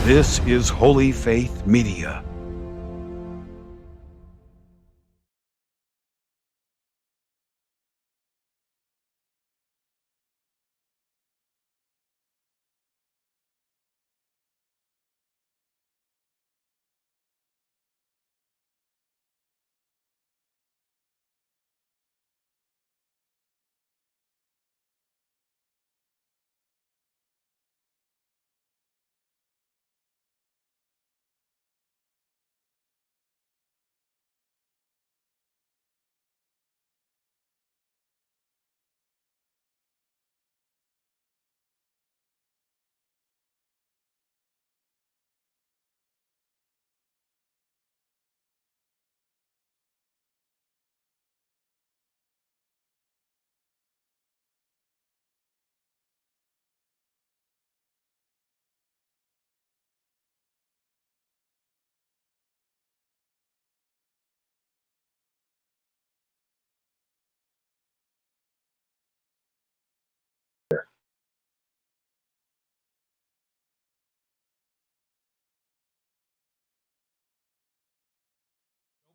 This is Holy Faith Media.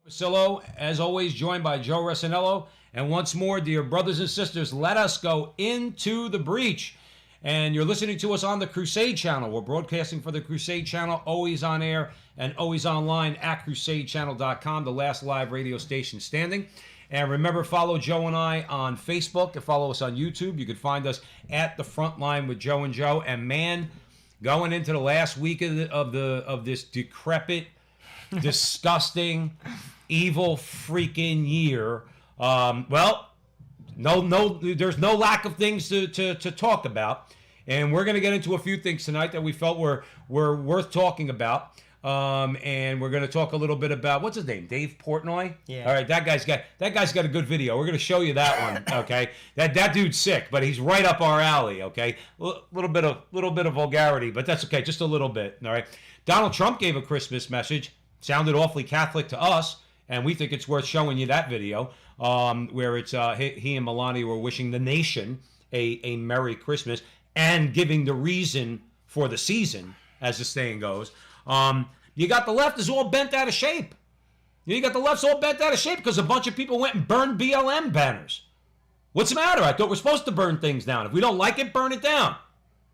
Pasillo, as always, joined by Joe Resinello. And once more, dear brothers and sisters, let us go into the breach. And you're listening to us on the Crusade Channel. We're broadcasting for the Crusade Channel, always on air and always online at crusadechannel.com, the last live radio station standing. And remember, follow Joe and I on Facebook and follow us on YouTube. You can find us at the Frontline with Joe and Joe. And man, going into the last week of this decrepit, disgusting, evil freaking year. Well, there's no lack of things to talk about, and we're going to get into a few things tonight that we felt were worth talking about. And we're going to talk a little bit about, what's his name, Dave Portnoy. Yeah. All right, that guy's got a good video. We're going to show you that one. Okay, that dude's sick, but he's right up our alley. Okay, little bit of vulgarity, but that's okay, just a little bit. All right. Donald Trump gave a Christmas message. Sounded awfully Catholic to us, and we think it's worth showing you that video where it's he and Melania were wishing the nation a Merry Christmas and giving the reason for the season, as the saying goes. You got the left is all bent out of shape. You got the left's all bent out of shape because a bunch of people went and burned BLM banners. What's the matter? I thought we're supposed to burn things down. If we don't like it, burn it down.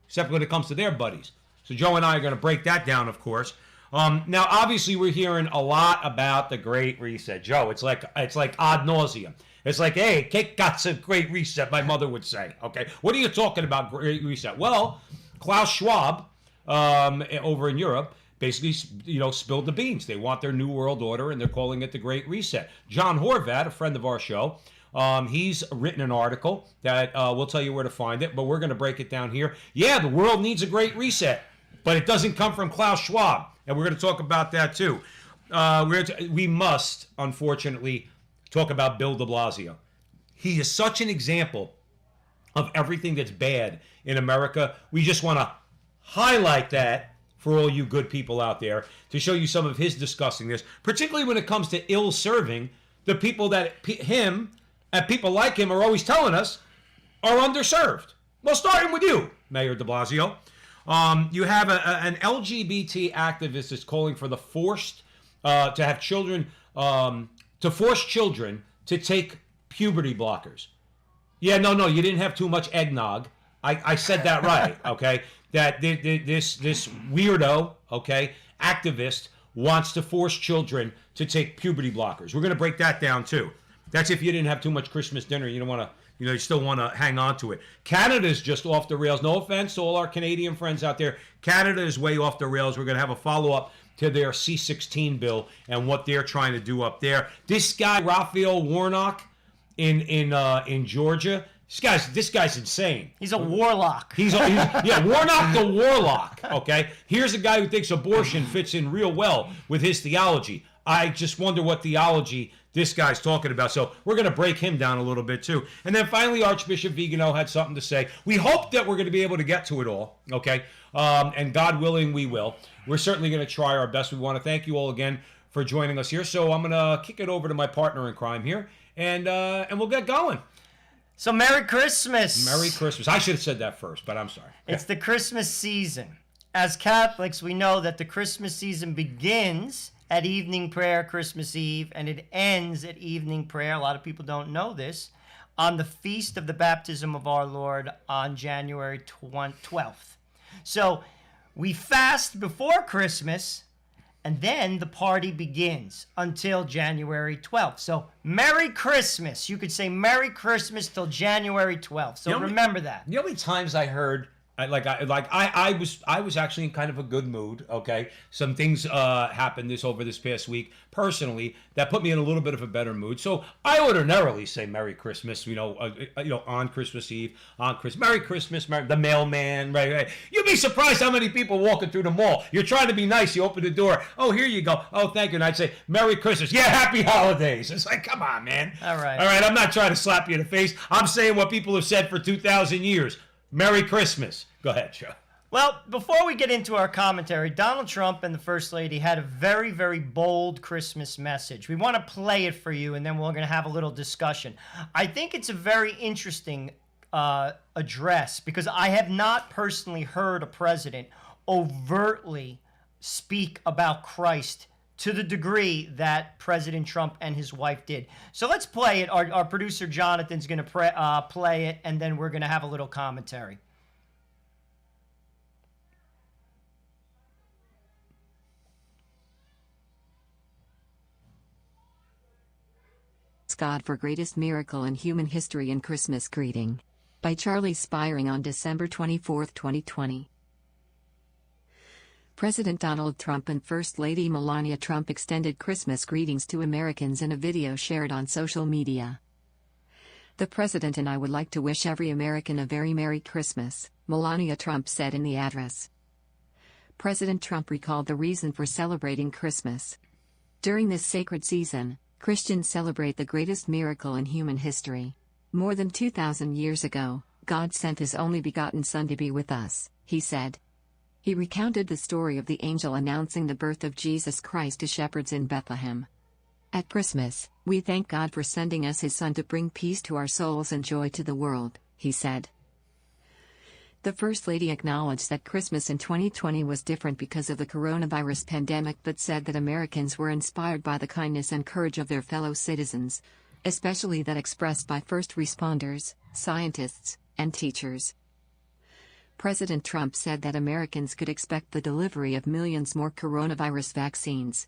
Except when it comes to their buddies. So Joe and I are going to break that down, of course. Now, obviously, we're hearing a lot about the Great Reset. Joe, it's like ad nauseum. It's like, hey, cake got a great reset, my mother would say. Okay, what are you talking about, Great Reset? Well, Klaus Schwab over in Europe basically, spilled the beans. They want their New World Order, and they're calling it the Great Reset. John Horvat, a friend of our show, he's written an article that we'll tell you where to find it, but we're going to break it down here. Yeah, the world needs a Great Reset, but it doesn't come from Klaus Schwab. And we're going to talk about that, too. We must, unfortunately, talk about Bill de Blasio. He is such an example of everything that's bad in America. We just want to highlight that for all you good people out there to show you some of his disgustingness, particularly when it comes to ill-serving the people that him and people like him are always telling us are underserved. Well, starting with you, Mayor de Blasio. You have an LGBT activist that's calling for the forced to have children, to force children to take puberty blockers. Yeah, no, you didn't have too much eggnog. I said that right, okay? That this weirdo, okay, activist wants to force children to take puberty blockers. We're going to break that down too. That's if you didn't have too much Christmas dinner. You don't want to. You still want to hang on to it. Canada's just off the rails. No offense to all our Canadian friends out there. Canada is way off the rails. We're going to have a follow-up to their C-16 bill and what they're trying to do up there. This guy, Raphael Warnock, in Georgia, this guy's insane. He's a warlock. Warnock the warlock, okay? Here's a guy who thinks abortion fits in real well with his theology. I just wonder what theology this guy's talking about. So we're going to break him down a little bit too. And then finally, Archbishop Vigano had something to say. We hope that we're going to be able to get to it all, okay? And God willing, we will. We're certainly going to try our best. We want to thank you all again for joining us here. So I'm going to kick it over to my partner in crime here, and we'll get going. So Merry Christmas. Merry Christmas. I should have said that first, but I'm sorry. It's the Christmas season. as Catholics, we know that the Christmas season begins at evening prayer, Christmas Eve, and it ends at evening prayer. A lot of people don't know this. On the feast of the baptism of our Lord on January 12th. So we fast before Christmas, and then the party begins until January 12th. So Merry Christmas. You could say Merry Christmas till January 12th. So remember that. You know how many times I heard, I was actually in kind of a good mood. Okay, some things happened over this past week personally that put me in a little bit of a better mood. So I ordinarily say Merry Christmas, on Christmas Eve, Merry Christmas, the mailman, right. You'd be surprised how many people walking through the mall. You're trying to be nice. You open the door. Oh, here you go. Oh, thank you. And I'd say Merry Christmas. Yeah, Happy Holidays. It's like, come on, man. All right. I'm not trying to slap you in the face. I'm saying what people have said for 2,000 years. Merry Christmas. Go ahead, Joe. Well, before we get into our commentary, Donald Trump and the First Lady had a very, very bold Christmas message. We want to play it for you, and then we're going to have a little discussion. I think it's a very interesting address because I have not personally heard a president overtly speak about Christ to the degree that President Trump and his wife did. So let's play it. Our producer Jonathan's going to play it, and then we're going to have a little commentary. God for Greatest Miracle in Human History and Christmas Greeting. By Charlie Spiring on December 24, 2020. President Donald Trump and First Lady Melania Trump extended Christmas greetings to Americans in a video shared on social media. The President and I would like to wish every American a very Merry Christmas, Melania Trump said in the address. President Trump recalled the reason for celebrating Christmas. During this sacred season, Christians celebrate the greatest miracle in human history. More than 2,000 years ago, God sent His only begotten Son to be with us, he said. He recounted the story of the angel announcing the birth of Jesus Christ to shepherds in Bethlehem. At Christmas, we thank God for sending us His Son to bring peace to our souls and joy to the world, he said. The First Lady acknowledged that Christmas in 2020 was different because of the coronavirus pandemic, but said that Americans were inspired by the kindness and courage of their fellow citizens, especially that expressed by first responders, scientists, and teachers. President Trump said that Americans could expect the delivery of millions more coronavirus vaccines,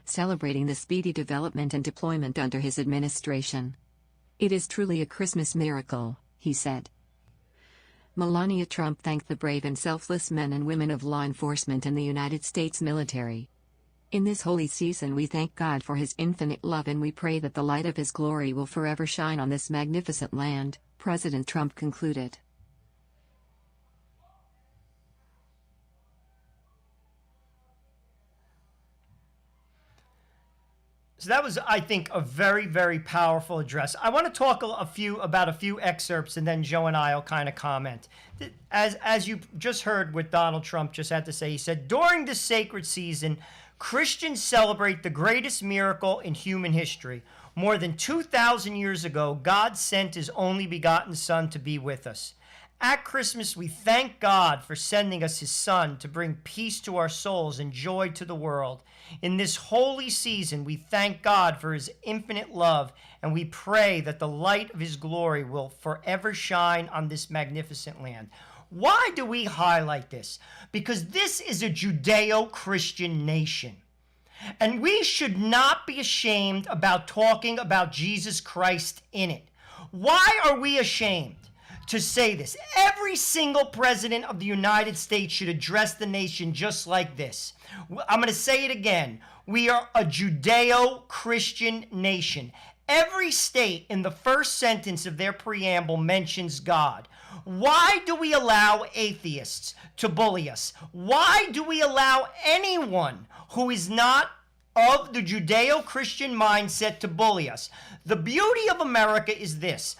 celebrating the speedy development and deployment under his administration. It is truly a Christmas miracle, he said. Melania Trump thanked the brave and selfless men and women of law enforcement and the United States military. In this holy season we thank God for His infinite love and we pray that the light of His glory will forever shine on this magnificent land, President Trump concluded. So that was, I think, a very, very powerful address. I want to talk about a few excerpts, and then Joe and I will kind of comment. As you just heard what Donald Trump just had to say, he said, during this sacred season, Christians celebrate the greatest miracle in human history. More than 2,000 years ago, God sent His only begotten Son to be with us. At Christmas, we thank God for sending us His Son to bring peace to our souls and joy to the world. In this holy season, we thank God for His infinite love, and we pray that the light of His glory will forever shine on this magnificent land. Why do we highlight this? Because this is a Judeo-Christian nation. And we should not be ashamed about talking about Jesus Christ in it. Why are we ashamed to say this? Every single president of the United States should address the nation just like this. I'm going to say it again. We are a Judeo-Christian nation. Every state in the first sentence of their preamble mentions God. Why do we allow atheists to bully us? Why do we allow anyone who is not of the Judeo-Christian mindset to bully us? The beauty of America is this.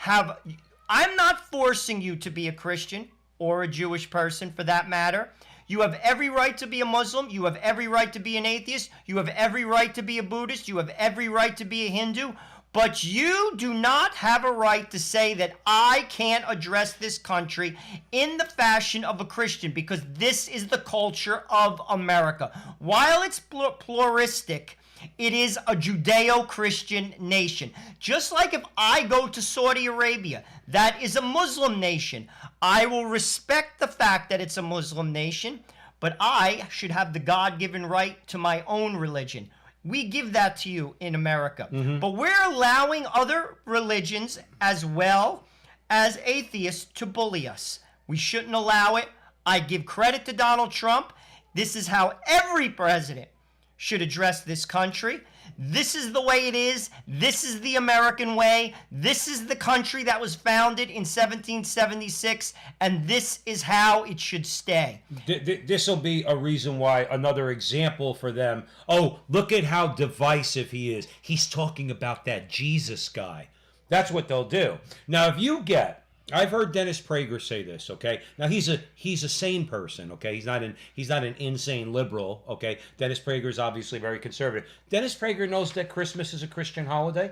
I'm not forcing you to be a Christian or a Jewish person for that matter. You have every right to be a Muslim. You have every right to be an atheist. You have every right to be a Buddhist. You have every right to be a Hindu. But you do not have a right to say that I can't address this country in the fashion of a Christian, because this is the culture of America. While it's pluralistic, it is a Judeo-Christian nation. Just like if I go to Saudi Arabia, that is a Muslim nation. I will respect the fact that it's a Muslim nation, but I should have the God-given right to my own religion. We give that to you in America. But we're allowing other religions as well as atheists to bully us. We shouldn't allow it. I give credit to Donald Trump. This is how every president should address this country. This is the way it is. This is the American way. This is the country that was founded in 1776, and this is how it should stay. This will be a reason why, another example for them. Oh, look at how divisive he is. He's talking about that Jesus guy. That's what they'll do. Now, if you get, I've heard Dennis Prager say this, okay? Now, he's a sane person, okay? He's not an insane liberal, okay? Dennis Prager is obviously very conservative. Dennis Prager knows that Christmas is a Christian holiday.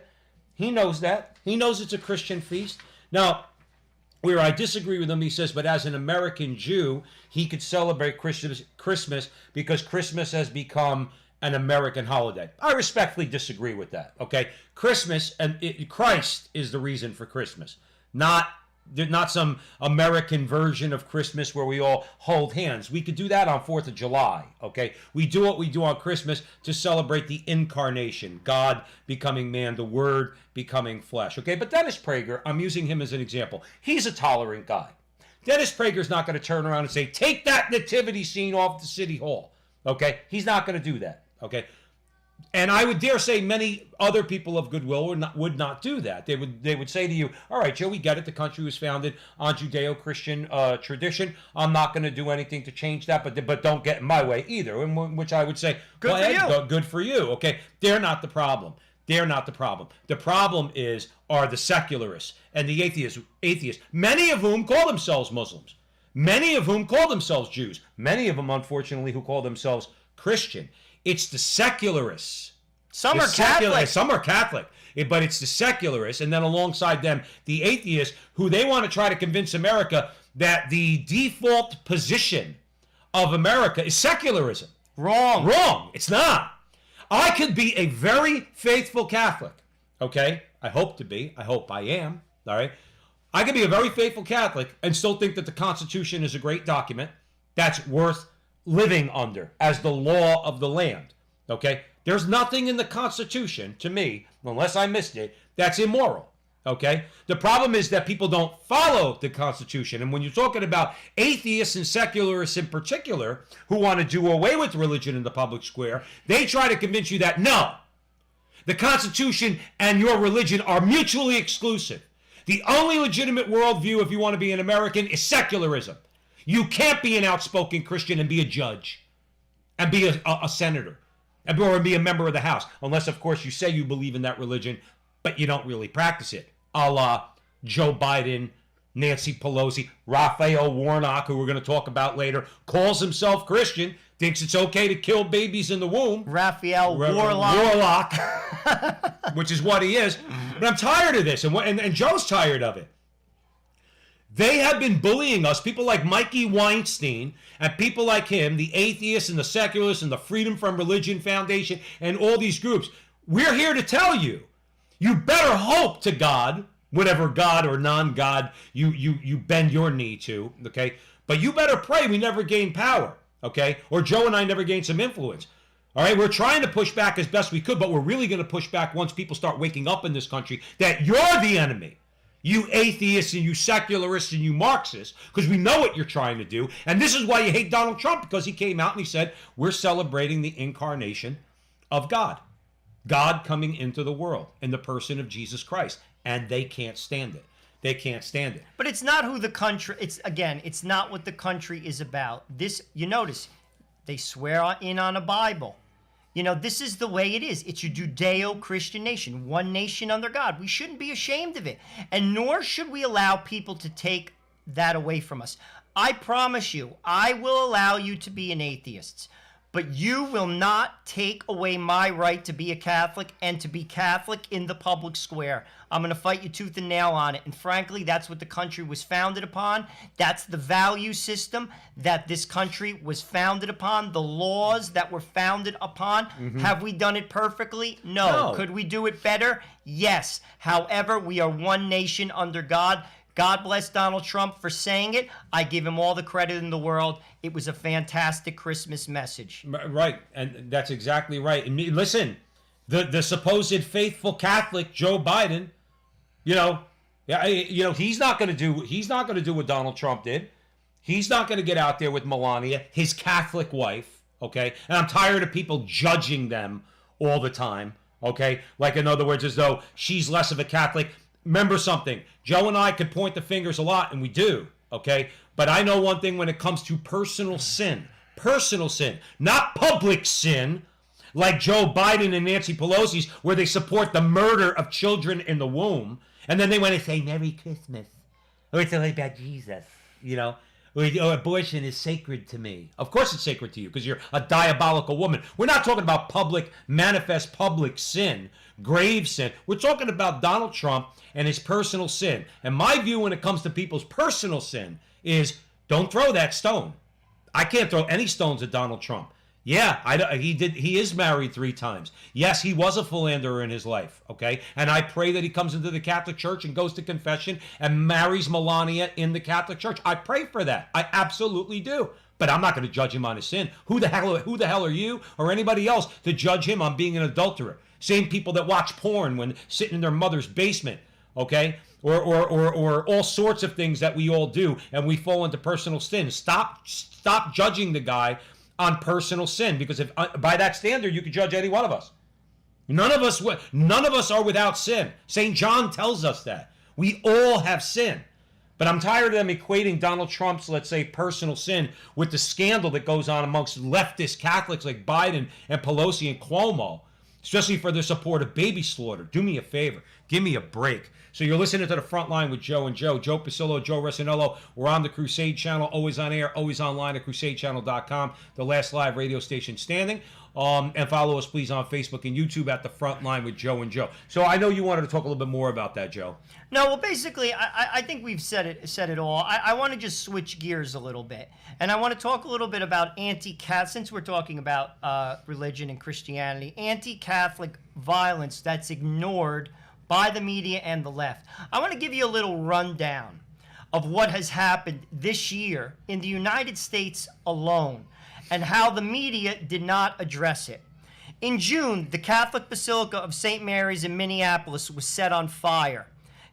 He knows that. He knows it's a Christian feast. Now, where I disagree with him, he says, but as an American Jew, he could celebrate Christmas because Christmas has become an American holiday. I respectfully disagree with that, okay? Christmas, and Christ is the reason for Christmas, not some American version of Christmas where we all hold hands. We could do that on 4th of July, okay? We do what we do on Christmas to celebrate the incarnation, God becoming man, the Word becoming flesh, okay? But Dennis Prager, I'm using him as an example. He's a tolerant guy. Dennis Prager's not going to turn around and say, take that nativity scene off the city hall, okay? He's not going to do that, okay? And I would dare say many other people of goodwill would not do that. They would say to you, all right, Joe, we get it. The country was founded on Judeo-Christian tradition. I'm not going to do anything to change that, but don't get in my way either. In which I would say, good for you. Okay, they're not the problem. They're not the problem. The problem are the secularists and the atheists, many of whom call themselves Muslims, many of whom call themselves Jews, many of them, unfortunately, who call themselves Christian. It's the secularists. Some are Catholic. Some are Catholic. But it's the secularists, and then alongside them, the atheists, who they want to try to convince America that the default position of America is secularism. Wrong. Wrong. It's not. I could be a very faithful Catholic, okay? I hope to be. I hope I am, all right? I could be a very faithful Catholic and still think that the Constitution is a great document that's worth living under as the law of the land, okay? There's nothing in the Constitution, to me, unless I missed it, that's immoral, okay? The problem is that people don't follow the Constitution. And when you're talking about atheists and secularists in particular, who want to do away with religion in the public square, they try to convince you that, no, the Constitution and your religion are mutually exclusive. The only legitimate worldview, if you want to be an American, is secularism. You can't be an outspoken Christian and be a judge and be a senator or be a member of the House, unless, of course, you say you believe in that religion, but you don't really practice it, a la Joe Biden, Nancy Pelosi, Raphael Warnock, who we're going to talk about later, calls himself Christian, thinks it's okay to kill babies in the womb. Raphael Warlock. Which is what he is. But I'm tired of this, and Joe's tired of it. They have been bullying us, people like Mikey Weinstein and people like him, the atheists and the secularists and the Freedom from Religion Foundation and all these groups. We're here to tell you, you better hope to God, whatever God or non-God you bend your knee to, okay? But you better pray we never gain power, okay? Or Joe and I never gain some influence. All right, we're trying to push back as best we could, but we're really going to push back once people start waking up in this country that you're the enemy. You atheists and you secularists and you Marxists, because we know what you're trying to do. And this is why you hate Donald Trump, because he came out and he said, we're celebrating the incarnation of God. God coming into the world in the person of Jesus Christ. And they can't stand it. They can't stand it. But it's not who the country, it's not what the country is about. This, you notice, they swear in on a Bible. You know, this is the way it is. It's a Judeo-Christian nation, one nation under God. We shouldn't be ashamed of it. And nor should we allow people to take that away from us. I promise you, I will allow you to be an atheist. but you will not take away my right to be a Catholic and to be Catholic in the public square. I'm going to fight you tooth and nail on it. And frankly, that's what the country was founded upon. That's the value system that this country was founded upon, the laws that were founded upon. Have we done it perfectly? No. Could we do it better? Yes. However, we are one nation under God. God bless Donald Trump for saying it. I give him all the credit in the world. It was a fantastic Christmas message. Right, and that's exactly right. And listen, the supposed faithful Catholic Joe Biden, he's not going to do what Donald Trump did. He's not going to get out there with Melania, his Catholic wife. Okay, and I'm tired of people judging them all the time. Okay, like in other words, as though she's less of a Catholic. Remember something, Joe and I could point the fingers a lot, and we do, okay? But I know one thing when it comes to personal sin, not public sin, like Joe Biden and Nancy Pelosi's, where they support the murder of children in the womb, and then they want to say, Merry Christmas, or it's all about Jesus, or abortion is sacred to me. Of course it's sacred to you, because you're a diabolical woman. We're not talking about manifest public sin, grave sin. We're talking about Donald Trump and his personal sin. And my view when it comes to people's personal sin is don't throw that stone. I can't throw any stones at Donald Trump. Yeah, he is married 3 times. Yes, he was a philanderer in his life, okay? And I pray that he comes into the Catholic Church and goes to confession and marries Melania in the Catholic Church. I pray for that. I absolutely do. But I'm not going to judge him on his sin. Who the hell are you or anybody else to judge him on being an adulterer? Same people that watch porn when sitting in their mother's basement, okay? Or all sorts of things that we all do, and we fall into personal sin. Stop judging the guy on personal sin, because if by that standard you could judge any one of us. None of us are without sin. St. John tells us that. We all have sin. But I'm tired of them equating Donald Trump's, let's say, personal sin with the scandal that goes on amongst leftist Catholics like Biden and Pelosi and Cuomo, especially for their support of baby slaughter. Do me a favor. Give me a break. So you're listening to the Frontline with Joe and Joe. Joe Pasillo, Joe Resinello. We're on the Crusade Channel, always on air, always online at crusadechannel.com, the last live radio station standing. And follow us, please, on Facebook and YouTube at the Frontline with Joe and Joe. So I know you wanted to talk a little bit more about that, Joe. No, well, basically, I think we've said it all. I want to just switch gears a little bit, and I want to talk a little bit about since we're talking about religion and Christianity, anti-Catholic violence that's ignored by the media and the left. I want to give you a little rundown of what has happened this year in the United States alone and how the media did not address it. In June, the Catholic Basilica of St. Mary's in Minneapolis was set on fire.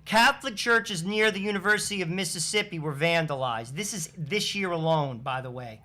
Catholic churches near the University of Mississippi were vandalized. This is this year alone, by the way.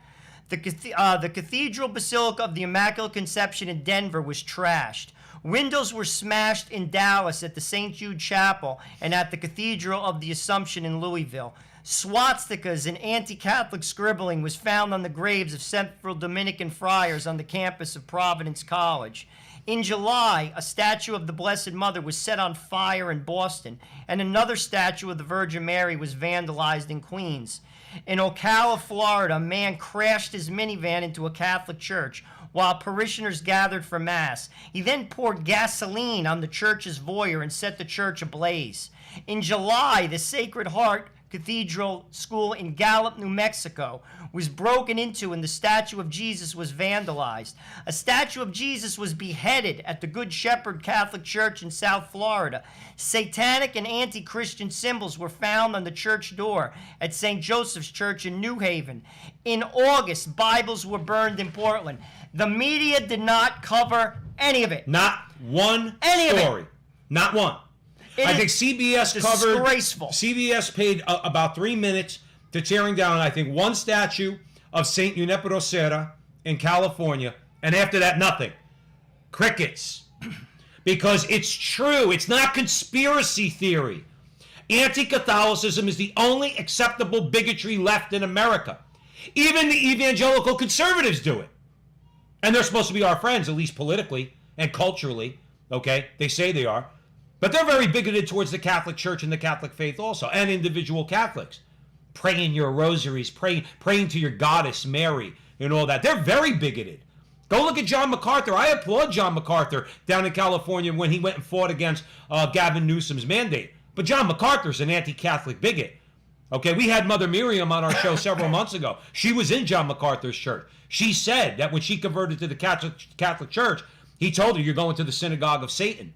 The Cathedral Basilica of the Immaculate Conception in Denver was trashed. Windows were smashed in Dallas at the St. Jude Chapel and at the Cathedral of the Assumption in Louisville. Swastikas and anti-Catholic scribbling was found on the graves of several Dominican friars on the campus of Providence College. In July, a statue of the Blessed Mother was set on fire in Boston, and another statue of the Virgin Mary was vandalized in Queens. In Ocala, Florida, a man crashed his minivan into a Catholic church while parishioners gathered for Mass. He then poured gasoline on the church's foyer and set the church ablaze. In July, the Sacred Heart Cathedral School in Gallup, New Mexico, was broken into and the statue of Jesus was vandalized. A statue of Jesus was beheaded at the Good Shepherd Catholic Church in South Florida. Satanic and anti-Christian symbols were found on the church door at St. Joseph's Church in New Haven. In August, Bibles were burned in Portland. The media did not cover any of it. Not one story. Not one. I think CBS covered. Disgraceful. CBS paid about 3 minutes to tearing down, I think, one statue of Saint Junipero Serra in California, and after that, nothing. Crickets. Because it's true. It's not conspiracy theory. Anti-Catholicism is the only acceptable bigotry left in America. Even the evangelical conservatives do it. And they're supposed to be our friends, at least politically and culturally. Okay? They say they are. But they're very bigoted towards the Catholic Church and the Catholic faith also, and individual Catholics. Praying your rosaries, praying to your goddess Mary and all that. They're very bigoted. Go look at John MacArthur. I applaud John MacArthur down in California when he went and fought against Gavin Newsom's mandate. But John MacArthur's an anti-Catholic bigot. Okay, we had Mother Miriam on our show several months ago. She was in John MacArthur's church. She said that when she converted to the Catholic Church, he told her, you're going to the synagogue of Satan.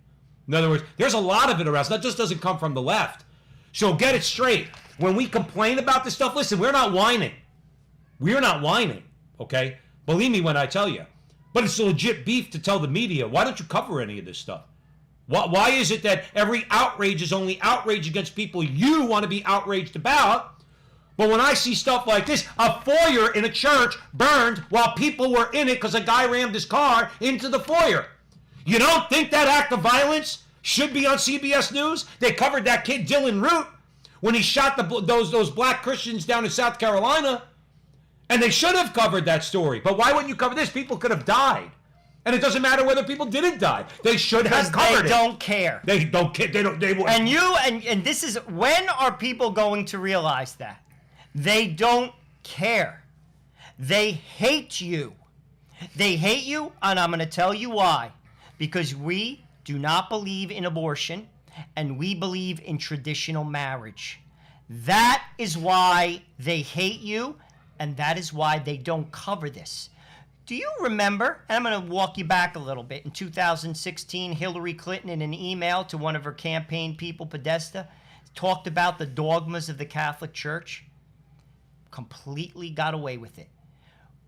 In other words, there's a lot of it around. So that just doesn't come from the left. So get it straight. When we complain about this stuff, listen, we're not whining. We're not whining, okay? Believe me when I tell you. But it's a legit beef to tell the media, why don't you cover any of this stuff? Why is it that every outrage is only outrage against people you want to be outraged about? But when I see stuff like this, a foyer in a church burned while people were in it because a guy rammed his car into the foyer. You don't think that act of violence should be on CBS News? They covered that kid Dylan Root when he shot those black Christians down in South Carolina. And they should have covered that story. But why wouldn't you cover this? People could have died. And it doesn't matter whether people didn't die. They should have covered it. They don't care. They don't care. They don't. They won't. And this is, when are people going to realize that? They don't care. They hate you. They hate you, and I'm going to tell you why. Because we do not believe in abortion, and we believe in traditional marriage. That is why they hate you, and that is why they don't cover this. Do you remember, and I'm going to walk you back a little bit, in 2016, Hillary Clinton, in an email to one of her campaign people, Podesta, talked about the dogmas of the Catholic Church? Completely got away with it.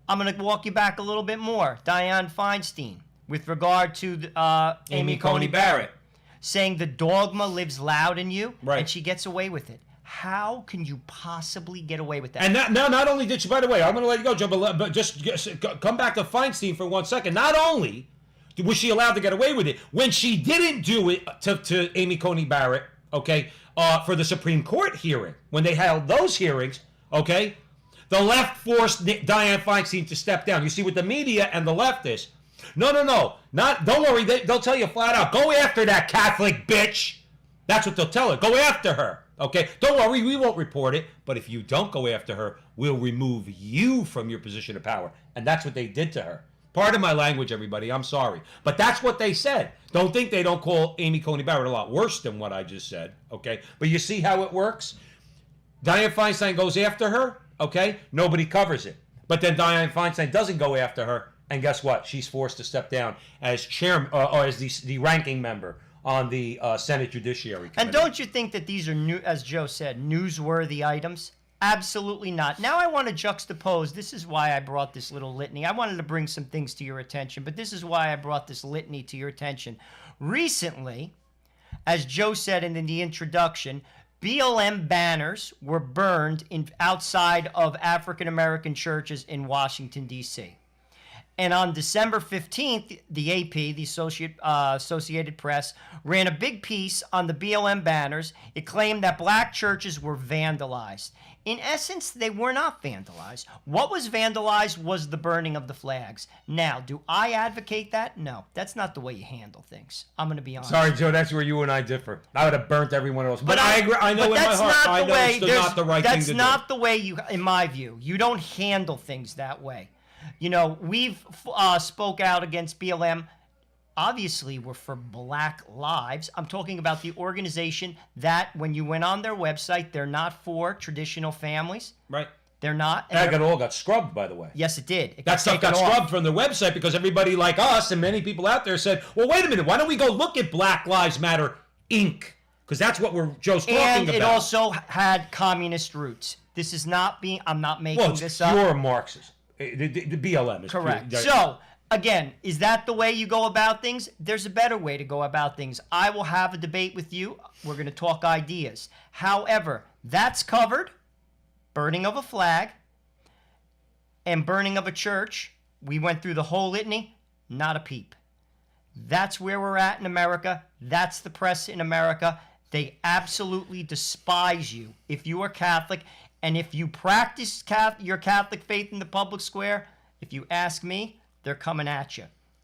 I'm going to walk you back a little bit more. Dianne Feinstein, with regard to Amy Coney Barrett, saying the dogma lives loud in you, right, and she gets away with it. How can you possibly get away with that? And not only did she, by the way, I'm going to let you go, Joe, but just come back to Feinstein for 1 second. Not only was she allowed to get away with it, when she didn't do it to Amy Coney Barrett, okay, for the Supreme Court hearing, when they held those hearings, okay, the left forced Dianne Feinstein to step down. You see, with the media and the leftists, no, don't worry, they'll tell you flat out, go after that Catholic bitch. That's what they'll tell her. Go after her. Okay, don't worry, we won't report it. But if you don't go after her, we'll remove you from your position of power. And that's what they did to her. Pardon my language, everybody. I'm sorry. But that's what they said. Don't think they don't call Amy Coney Barrett a lot worse than what I just said. Okay, but you see how it works? Dianne Feinstein goes after her. Okay, nobody covers it. But then Dianne Feinstein doesn't go after her. And guess what? She's forced to step down as chairman or as the ranking member on the Senate Judiciary Committee. And don't you think that these are, as Joe said, newsworthy items? Absolutely not. Now I want to juxtapose. This is why I brought this little litany. I wanted to bring some things to your attention, but this is why I brought this litany to your attention. Recently, as Joe said in the introduction, BLM banners were burned outside of African American churches in Washington, D.C. And on December 15th, the AP, the Associated Press, ran a big piece on the BLM banners. It claimed that black churches were vandalized. In essence, they were not vandalized. What was vandalized was the burning of the flags. Now, do I advocate that? No, that's not the way you handle things. I'm going to be honest. Sorry, Joe, that's where you and I differ. I would have burnt everyone else. But I agree. I know in my heart, I know it's not the right thing to do. That's not the way you, in my view. You don't handle things that way. You know, we've spoke out against BLM. Obviously, we're for Black Lives. I'm talking about the organization that, when you went on their website, they're not for traditional families. Right. They're not. That all got scrubbed, by the way. Yes, it did. That stuff got scrubbed from their website because everybody like us and many people out there said, well, wait a minute, why don't we go look at Black Lives Matter, Inc.? Because that's what Joe's talking about. And it also had communist roots. This is not being, I'm not making this up. Well, it's pure Marxism. The BLM is correct. Pure, so, again, is that the way you go about things? There's a better way to go about things. I will have a debate with you. We're going to talk ideas. However, that's covered. Burning of a flag and burning of a church. We went through the whole litany. Not a peep. That's where we're at in America. That's the press in America. They absolutely despise you if you are Catholic. And if you practice your Catholic faith in the public square, if you ask me, they're coming at you.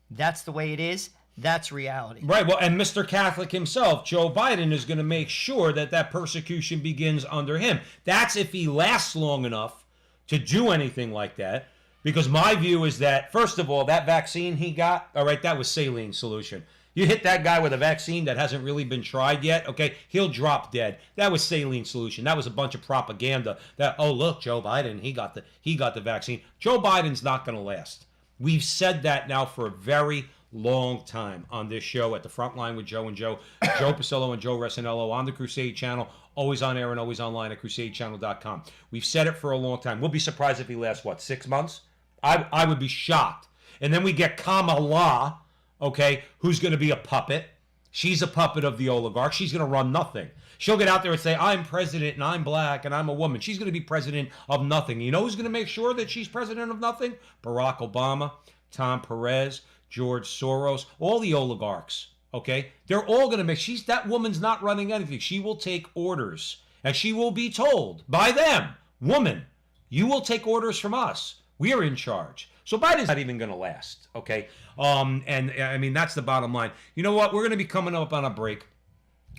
That's the way it is. That's reality. Right. Well, and Mr. Catholic himself, Joe Biden, is going to make sure that persecution begins under him. That's if he lasts long enough to do anything like that. Because my view is that, first of all, that vaccine he got, all right, that was saline solution. You hit that guy with a vaccine that hasn't really been tried yet, okay, he'll drop dead. That was saline solution. That was a bunch of propaganda that, oh, look, Joe Biden, he got the vaccine. Joe Biden's not going to last. We've said that now for a very long time on this show at the Frontline with Joe and Joe, Joe Pasillo and Joe Resinello on the Crusade Channel, always on air and always online at crusadechannel.com. We've said it for a long time. We'll be surprised if he lasts, 6 months? I would be shocked. And then we get Kamala, okay, who's going to be a puppet. She's a puppet of the oligarch. She's going to run nothing. She'll get out there and say, I'm president and I'm black and I'm a woman. She's going to be president of nothing. You know who's going to make sure that she's president of nothing? Barack Obama, Tom Perez, George Soros, all the oligarchs, okay? They're all going to make, that woman's not running anything. She will take orders and she will be told by them, woman, you will take orders from us. We are in charge. So Biden's not even going to last, okay? And I mean, that's the bottom line. You know what? We're going to be coming up on a break.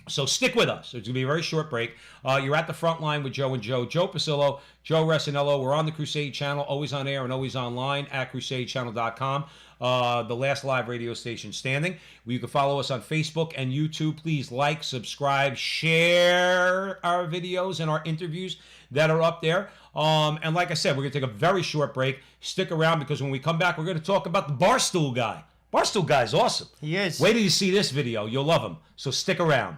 So stick with us. It's going to be a very short break. You're at the front line with Joe and Joe. Joe Pasillo, Joe Resinello. We're on the Crusade Channel, always on air and always online at crusadechannel.com. The last live radio station standing. You can follow us on Facebook and YouTube. Please like, subscribe, share our videos and our interviews that are up there. And like I said, we're going to take a very short break. Stick around because when we come back, we're going to talk about the Barstool guy. Barstool guy's awesome. He is. Wait till you see this video. You'll love him. So stick around.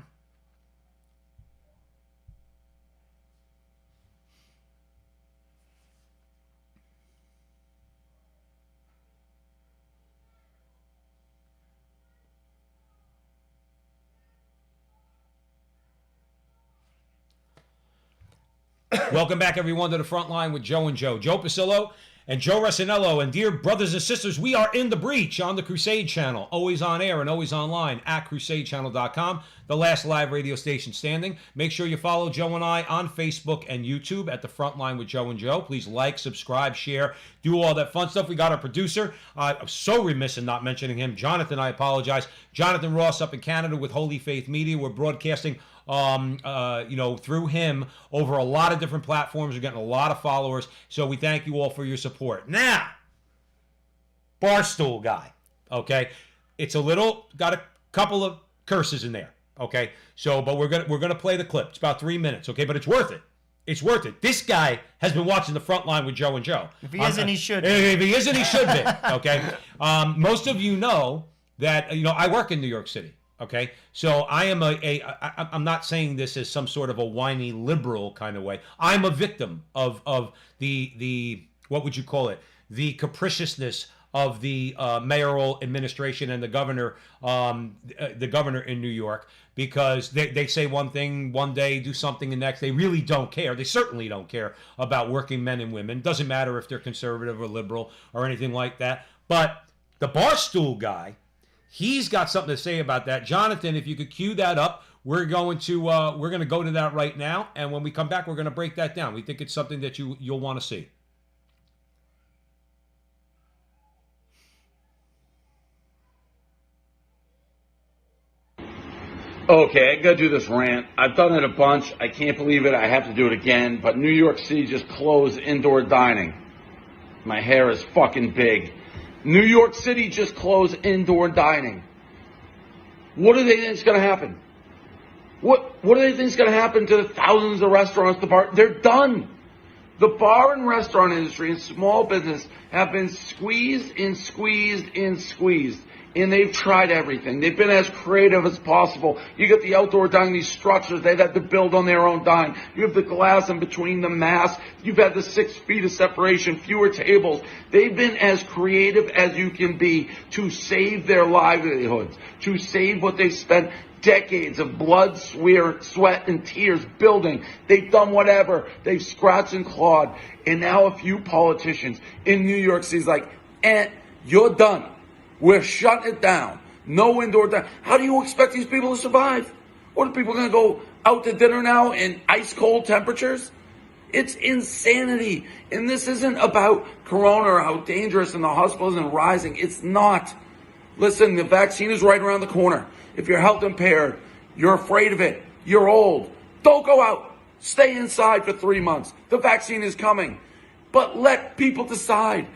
Welcome back, everyone, to the front line with Joe and Joe. Joe Pasillo and Joe Resinello. And dear brothers and sisters, we are in the breach on the Crusade Channel. Always on air and always online at crusadechannel.com. The last live radio station standing. Make sure you follow Joe and I on Facebook and YouTube at the front line with Joe and Joe. Please like, subscribe, share, do all that fun stuff. We got our producer. I'm so remiss in not mentioning him. Jonathan, I apologize. Jonathan Ross up in Canada with Holy Faith Media. We're broadcasting through him over a lot of different platforms. We're getting a lot of followers. So we thank you all for your support. Now, Barstool guy, okay? It's got a couple of curses in there, okay? So, but we're gonna play the clip. It's about 3 minutes, okay? But it's worth it. It's worth it. This guy has been watching the front line with Joe and Joe. If he isn't, he should. If he isn't, he should be, okay? Most of you know that, I work in New York City. Okay, so I am I'm not saying this as some sort of a whiny liberal kind of way. I'm a victim of the what would you call it? The capriciousness of the mayoral administration and the governor in New York, because they say one thing one day, do something the next. They really don't care. They certainly don't care about working men and women. Doesn't matter if they're conservative or liberal or anything like that. But the Barstool guy, he's got something to say about that. Jonathan, if you could cue that up, we're going to go to that right now, and when we come back, we're going to break that down. We think it's something that you'll want to see. Okay, I gotta do this rant. I've done it a bunch. I can't believe it. I have to do it again. But New York City just closed indoor dining. My hair is fucking big. New York City just closed indoor dining. What do they think is going to happen? What do they think is going to happen to the thousands of restaurants, the bar? They're done. The bar and restaurant industry and small business have been squeezed and squeezed and squeezed. And they've tried everything. They've been as creative as possible. You get the outdoor dining, these structures, they've had to build on their own dime. You have the glass in between the masks. You've had the 6 feet of separation, fewer tables. They've been as creative as you can be to save their livelihoods, to save what they've spent decades of blood, sweat, and tears building. They've done whatever. They've scratched and clawed. And now a few politicians in New York City's like, you're done. We're shutting it down. No indoor dining. How do you expect these people to survive? What are people going to go out to dinner now in ice cold temperatures? It's insanity. And this isn't about corona or how dangerous and the hospital isn't rising. It's not. Listen, the vaccine is right around the corner. If you're health impaired, you're afraid of it, you're old, don't go out. Stay inside for 3 months. The vaccine is coming. But let people decide.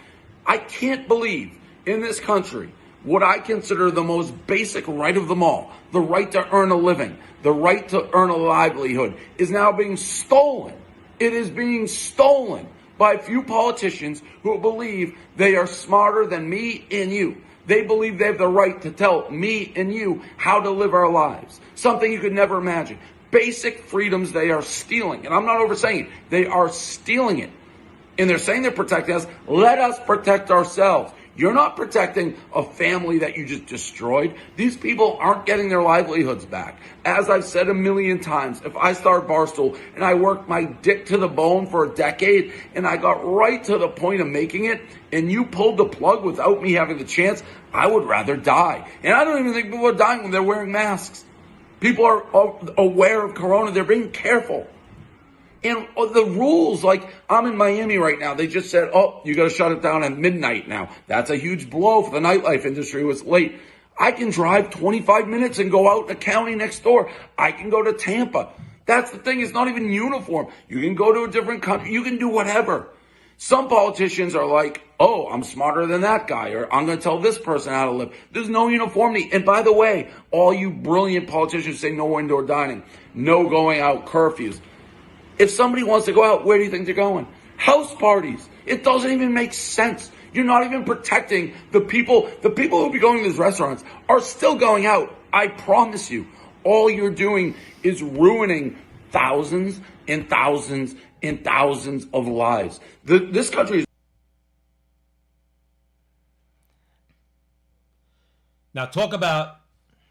I can't believe in this country what I consider the most basic right of them all, the right to earn a living, the right to earn a livelihood, is now being stolen. It is being stolen by a few politicians who believe they are smarter than me and you. They believe they have the right to tell me and you how to live our lives. Something you could never imagine. Basic freedoms they are stealing. And I'm not oversaying it. They are stealing it. And they're saying they're protecting us. Let us protect ourselves. You're not protecting a family that you just destroyed. These people aren't getting their livelihoods back. As I've said a million times, if I start Barstool and I worked my dick to the bone for a decade and I got right to the point of making it and you pulled the plug without me having the chance, I would rather die. And I don't even think people are dying when they're wearing masks. People are aware of corona. They're being careful. And the rules, like I'm in Miami right now. They just said, oh, you got to shut it down at midnight now. That's a huge blow for the nightlife industry. It was late. I can drive 25 minutes and go out in the county next door. I can go to Tampa. That's the thing. It's not even uniform. You can go to a different country. You can do whatever. Some politicians are like, oh, I'm smarter than that guy, or I'm going to tell this person how to live. There's no uniformity. And by the way, all you brilliant politicians say no indoor dining, no going out curfews. If somebody wants to go out, where do you think they're going? House parties. It doesn't even make sense. You're not even protecting the people. The people who be going to these restaurants are still going out. I promise you. All you're doing is ruining thousands and thousands and thousands of lives. This country is... Now talk about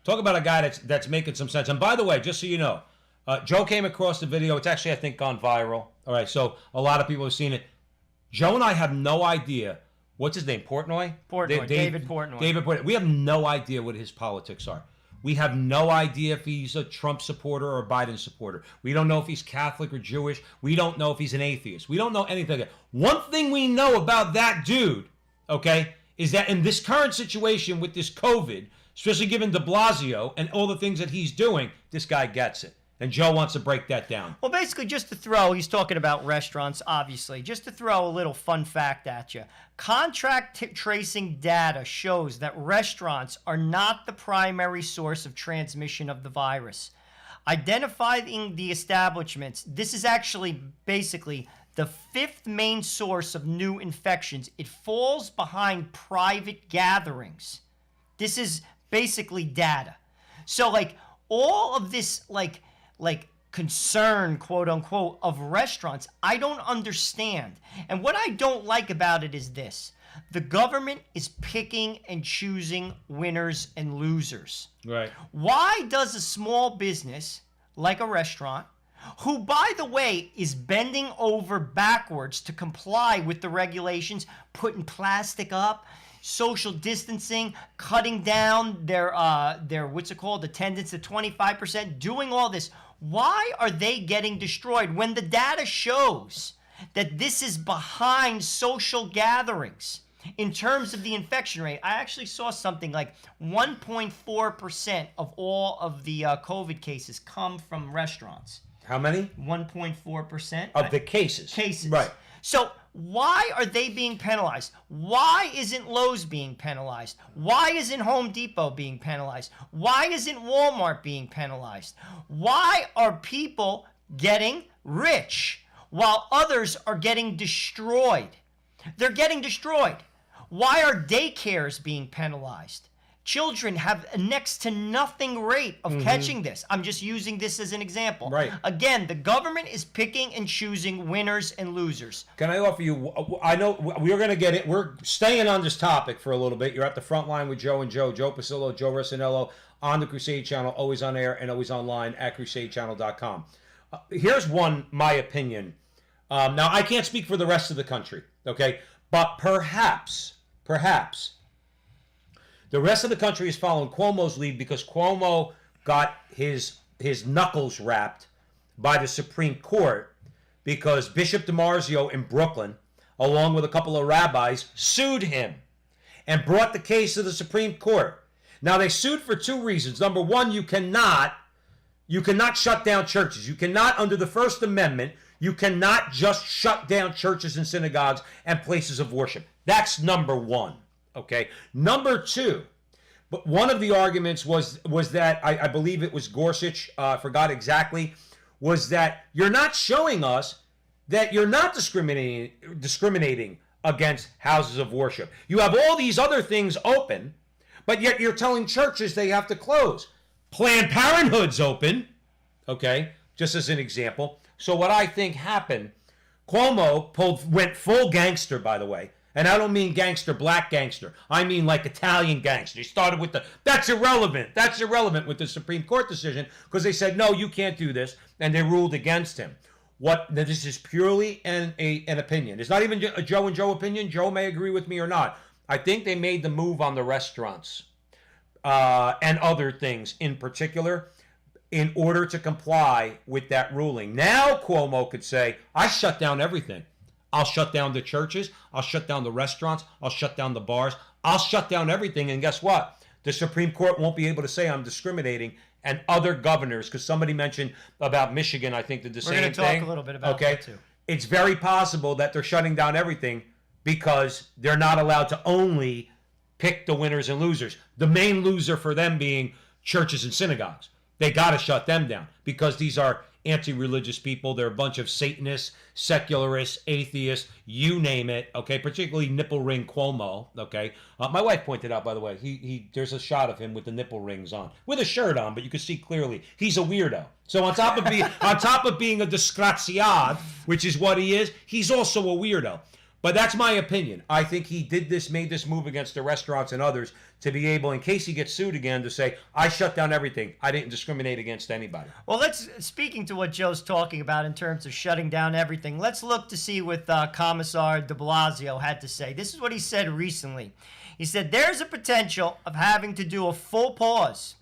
a guy that's making some sense. And by the way, just so you know, Joe came across the video. It's actually, I think, gone viral. All right, so a lot of people have seen it. Joe and I have no idea. What's his name? Portnoy? David Portnoy. David Portnoy. We have no idea what his politics are. We have no idea if he's a Trump supporter or a Biden supporter. We don't know if he's Catholic or Jewish. We don't know if he's an atheist. We don't know anything. One thing we know about that dude, okay, is that in this current situation with this COVID, especially given de Blasio and all the things that he's doing, this guy gets it. And Joe wants to break that down. Well, basically, just to throw, he's talking about restaurants, obviously. Just to throw a little fun fact at you. Contract tracing data shows that restaurants are not the primary source of transmission of the virus. Identifying the establishments, this is actually basically the fifth main source of new infections. It falls behind private gatherings. This is basically data. So, like, all of this, like concern, quote unquote, of restaurants, I don't understand. And what I don't like about it is this. The government is picking and choosing winners and losers. Right. Why does a small business like a restaurant, who, by the way, is bending over backwards to comply with the regulations, putting plastic up, social distancing, cutting down their what's it called, attendance to 25%, doing all this. Why are they getting destroyed when the data shows that this is behind social gatherings in terms of the infection rate? I actually saw something like 1.4% of all of the COVID cases come from restaurants. How many? 1.4%. Of the cases. Cases. Right. So why are they being penalized? Why isn't Lowe's being penalized? Why isn't Home Depot being penalized? Why isn't Walmart being penalized? Why are people getting rich while others are getting destroyed? They're getting destroyed. Why are daycares being penalized? Children have a next to nothing rate of catching this. I'm just using this as an example. Right. Again, the government is picking and choosing winners and losers. Can I offer you, I know we're going to get it. We're staying on this topic for a little bit. You're at the front line with Joe and Joe Pasillo, Joe Rossinello on the Crusade Channel, always on air and always online at crusadechannel.com. Here's my opinion. Now, I can't speak for the rest of the country, okay? But perhaps, the rest of the country is following Cuomo's lead because Cuomo got his knuckles rapped by the Supreme Court because Bishop DiMarzio in Brooklyn, along with a couple of rabbis, sued him and brought the case to the Supreme Court. Now, they sued for two reasons. Number one, you cannot shut down churches. You cannot, under the First Amendment, You cannot just shut down churches and synagogues and places of worship. That's number one. Okay. Number two, but one of the arguments was that I believe it was Gorsuch, I forgot exactly, was that you're not showing us that you're not discriminating against houses of worship. You have all these other things open, but yet you're telling churches they have to close. Planned Parenthood's open, okay, just as an example. So what I think happened, Cuomo went full gangster, by the way. And I don't mean gangster, black gangster. I mean like Italian gangster. He started with that's irrelevant. That's irrelevant with the Supreme Court decision because they said, no, you can't do this. And they ruled against him. This is purely an opinion. It's not even a Joe and Joe opinion. Joe may agree with me or not. I think they made the move on the restaurants and other things in particular in order to comply with that ruling. Now Cuomo could say, I shut down everything. I'll shut down the churches. I'll shut down the restaurants. I'll shut down the bars. I'll shut down everything. And guess what? The Supreme Court won't be able to say I'm discriminating. And other governors, because somebody mentioned about Michigan, I think did the same thing. We're going to talk a little bit about that too. It's very possible that they're shutting down everything because they're not allowed to only pick the winners and losers. The main loser for them being churches and synagogues. They got to shut them down because these are anti-religious people. They're a bunch of Satanists, secularists, atheists, you name it, okay? Particularly nipple ring Cuomo, okay? My wife pointed out, by the way, he there's a shot of him with the nipple rings on, with a shirt on, but you can see clearly he's a weirdo. So on top of being a disgraziad, which is what he is, he's also a weirdo. But that's my opinion. I think he made this move against the restaurants and others to be able, in case he gets sued again, to say, I shut down everything. I didn't discriminate against anybody. Well, speaking to what Joe's talking about in terms of shutting down everything, let's look to see what Commissar de Blasio had to say. This is what he said recently. He said, there's a potential of having to do a full pause,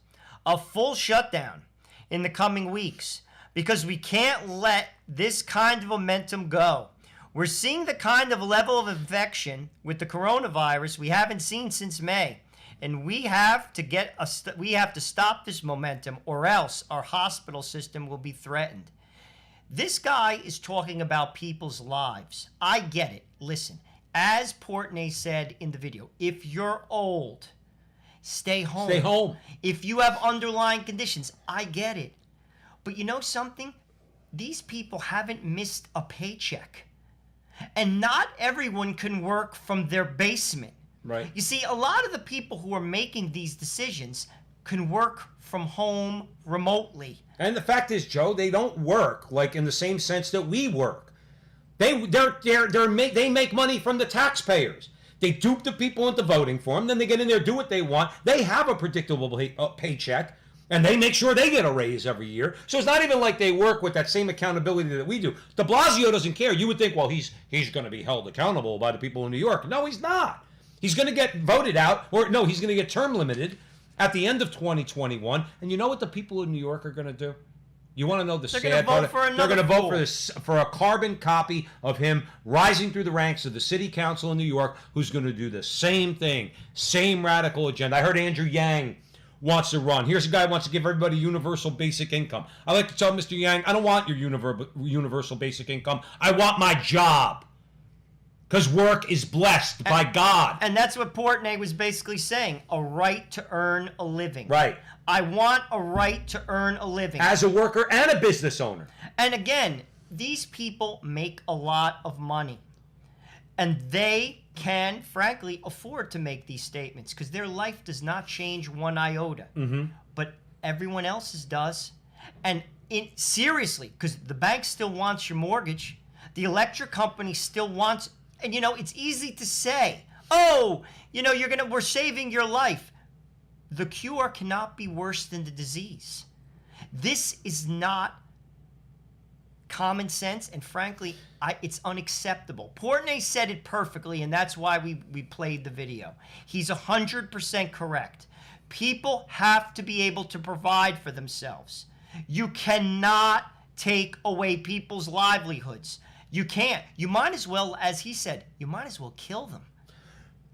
a full shutdown in the coming weeks because we can't let this kind of momentum go. We're seeing the kind of level of infection with the coronavirus we haven't seen since May, and we have to stop this momentum, or else our hospital system will be threatened. This guy is talking about people's lives. I get it. Listen, as Portnoy said in the video, if you're old, stay home. Stay home. If you have underlying conditions, I get it. But you know something? These people haven't missed a paycheck. And not everyone can work from their basement. Right. You see, a lot of the people who are making these decisions can work from home remotely. And the fact is, Joe, they don't work like in the same sense that we work. They make money from the taxpayers. They dupe the people into voting for them. Then they get in there, do what they want. They have a predictable paycheck. And they make sure they get a raise every year. So it's not even like they work with that same accountability that we do. De Blasio doesn't care. You would think, well, he's going to be held accountable by the people in New York. No, he's not. He's going to get voted out, or no, he's going to get term limited at the end of 2021. And you know what the people in New York are going to do? You want to know the sad part? They're going to vote for a carbon copy of him rising through the ranks of the city council in New York, who's going to do the same thing, same radical agenda. I heard Andrew Yang wants to run. Here's a guy who wants to give everybody universal basic income. I like to tell Mr. Yang, I don't want your universal basic income. I want my job. Because work is blessed by God. And that's what Portnoy was basically saying, a right to earn a living. Right. I want a right to earn a living. As a worker and a business owner. And again, these people make a lot of money. And they can, frankly, afford to make these statements because their life does not change one iota. Mm-hmm. But everyone else's does. And seriously, because the bank still wants your mortgage. The electric company still wants, and it's easy to say, oh, we're saving your life. The cure cannot be worse than the disease. This is not common sense, and frankly, it's unacceptable. Portnoy said it perfectly, and that's why we played the video. He's 100% correct. People have to be able to provide for themselves. You cannot take away people's livelihoods. You can't. You might as well, as he said, you might as well kill them.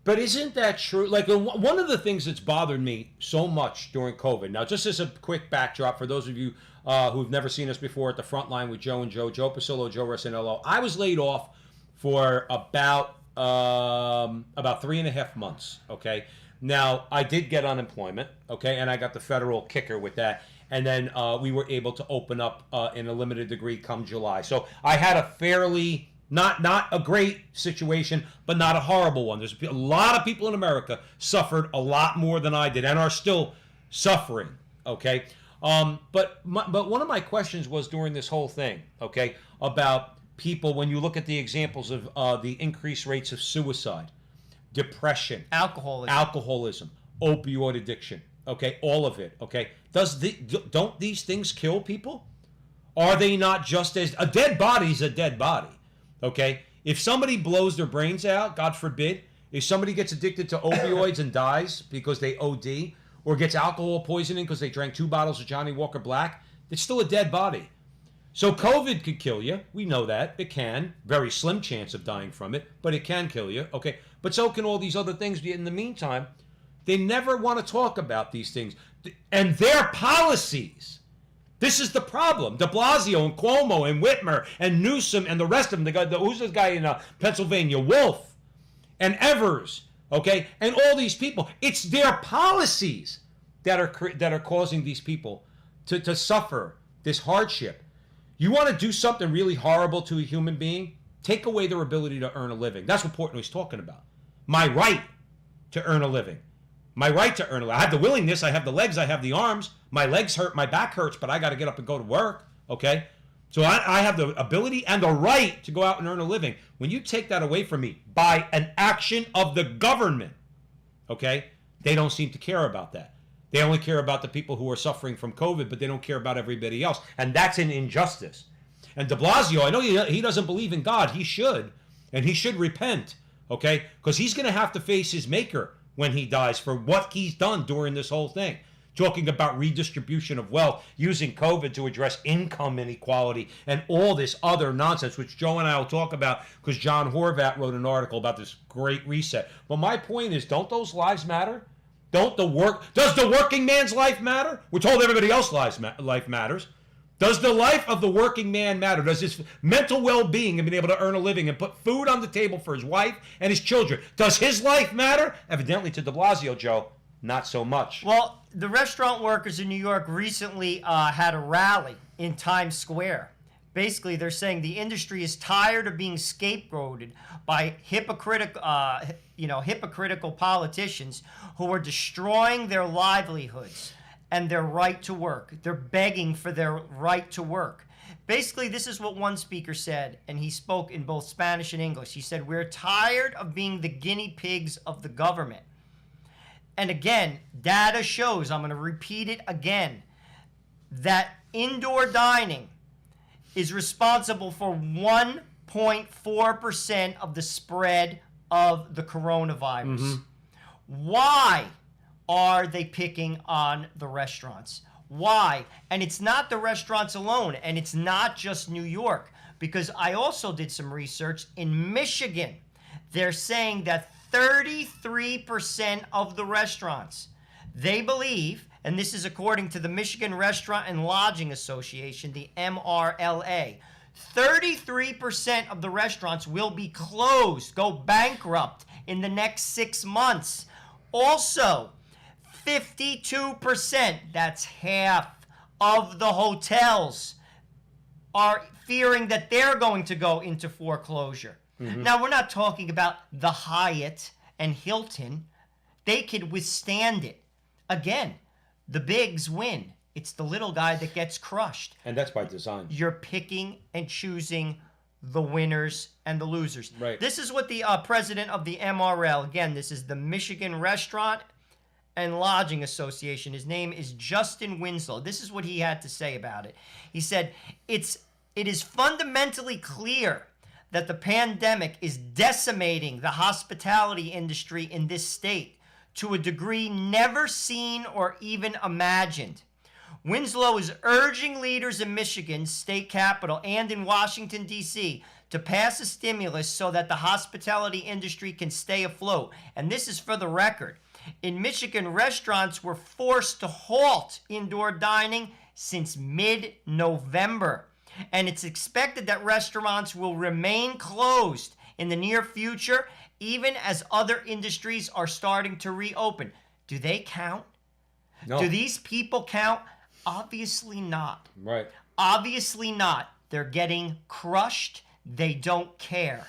But isn't that true? Like, one of the things that's bothered me so much during COVID. Now, just as a quick backdrop for those of you who've never seen us before at the Frontline with Joe and Joe Pasillo, Joe Resinello, I was laid off for about 3.5 months. Okay. Now, I did get unemployment. Okay, and I got the federal kicker with that. And then we were able to open up in a limited degree come July. So I had a fairly not a great situation, but not a horrible one. There's a lot of people in America suffered a lot more than I did and are still suffering. Okay, but one of my questions was during this whole thing, okay, about people when you look at the examples of the increased rates of suicide, depression, alcoholism, opioid addiction. Okay, all of it. Okay, don't these things kill people? Are they not just as a dead body's a dead body? Okay, if somebody blows their brains out, God forbid, if somebody gets addicted to opioids and dies because they OD, or gets alcohol poisoning because they drank 2 bottles of Johnny Walker Black, it's still a dead body. So COVID could kill you. We know that. It can. Very slim chance of dying from it, but it can kill you. Okay, but so can all these other things. In the meantime, they never want to talk about these things. And their policies. This is the problem. De Blasio and Cuomo and Whitmer and Newsom and the rest of them. Who's this guy in Pennsylvania? Wolf and Evers. Okay, and all these people. It's their policies that are causing these people to suffer this hardship. You want to do something really horrible to a human being? Take away their ability to earn a living. That's what Portnoy's talking about. My right to earn a living. My right to earn a living. I have the willingness, I have the legs, I have the arms. My legs hurt, my back hurts, but I got to get up and go to work, okay? So I have the ability and the right to go out and earn a living. When you take that away from me by an action of the government, okay, they don't seem to care about that. They only care about the people who are suffering from COVID, but they don't care about everybody else. And that's an injustice. And de Blasio, I know he doesn't believe in God. He should. And he should repent, okay? Because he's going to have to face his maker when he dies for what he's done during this whole thing. Talking about redistribution of wealth, using COVID to address income inequality and all this other nonsense, which Joe and I will talk about because John Horvat wrote an article about this great reset. But my point is, don't those lives matter? Does the working man's life matter? We're told everybody else's life matters. Does the life of the working man matter? Does his mental well-being and being able to earn a living and put food on the table for his wife and his children, does his life matter? Evidently to de Blasio, Joe, not so much. Well, the restaurant workers in New York recently had a rally in Times Square. Basically, they're saying the industry is tired of being scapegoated by hypocritical politicians who are destroying their livelihoods and their right to work. They're begging for their right to work. Basically, this is what one speaker said, and he spoke in both Spanish and English. He said, "We're tired of being the guinea pigs of the government." And again, data shows, I'm going to repeat it again, that indoor dining is responsible for 1.4% of the spread of the coronavirus. Mm-hmm. Why are they picking on the restaurants? Why? And it's not the restaurants alone, and it's not just New York, because I also did some research in Michigan. They're saying that 33% of the restaurants, they believe, and this is according to the Michigan Restaurant and Lodging Association, the MRLA, 33% of the restaurants will be closed, go bankrupt in the next 6 months. Also, 52%, that's half of the hotels, are fearing that they're going to go into foreclosure. Mm-hmm. Now, we're not talking about the Hyatt and Hilton. They could withstand it. Again, the bigs win. It's the little guy that gets crushed. And that's by design. You're picking and choosing the winners and the losers. Right. This is what the president of the MRL, again, this is the Michigan Restaurant and Lodging Association. His name is Justin Winslow. This is what he had to say about it. He said, it is fundamentally clear that the pandemic is decimating the hospitality industry in this state to a degree never seen or even imagined. Winslow is urging leaders in Michigan's state capital and in Washington, D.C. to pass a stimulus so that the hospitality industry can stay afloat. And this is for the record. In Michigan, restaurants were forced to halt indoor dining since mid-November. And it's expected that restaurants will remain closed in the near future, even as other industries are starting to reopen. Do they count? No. Do these people count? Obviously not. Right. Obviously not. They're getting crushed. They don't care.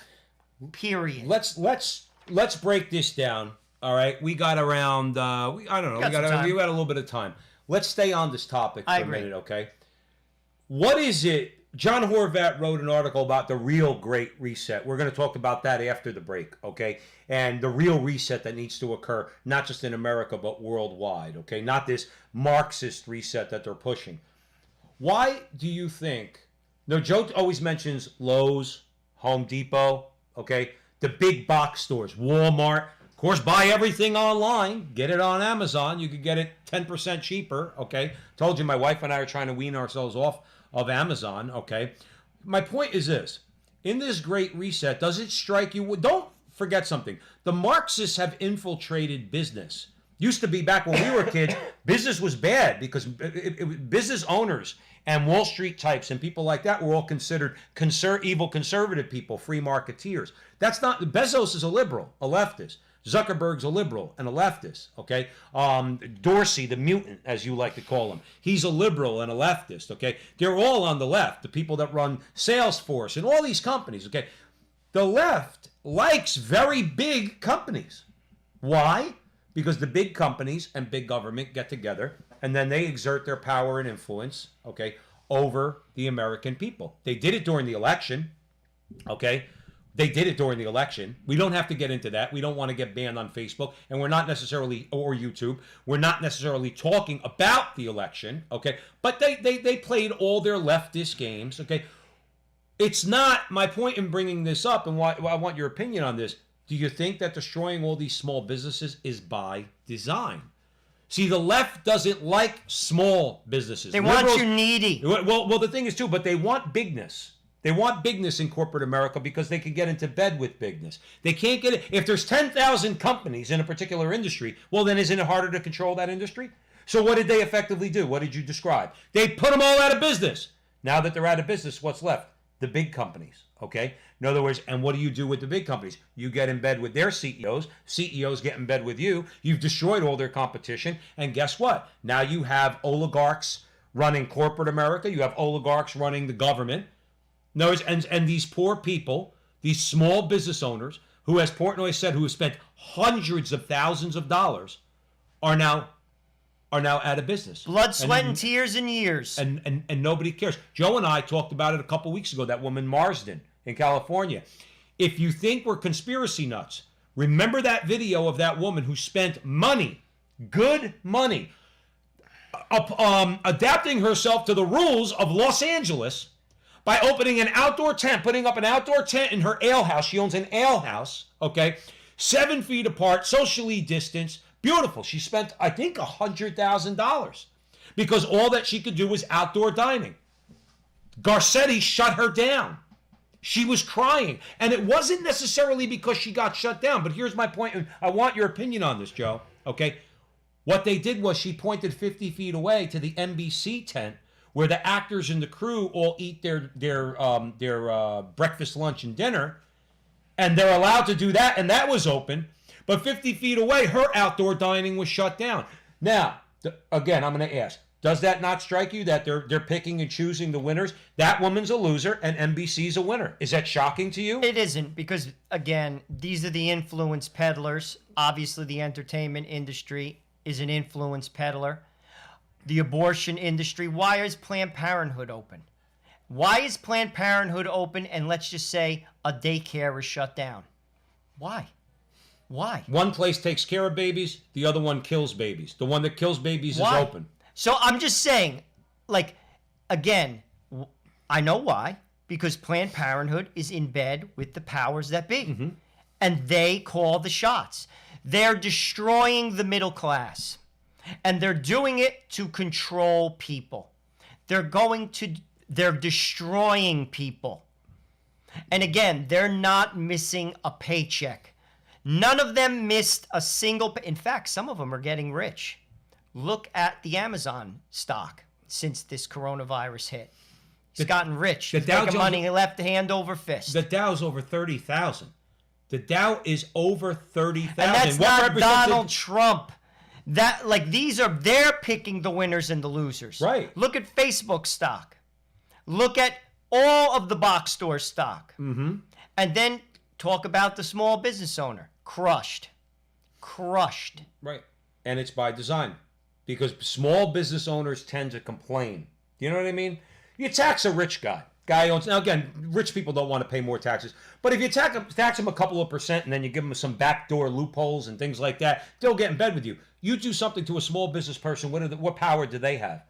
Period. Let's break this down. All right, we got around. We got a little bit of time. Let's stay on this topic for a minute, okay? What is it? John Horvat wrote an article about the real Great Reset. We're going to talk about that after the break, okay? And the real reset that needs to occur, not just in America, but worldwide, okay? Not this Marxist reset that they're pushing. Why do you think... No, Joe always mentions Lowe's, Home Depot, okay? The big box stores, Walmart. Of course, buy everything online. Get it on Amazon. You could get it 10% cheaper, okay? Told you my wife and I are trying to wean ourselves off of Amazon, okay? My point is this. In this Great Reset, does it strike you? Don't forget something. The Marxists have infiltrated business. Used to be back when we were kids, business was bad because business owners and Wall Street types and people like that were all considered evil conservative people, free marketeers. That's not... Bezos is a liberal, a leftist. Zuckerberg's a liberal and a leftist, okay? Dorsey, the mutant, as you like to call him, he's a liberal and a leftist, okay? They're all on the left, the people that run Salesforce and all these companies, okay? The left likes very big companies. Why? Because the big companies and big government get together and then they exert their power and influence, okay, over the American people. They did it during the election, okay? They did it during the election. We don't have to get into that. We don't want to get banned on Facebook, and we're not necessarily, or YouTube, we're not necessarily talking about the election, okay? But they played all their leftist games, okay? It's not, my point in bringing this up, and why I want your opinion on this, do you think that destroying all these small businesses is by design? See, the left doesn't like small businesses. They want you needy. Well, the thing is, too, but they want bigness. They want bigness in corporate America because they can get into bed with bigness. They can't get it. If there's 10,000 companies in a particular industry, well, then isn't it harder to control that industry? So what did they effectively do? What did you describe? They put them all out of business. Now that they're out of business, what's left? The big companies, okay? In other words, and what do you do with the big companies? You get in bed with their CEOs. CEOs get in bed with you. You've destroyed all their competition. And guess what? Now you have oligarchs running corporate America. You have oligarchs running the government. No, and these poor people, these small business owners, who, as Portnoy said, who have spent hundreds of thousands of dollars, are now out of business. Blood, sweat, and tears and years. And nobody cares. Joe and I talked about it a couple weeks ago, that woman Marsden in California. If you think we're conspiracy nuts, remember that video of that woman who spent money, good money, adapting herself to the rules of Los Angeles by opening an outdoor tent, putting up an outdoor tent in her ale house. She owns an ale house, okay? 7 feet apart, socially distanced, beautiful. She spent, I think, $100,000 because all that she could do was outdoor dining. Garcetti shut her down. She was crying. And it wasn't necessarily because she got shut down, but here's my point, and I want your opinion on this, Joe, okay? What they did was she pointed 50 feet away to the NBC tent where the actors and the crew all eat their breakfast, lunch, and dinner, and they're allowed to do that, and that was open. But 50 feet away, her outdoor dining was shut down. Now, again, I'm going to ask, does that not strike you that they're picking and choosing the winners? That woman's a loser, and NBC's a winner. Is that shocking to you? It isn't, because, again, these are the influence peddlers. Obviously, the entertainment industry is an influence peddler. The abortion industry. Why is Planned Parenthood open? Why is Planned Parenthood open and let's just say a daycare is shut down? Why? Why? One place takes care of babies, the other one kills babies. The one that kills babies is open. So I'm just saying, like, again, I know why. Because Planned Parenthood is in bed with the powers that be. Mm-hmm. And they call the shots. They're destroying the middle class. And they're doing it to control people. They're destroying people. And again, they're not missing a paycheck. None of them missed a single in fact, some of them are getting rich. Look at the Amazon stock since this coronavirus hit. He's gotten rich. He's making money left hand over fist. The Dow's over 30,000. The Dow is over 30,000. And that's not Donald Trump. They're picking the winners and the losers. Right. Look at Facebook stock. Look at all of the box store stock. Mm-hmm. And then talk about the small business owner. Crushed. Right. And it's by design. Because small business owners tend to complain. You know what I mean? You tax a rich guy. Guy owns, now again, rich people don't want to pay more taxes. But if you tax them a couple of percent and then you give them some backdoor loopholes and things like that, they'll get in bed with you. You do something to a small business person, what power do they have?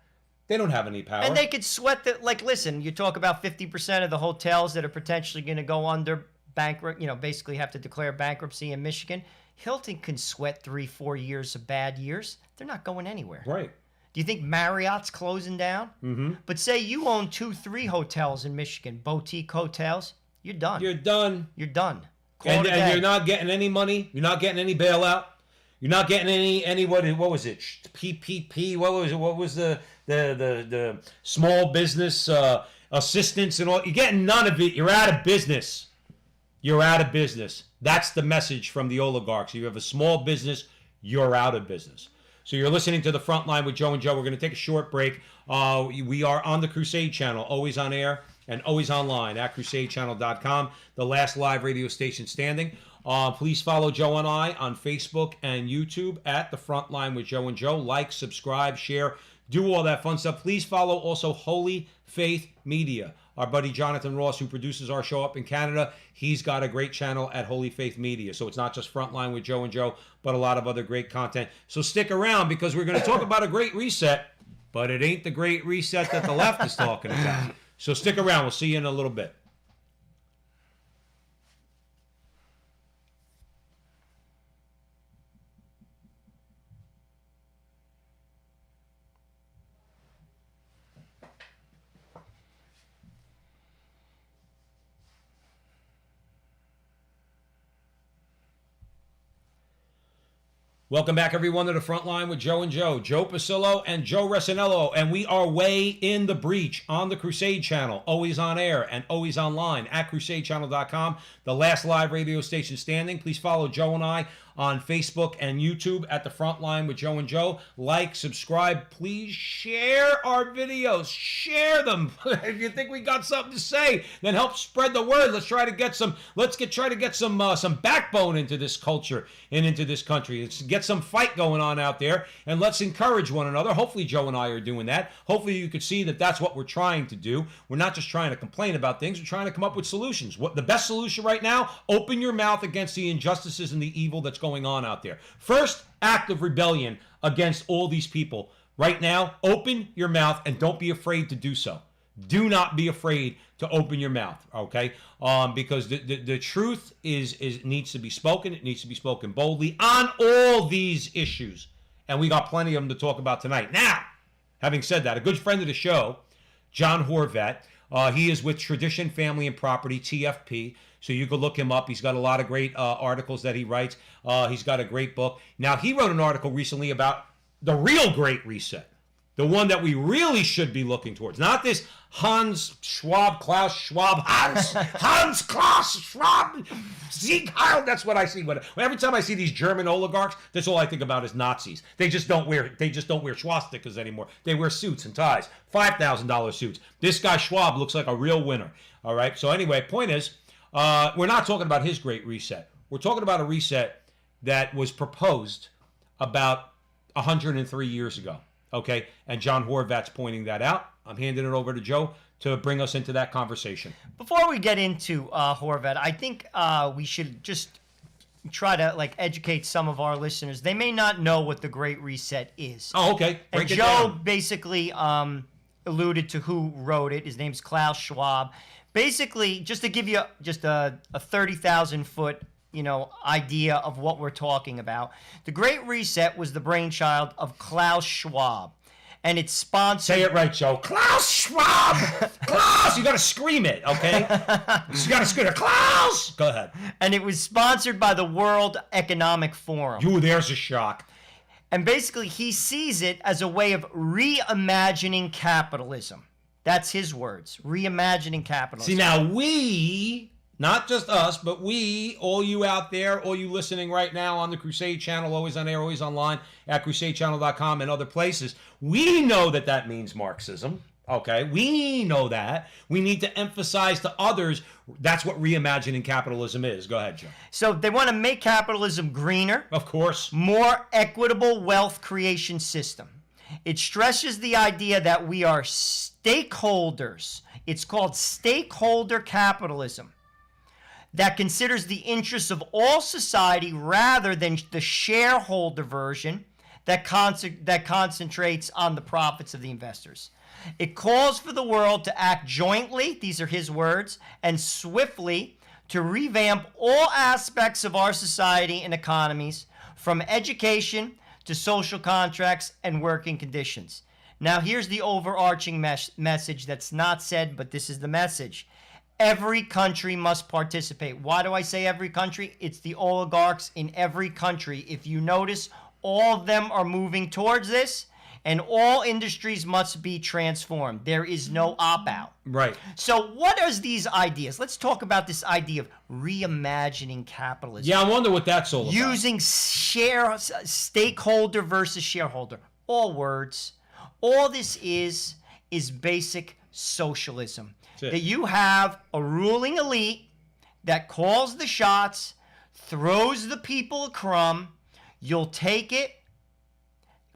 They don't have any power. And they could sweat listen, you talk about 50% of the hotels that are potentially going to go under bankrupt, basically have to declare bankruptcy in Michigan. Hilton can sweat 3-4 years of bad years. They're not going anywhere. Right. Do you think Marriott's closing down? Mm-hmm. But say you own 2-3 hotels in Michigan, boutique hotels, you're done. You're done. And you're not getting any money. You're not getting any bailout. You're not getting any what was it? PPP. What was it? What was the small business assistance and all? You're getting none of it. You're out of business. That's the message from the oligarchs. If you have a small business, you're out of business. So you're listening to the Frontline with Joe and Joe. We're going to take a short break. We are on the Crusade channel, always on air and always online at crusadechannel.com, the last live radio station standing. Please follow Joe and I on Facebook and YouTube at the Frontline with Joe and Joe. Like, subscribe, share, do all that fun stuff. Please follow also Holy Faith Media. Our buddy Jonathan Ross, who produces our show up in Canada, he's got a great channel at Holy Faith Media. So it's not just Frontline with Joe and Joe, but a lot of other great content. So stick around because we're going to talk about a great reset, but it ain't the great reset that the left is talking about. So stick around. We'll see you in a little bit. Welcome back, everyone, to the Frontline with Joe and Joe. Joe Pasillo and Joe Resinello. And we are way in the breach on the Crusade channel, always on air and always online at crusadechannel.com, the last live radio station standing. Please follow Joe and I on Facebook and YouTube at the Frontline with Joe and Joe. Like, subscribe, please share our videos. Share them. If you think we got something to say, then help spread the word. Let's try to get some backbone into this culture and into this country. Let's get some fight going on out there, and let's encourage one another. Hopefully Joe and I are doing that. Hopefully you could see that that's what we're trying to do. We're not just trying to complain about things. We're trying to come up with solutions. What the best solution right now? Open your mouth against the injustices and the evil that's going on out there. First act of rebellion against all these people. Right now, open your mouth and don't be afraid to do so. Do not be afraid to open your mouth, okay? Because the truth needs to be spoken. It needs to be spoken boldly on all these issues. And we got plenty of them to talk about tonight. Now, having said that, a good friend of the show, John Horvat, he is with Tradition, Family, and Property, TFP. So you can look him up. He's got a lot of great articles that he writes. He's got a great book. Now, he wrote an article recently about the real Great Reset. The one that we really should be looking towards. Not this Klaus Schwab, Sieg Heil. That's what I see. Every time I see these German oligarchs, that's all I think about is Nazis. They just don't wear swastikas anymore. They wear suits and ties, $5,000 suits. This guy Schwab looks like a real winner. All right. So anyway, point is, we're not talking about his Great Reset. We're talking about a reset that was proposed about 103 years ago. Okay, and John Horvat's pointing that out. I'm handing it over to Joe to bring us into that conversation. Before we get into Horvat, I think we should just try to educate some of our listeners. They may not know what the Great Reset is. Oh, okay. And Joe basically alluded to who wrote it. His name's Klaus Schwab. Basically, just to give you just a 30,000-foot idea of what we're talking about. The Great Reset was the brainchild of Klaus Schwab. and it's sponsored. Say it right, Joe. Klaus Schwab! Klaus! You got to scream it, okay? You got to scream it. Klaus! Go ahead. And it was sponsored by the World Economic Forum. There's a shock. And basically, he sees it as a way of reimagining capitalism. That's his words. Reimagining capitalism. See, now we, not just us, but we, all you out there, all you listening right now on the Crusade Channel, always on air, always online, at crusadechannel.com and other places, we know that that means Marxism. Okay, we know that. We need to emphasize to others that's what reimagining capitalism is. Go ahead, Joe. So they want to make capitalism greener. Of course. More equitable wealth creation system. It stresses the idea that we are stakeholders. It's called stakeholder capitalism that considers the interests of all society rather than the shareholder version that concentrates on the profits of the investors. It calls for the world to act jointly, these are his words, and swiftly to revamp all aspects of our society and economies, from education to social contracts and working conditions. Now, here's the overarching message that's not said, but this is the message. Every country must participate. Why do I say every country? It's the oligarchs in every country. If you notice, all of them are moving towards this, and all industries must be transformed. There is no opt-out. Right. So what are these ideas? Let's talk about this idea of reimagining capitalism. Yeah, I wonder what that's all about. Using stakeholder versus shareholder. All words. All this is basic socialism. That you have a ruling elite that calls the shots, throws the people a crumb. You'll take it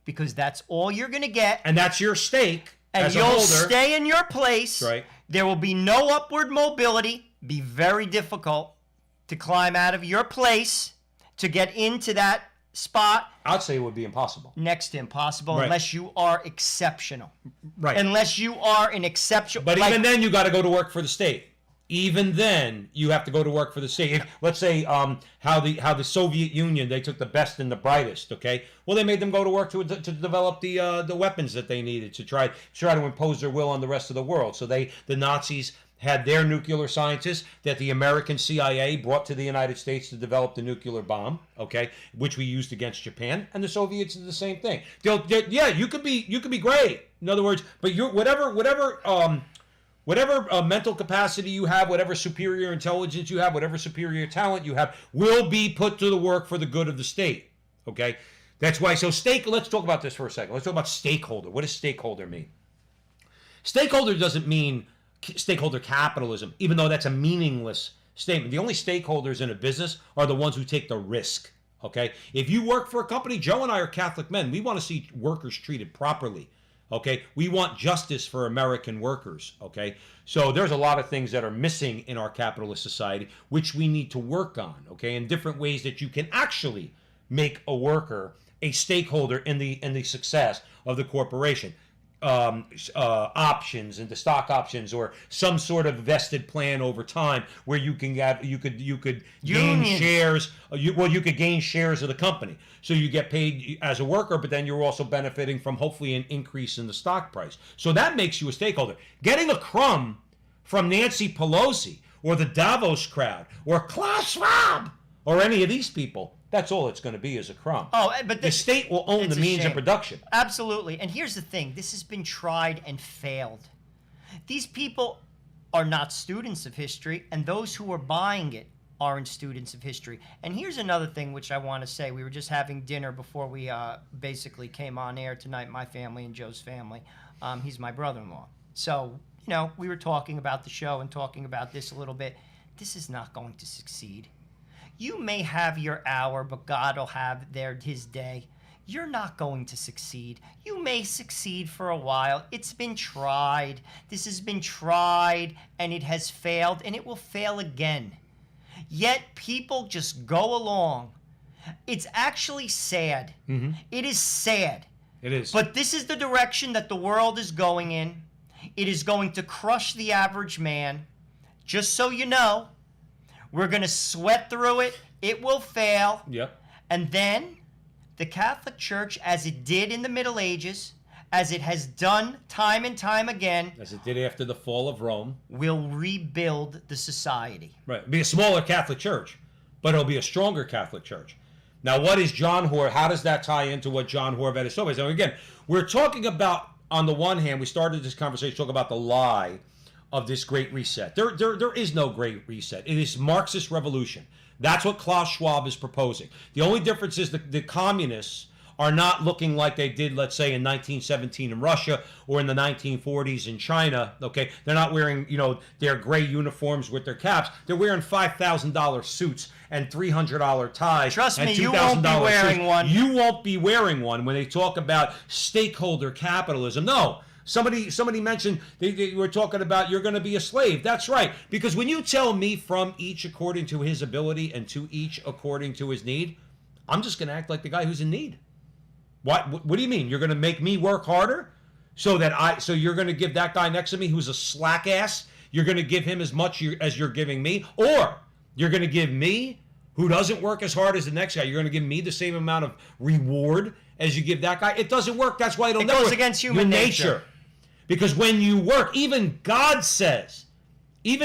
because that's all you're going to get. And that's your stake and as a you'll holder. stay in your place. That's right. There will be no upward mobility. Be very difficult to climb out of your place to get into that spot. I'd say it would be impossible. Next to impossible, Right. unless you are exceptional. Right. Unless you are an exceptional. But even then, you got to go to work for the state. Even then, you have to go to work for the state. Let's say how the Soviet Union, they took the best and the brightest. Okay, well, they made them go to work to develop the weapons that they needed to try to impose their will on the rest of the world. So the Nazis had their nuclear scientists that the American CIA brought to the United States to develop the nuclear bomb, okay, which we used against Japan, and the Soviets did the same thing. Yeah, you could be great. In other words, but you're whatever mental capacity you have, whatever superior intelligence you have, whatever superior talent you have, will be put to the work for the good of the state. Okay, that's why. So let's talk about this for a second. Let's talk about stakeholder. What does stakeholder mean? Stakeholder doesn't mean stakeholder capitalism, even though that's a meaningless statement. The only stakeholders in a business are the ones who take the risk. Okay, if you work for a company, Joe and I are Catholic men. We want to see workers treated properly. Okay, we want justice for American workers. Okay, so there's a lot of things that are missing in our capitalist society, which we need to work on. Okay, in different ways that you can actually make a worker a stakeholder in the success of the corporation. Options into stock options, or some sort of vested plan over time where you could gain shares. You could gain shares of the company, so you get paid as a worker, but then you're also benefiting from hopefully an increase in the stock price. So that makes you a stakeholder. Getting a crumb from Nancy Pelosi or the Davos crowd or Klaus Schwab or any of these people, that's all it's going to be, is a crumb. Oh, but the state will own the means of production. Absolutely. And here's the thing. This has been tried and failed. These people are not students of history, and those who are buying it aren't students of history. And here's another thing which I want to say. We were just having dinner before we basically came on air tonight, my family and Joe's family. He's my brother-in-law. So, we were talking about the show and talking about this a little bit. This is not going to succeed. You may have your hour, but God will have his day. You're not going to succeed. You may succeed for a while. It's been tried. This has been tried, and it has failed, and it will fail again. Yet people just go along. It's actually sad. Mm-hmm. It is sad. It is. But this is the direction that the world is going in. It is going to crush the average man. Just so you know, we're going to sweat through it. It will fail. Yep. And then the Catholic Church, as it did in the Middle Ages, as it has done time and time again, as it did after the fall of Rome, will rebuild the society. right? It'll be a smaller Catholic Church, but it'll be a stronger Catholic Church. Now, what is John Hor? How does that tie into what John Horvat is talking about? So again, we're talking about, on the one hand, we started this conversation talking about the lie of this Great Reset. There is no Great Reset. It is Marxist revolution. That's what Klaus Schwab is proposing. The only difference is the communists are not looking like they did, let's say, in 1917 in Russia or in the 1940s in China, okay? They're not wearing, their gray uniforms with their caps. They're wearing $5,000 suits and $300 ties. Trust and me, you won't be wearing suits. one. You won't be wearing one when they talk about stakeholder capitalism. No. Somebody mentioned they were talking about you're going to be a slave. That's right. Because when you tell me from each according to his ability and to each according to his need, I'm just going to act like the guy who's in need. What do you mean? You're going to make me work harder so you're going to give that guy next to me who's a slack ass, you're going to give him as much as you're giving me? Or you're going to give me, who doesn't work as hard as the next guy, you're going to give me the same amount of reward as you give that guy? It doesn't work. That's why it goes against human nature. Because when you work, even God says, you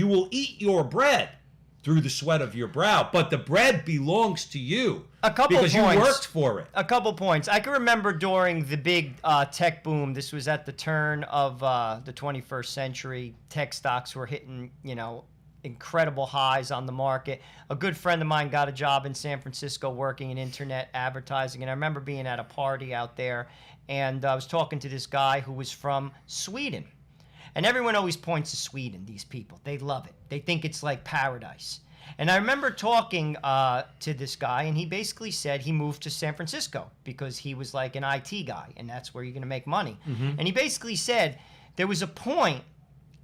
will eat your bread through the sweat of your brow, but the bread belongs to you. Because you worked for it. A couple points. I can remember during the big tech boom, this was at the turn of the 21st century, tech stocks were hitting, incredible highs on the market. A good friend of mine got a job in San Francisco working in internet advertising, and I remember being at a party out there, and I was talking to this guy who was from Sweden. And everyone always points to Sweden, these people. They love it. They think it's like paradise. And I remember talking to this guy, and he basically said he moved to San Francisco because he was like an IT guy, and that's where you're going to make money. Mm-hmm. And he basically said there was a point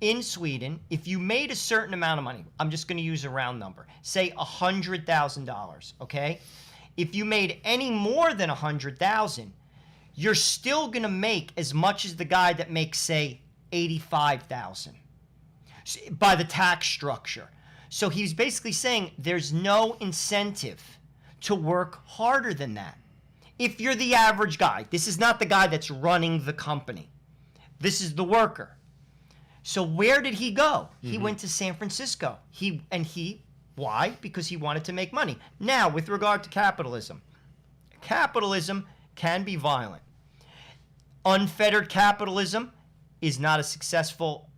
in Sweden, if you made a certain amount of money, I'm just going to use a round number, say $100,000, okay? If you made any more than $100,000, you're still going to make as much as the guy that makes, say, $85,000 by the tax structure. So he's basically saying there's no incentive to work harder than that. If you're the average guy, this is not the guy that's running the company. This is the worker. So where did he go? Mm-hmm. He went to San Francisco. Why? Because he wanted to make money. Now, with regard to capitalism can be violent. Unfettered capitalism is not a successful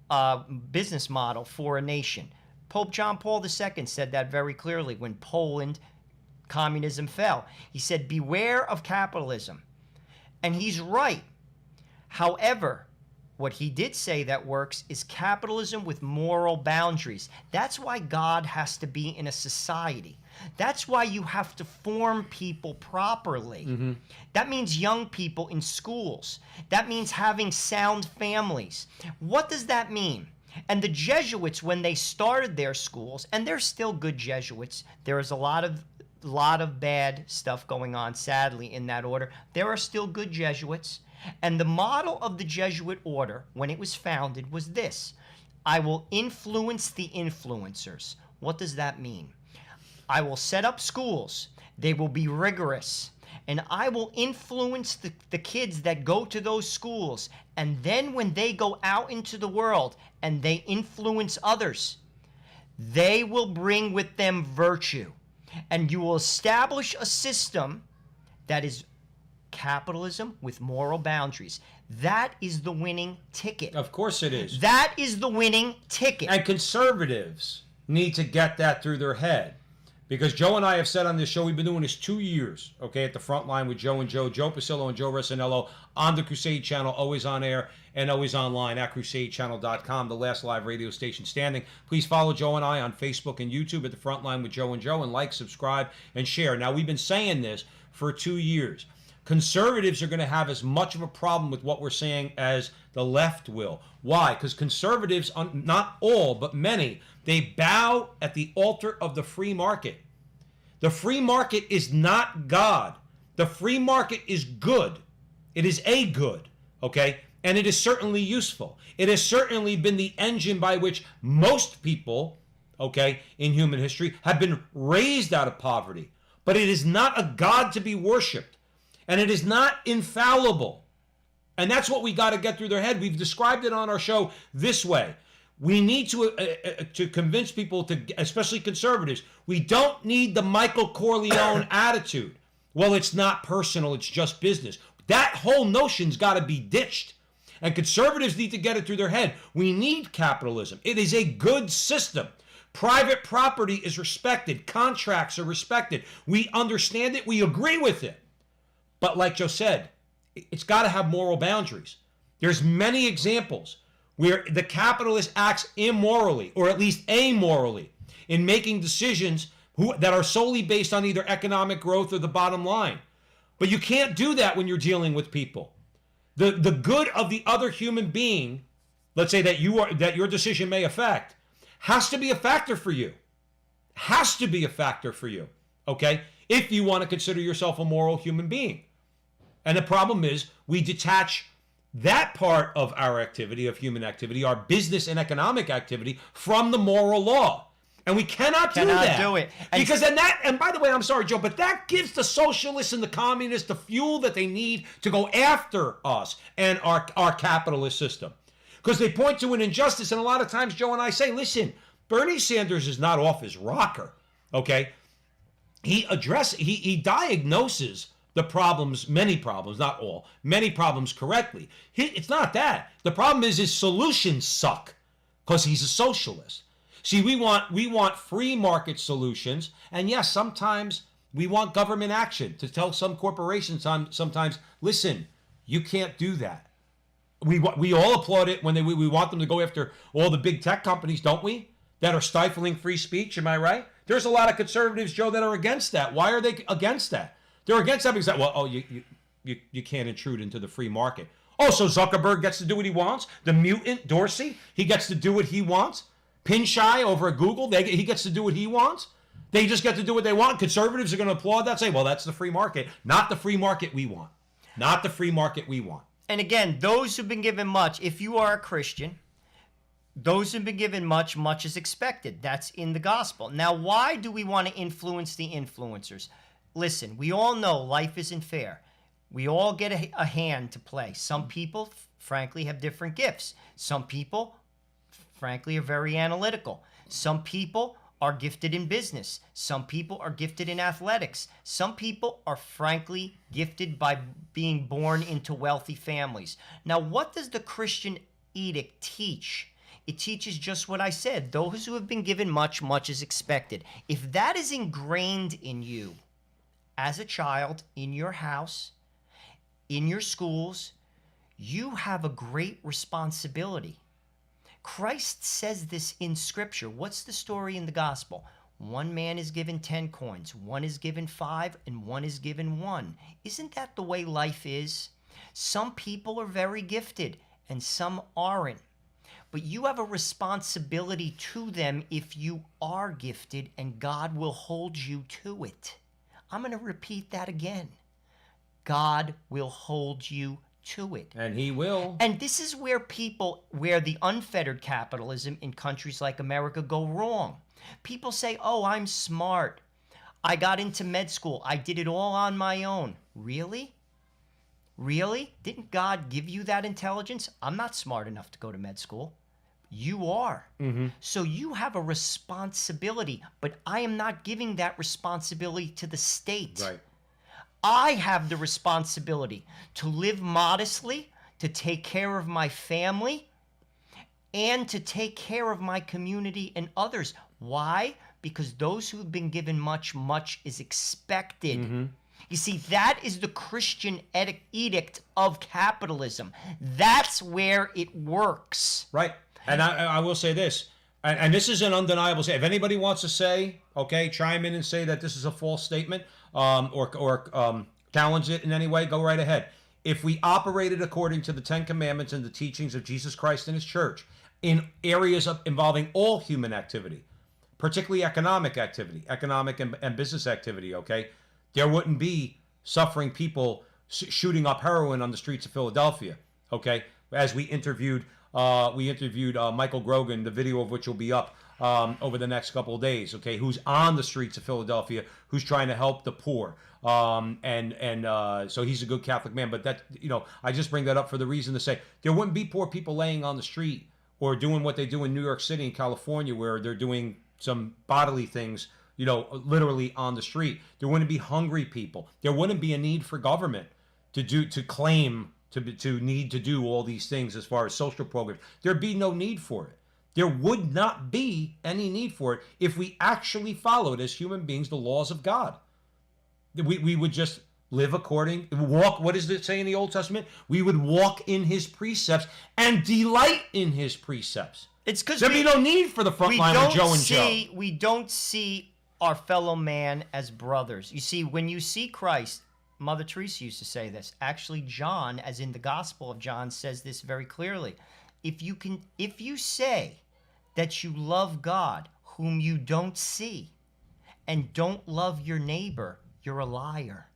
business model for a nation. Pope John Paul II said that very clearly when Poland, communism fell. He said, beware of capitalism. And he's right. However, what he did say that works is capitalism with moral boundaries. That's why God has to be in a society. That's why you have to form people properly. Mm-hmm. That means young people in schools. That means having sound families. What does that mean? And the Jesuits, when they started their schools, and they're still good Jesuits, there is a lot of bad stuff going on, sadly, in that order. There are still good Jesuits. And the model of the Jesuit order, when it was founded, was this: I will influence the influencers. What does that mean? I will set up schools. They will be rigorous. And I will influence the kids that go to those schools. And then when they go out into the world and they influence others, they will bring with them virtue. And you will establish a system that is capitalism with moral boundaries. That is the winning ticket. Of course it is. That is the winning ticket. And conservatives need to get that through their head. Because Joe and I have said on this show, we've been doing this 2 years, okay, at the Frontline with Joe and Joe Pasillo and Joe Resinello on the Crusade Channel, always on air and always online at crusadechannel.com, the last live radio station standing. Please follow Joe and I on Facebook and YouTube at the Frontline with Joe and like, subscribe, and share. Now, we've been saying this for 2 years. Conservatives are going to have as much of a problem with what we're saying as the left will. Why? Because conservatives, not all, but many, they bow at the altar of the free market. The free market is not God. The free market is good. It is a good, okay? And it is certainly useful. It has certainly been the engine by which most people, okay, in human history have been raised out of poverty. But it is not a God to be worshipped. And it is not infallible. And that's what we got to get through their head. We've described it on our show this way. We need to convince people, especially conservatives, we don't need the Michael Corleone attitude. Well, it's not personal, it's just business. That whole notion's got to be ditched. And conservatives need to get it through their head. We need capitalism. It is a good system. Private property is respected. Contracts are respected. We understand it. We agree with it. But like Joe said, it's got to have moral boundaries. There's many examples where the capitalist acts immorally, or at least amorally, in making decisions that are solely based on either economic growth or the bottom line. But you can't do that when you're dealing with people. The good of the other human being, let's say that your decision may affect, has to be a factor for you. Has to be a factor for you, okay? If you want to consider yourself a moral human being. And the problem is we detach that part of our activity, of human activity, our business and economic activity, from the moral law. And we cannot do that. do it. Because and by the way, I'm sorry, Joe, but that gives the socialists and the communists the fuel that they need to go after us and our capitalist system. Because they point to an injustice, and a lot of times Joe and I say, listen, Bernie Sanders is not off his rocker, okay? He diagnoses the problems, many problems, not all, many problems correctly. It's not that. The problem is his solutions suck because he's a socialist. See, we want free market solutions, and yes, sometimes we want government action to tell some corporations sometimes, listen, you can't do that. We all applaud it when we want them to go after all the big tech companies, don't we? That are stifling free speech, am I right? There's a lot of conservatives, Joe, that are against that. Why are they against that? They're against that because, you can't intrude into the free market. Oh, so Zuckerberg gets to do what he wants? The mutant Dorsey, he gets to do what he wants? Pinshy over at Google, he gets to do what he wants? They just get to do what they want. Conservatives are going to applaud that, say, well, that's the free market. Not the free market we want. Not the free market we want. And again, those who've been given much, if you are a Christian, those who've been given much, much is expected. That's in the gospel. Now, why do we want to influence the influencers? Listen, we all know life isn't fair. We all get a hand to play. Some people, frankly, have different gifts. Some people, frankly, are very analytical. Some people are gifted in business. Some people are gifted in athletics. Some people are frankly gifted by being born into wealthy families. Now, what does the Christian edict teach? It teaches just what I said. Those who have been given much, much is expected. If that is ingrained in you as a child, in your house, in your schools, you have a great responsibility. Christ says this in Scripture. What's the story in the gospel? One man is given 10 coins, one is given 5, and one is given 1. Isn't that the way life is? Some people are very gifted, and some aren't. But you have a responsibility to them if you are gifted, and God will hold you to it. I'm going to repeat that again. God will hold you to it. And he will. And this is where the unfettered capitalism in countries like America go wrong. People say, oh, I'm smart. I got into med school. I did it all on my own. Really? Really? Didn't God give you that intelligence? I'm not smart enough to go to med school. You are. Mm-hmm. So you have a responsibility, but I am not giving that responsibility to the state. Right. I have the responsibility to live modestly, to take care of my family, and to take care of my community and others. Why? Because those who have been given much, much is expected. Mm-hmm. You see, that is the Christian edict of capitalism. That's where it works. Right. And I will say this, and this is an undeniable statement. If anybody wants to say, okay, chime in and say that this is a false statement, or challenge it in any way, go right ahead. If we operated according to the 10 Commandments and the teachings of Jesus Christ and his church in areas involving all human activity, particularly economic activity, economic and business activity, okay, there wouldn't be suffering people shooting up heroin on the streets of Philadelphia, okay? As we interviewed Michael Grogan, the video of which will be up over the next couple of days, okay, who's on the streets of Philadelphia, who's trying to help the poor. So he's a good Catholic man. But that, I just bring that up for the reason to say there wouldn't be poor people laying on the street or doing what they do in New York City and California, where they're doing some bodily things, literally on the street. There wouldn't be hungry people. There wouldn't be a need for government to need to do all these things as far as social programs. There'd be no need for it. There would not be any need for it if we actually followed as human beings the laws of God. We would just live walk, what does it say in the Old Testament? We would walk in his precepts and delight in his precepts. It's because there'd be no need for the front line with Joe and Joe. We don't see our fellow man as brothers. You see, when you see Christ, Mother Teresa used to say this. Actually, John, as in the Gospel of John, says this very clearly. If you say that you love God, whom you don't see, and don't love your neighbor, you're a liar.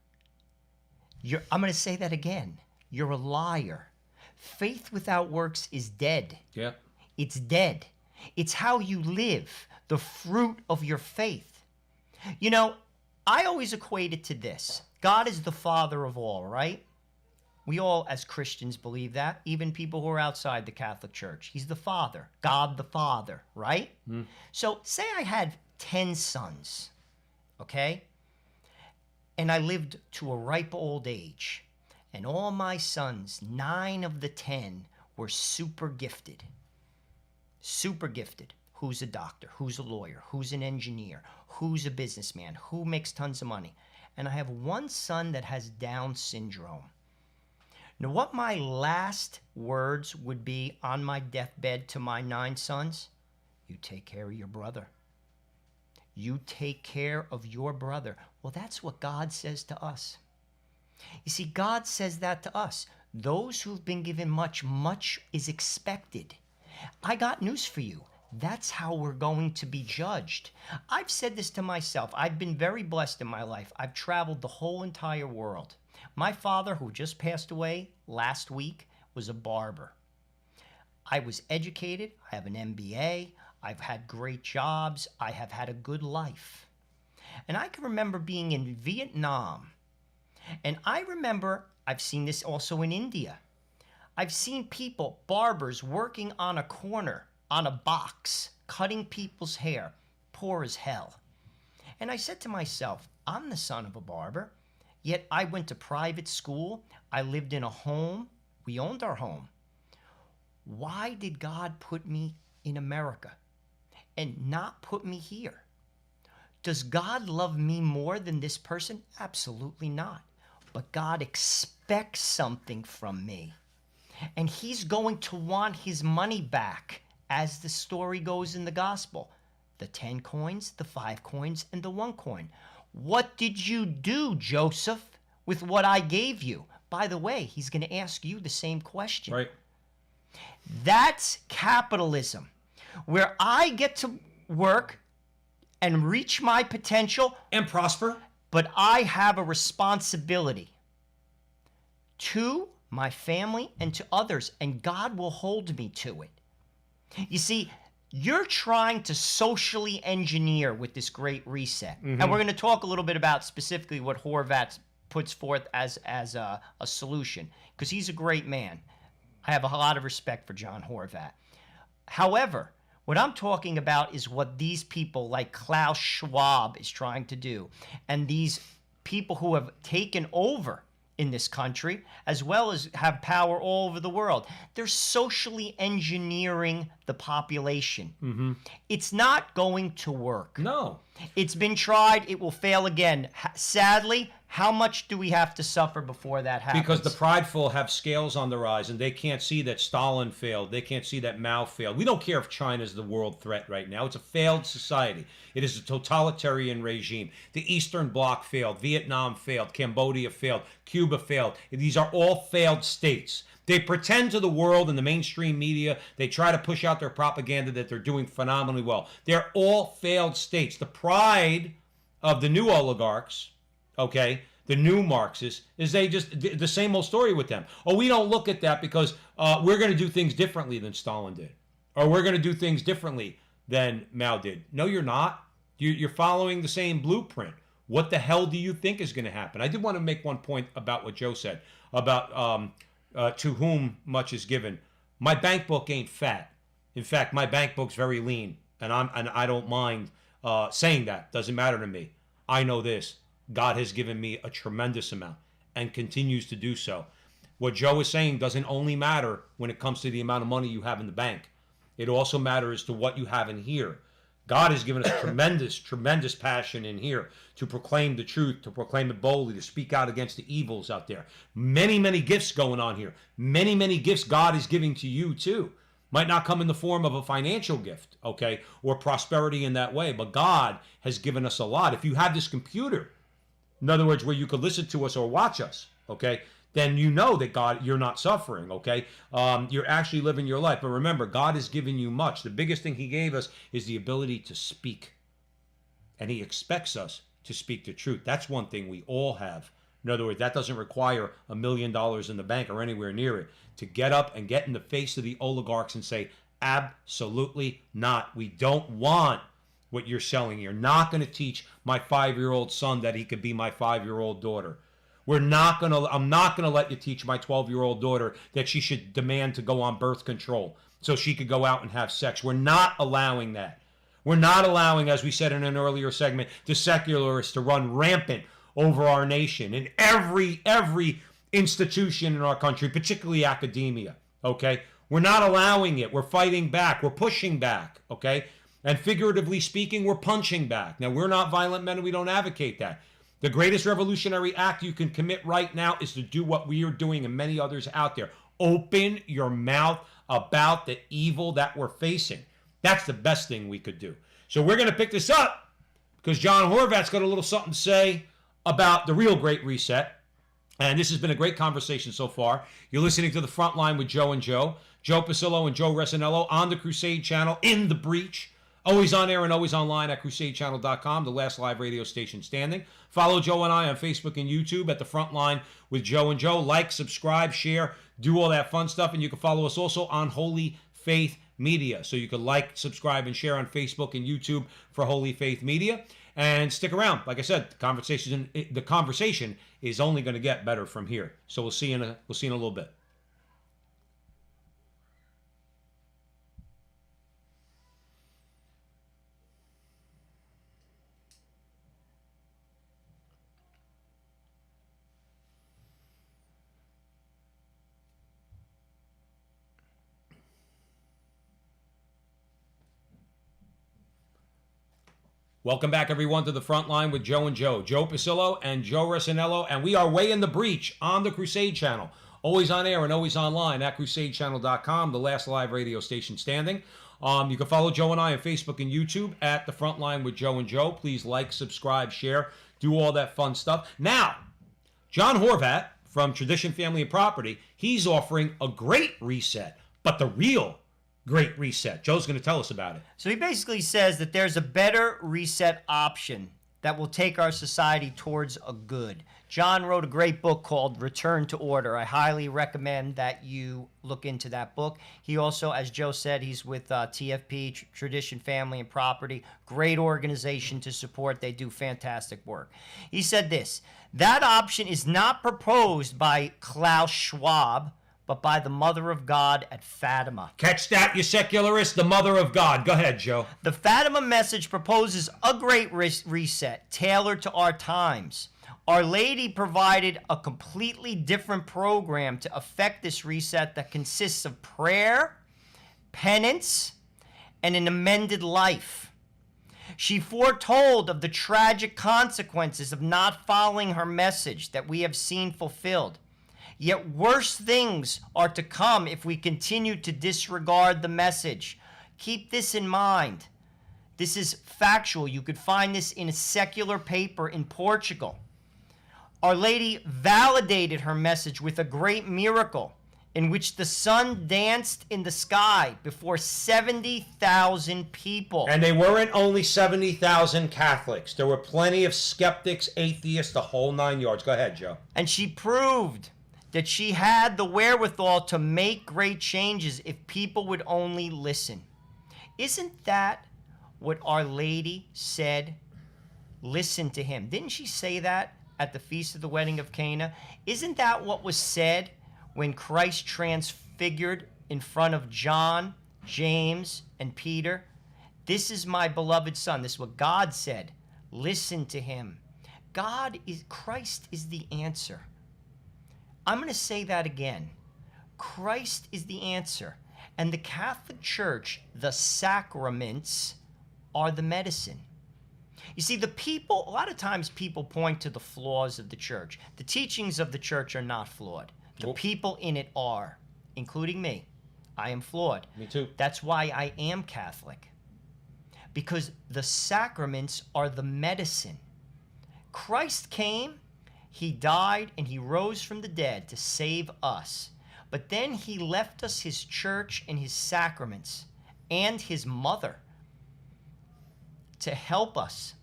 I'm going to say that again. You're a liar. Faith without works is dead. Yeah. It's dead. It's how you live, the fruit of your faith. I always equate it to this. God is the Father of all, right? We all, as Christians, believe that. Even people who are outside the Catholic Church. He's the Father. God the Father, right? Mm. So say I had 10 sons, okay? And I lived to a ripe old age. And all my sons, 9 of the 10, were super gifted. Super gifted. Who's a doctor? Who's a lawyer? Who's an engineer? Who's a businessman? Who makes tons of money? And I have one son that has Down syndrome. Now, what my last words would be on my deathbed to my 9 sons? You take care of your brother. You take care of your brother. Well, that's what God says to us. You see, God says that to us. Those who've been given much, much is expected. I got news for you. That's how we're going to be judged. I've said this to myself. I've been very blessed in my life. I've traveled the whole entire world. My father, who just passed away last week, was a barber. I was educated. I have an MBA. I've had great jobs. I have had a good life. And I can remember being in Vietnam. And I remember, I've seen this also in India. I've seen people, barbers, working on a corner, on a box, cutting people's hair, poor as hell. And I said to myself, I'm the son of a barber, yet I went to private school. I lived in a home. We owned our home. Why did God put me in America and not put me here? Does God love me more than this person? Absolutely not. But God expects something from me. And he's going to want his money back, as the story goes in the gospel. The 10 coins, the 5 coins, and the 1 coin. What did you do, Joseph, with what I gave you? By the way, he's going to ask you the same question. Right. That's capitalism, where I get to work and reach my potential. And prosper. But I have a responsibility to my family and to others, and God will hold me to it. You see, you're trying to socially engineer with this great reset. Mm-hmm. And we're going to talk a little bit about specifically what Horvat puts forth as a solution, because he's a great man. I have a lot of respect for John Horvat. However, what I'm talking about is what these people like Klaus Schwab is trying to do, and these people who have taken over in this country, as well as have power all over the world. They're socially engineering the population. Mm-hmm. It's not going to work. No. It's been tried. It will fail again. Sadly, how much do we have to suffer before that happens? Because the prideful have scales on the rise, and they can't see that Stalin failed. They can't see that Mao failed. We don't care if China's the world threat right now. It's a failed society. It is a totalitarian regime. The Eastern Bloc failed. Vietnam failed. Cambodia failed. Cuba failed. These are all failed states. They pretend to the world and the mainstream media, they try to push out their propaganda that they're doing phenomenally well. They're all failed states. The pride of the new oligarchs, okay, the new Marxists, is they just, the same old story with them. Oh, we don't look at that because we're going to do things differently than Stalin did. Or we're going to do things differently than Mao did. No, you're not. You're following the same blueprint. What the hell do you think is going to happen? I did want to make one point about what Joe said about to whom much is given. My bank book ain't fat. In fact, my bank book's very lean, and I don't mind saying that. Doesn't matter to me. I know this. God has given me a tremendous amount and continues to do so. What Joe is saying doesn't only matter when it comes to the amount of money you have in the bank. It also matters to what you have in here. God has given us tremendous, tremendous passion in here to proclaim the truth, to proclaim it boldly, to speak out against the evils out there. Many, many gifts going on here. Many, many gifts God is giving to you too. Might not come in the form of a financial gift, okay, or prosperity in that way, but God has given us a lot. If you have this computer, in other words, where you could listen to us or watch us, okay, then you know that God, you're not suffering, okay? You're actually living your life. But remember, God has given you much. The biggest thing he gave us is the ability to speak. And he expects us to speak the truth. That's one thing we all have. In other words, that doesn't require $1 million in the bank or anywhere near it to get up and get in the face of the oligarchs and say, absolutely not. We don't want what you're selling. You're not going to teach my 5-year-old son that he could be my 5-year-old daughter. I'm not going to let you teach my 12-year-old daughter that she should demand to go on birth control so she could go out and have sex. We're not allowing that. We're not allowing, as we said in an earlier segment, the secularists to run rampant over our nation in every institution in our country, particularly academia, okay? We're not allowing it. We're fighting back. We're pushing back, okay? And figuratively speaking, we're punching back. Now, we're not violent men and we don't advocate that. The greatest revolutionary act you can commit right now is to do what we are doing and many others out there. Open your mouth about the evil that we're facing. That's the best thing we could do. So we're going to pick this up because John Horvat's got a little something to say about the real Great Reset. And this has been a great conversation so far. You're listening to The Frontline with Joe and Joe. Joe Pasillo and Joe Resinello on the Crusade Channel in the breach. Always on air and always online at crusadechannel.com, the last live radio station standing. Follow Joe and I on Facebook and YouTube at The Frontline with Joe and Joe. Like, subscribe, share, do all that fun stuff. And you can follow us also on Holy Faith Media. So you can like, subscribe, and share on Facebook and YouTube for Holy Faith Media. And stick around. Like I said, the conversation is only going to get better from here. So we'll see you in a little bit. Welcome back, everyone, to The Frontline with Joe and Joe. Joe Pasillo and Joe Resinello, and we are way in the breach on the Crusade Channel. Always on air and always online at crusadechannel.com, the last live radio station standing. You can follow Joe and I on Facebook and YouTube at The Frontline with Joe and Joe. Please like, subscribe, share, do all that fun stuff. Now, John Horvat from Tradition, Family, and Property, he's offering a great reset, but the real Great Reset. Joe's going to tell us about it. So he basically says that there's a better reset option that will take our society towards a good. John wrote a great book called Return to Order. I highly recommend that you look into that book. He also, as Joe said, he's with TFP, Tradition, Family, and Property. Great organization to support. They do fantastic work. He said this, that option is not proposed by Klaus Schwab, but by the Mother of God at Fatima. Catch that, you secularists, the Mother of God. Go ahead, Joe. The Fatima message proposes a great reset tailored to our times. Our Lady provided a completely different program to effect this reset that consists of prayer, penance, and an amended life. She foretold of the tragic consequences of not following her message that we have seen fulfilled. Yet worse things are to come if we continue to disregard the message. Keep this in mind. This is factual. You could find this in a secular paper in Portugal. Our Lady validated her message with a great miracle in which the sun danced in the sky before 70,000 people. And they weren't only 70,000 Catholics. There were plenty of skeptics, atheists, the whole 9 yards. Go ahead, Joe. And she proved that she had the wherewithal to make great changes if people would only listen. Isn't that what Our Lady said? Listen to him. Didn't she say that at the Feast of the Wedding of Cana? Isn't that what was said when Christ transfigured in front of John, James, and Peter? This is my beloved Son. This is what God said. Listen to him. Christ is the answer. I'm going to say that again. Christ is the answer. And the Catholic Church, the sacraments, are the medicine. You see, a lot of times people point to the flaws of the church. The teachings of the church are not flawed. The people in it are, including me. I am flawed. Me too. That's why I am Catholic. Because the sacraments are the medicine. Christ came, he died, and he rose from the dead to save us. But then he left us his church and his sacraments and his mother to help us.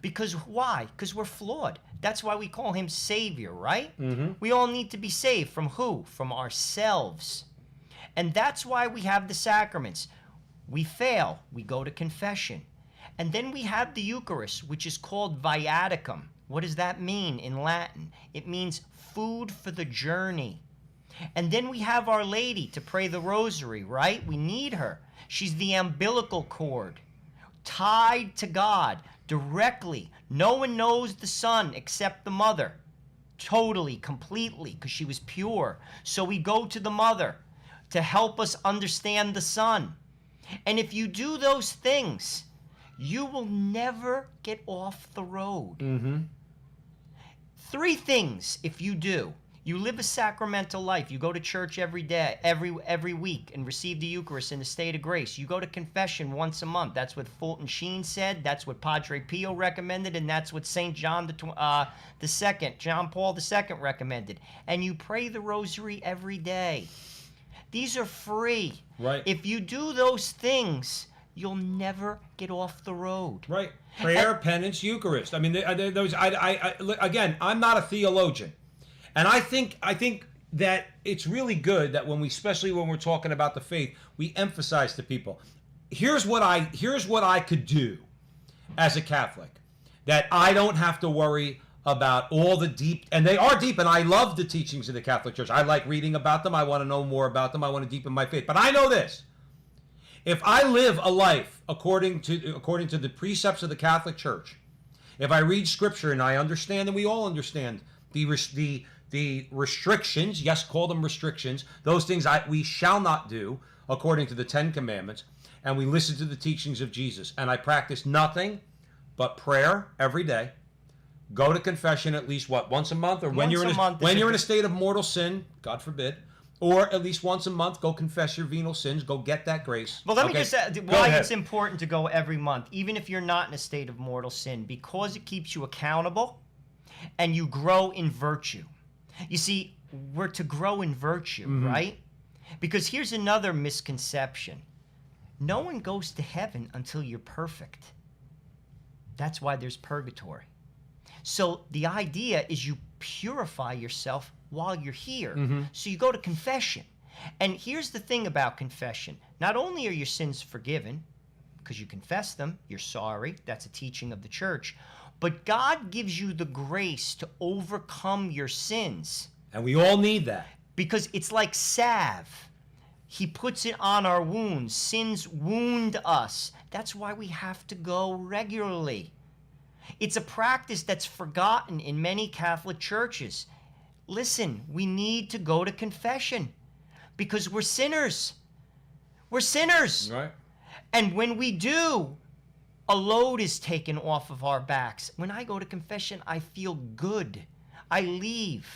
Because why? Because we're flawed. That's why we call him Savior, right? Mm-hmm. We all need to be saved. From who? From ourselves. And that's why we have the sacraments. We fail, we go to confession. And then we have the Eucharist, which is called viaticum. What does that mean in Latin? It means food for the journey. And then we have Our Lady to pray the rosary, right? We need her. She's the umbilical cord, tied to God directly. No one knows the Son except the mother, totally, completely, because she was pure. So we go to the mother to help us understand the Son. And if you do those things, you will never get off the road. Mm-hmm. 3 things if you do. You live a sacramental life. You go to church every day, every week, and receive the Eucharist in the state of grace. You go to confession once a month. That's what Fulton Sheen said. That's what Padre Pio recommended, and that's what St. John John Paul II recommended. And you pray the rosary every day. These are free. Right. If you do those things, you'll never get off the road. Right. Prayer, penance, Eucharist. I mean, those. Again, I'm not a theologian. And I think that it's really good that especially when we're talking about the faith, we emphasize to people. Here's what I could do as a Catholic, that I don't have to worry about all the deep, and they are deep, and I love the teachings of the Catholic Church. I like reading about them. I want to know more about them. I want to deepen my faith. But I know this: if I live a life according to the precepts of the Catholic Church, if I read Scripture and I understand, and we all understand the restrictions, yes, call them restrictions, those things we shall not do according to the 10 Commandments, and we listen to the teachings of Jesus, and I practice nothing but prayer every day, go to confession at least, once a month, or when you're in a state of mortal sin, God forbid, or at least once a month, go confess your venial sins, go get that grace. Well, let me just say why it's important to go every month, even if you're not in a state of mortal sin, because it keeps you accountable and you grow in virtue. You see, we're to grow in virtue, right? Because here's another misconception. No one goes to heaven until you're perfect. That's why there's purgatory. So the idea is you purify yourself while you're here. So you go to confession. And here's the thing about confession. Not only are your sins forgiven, because you confess them, you're sorry, that's a teaching of the church, but God gives you the grace to overcome your sins. And we all need that. Because it's like salve. He puts it on our wounds. Sins wound us. That's why we have to go regularly. It's a practice that's forgotten in many Catholic churches. Listen, we need to go to confession because we're sinners. We're sinners. Right. And when we do, a load is taken off of our backs. When I go to confession, I feel good. I leave.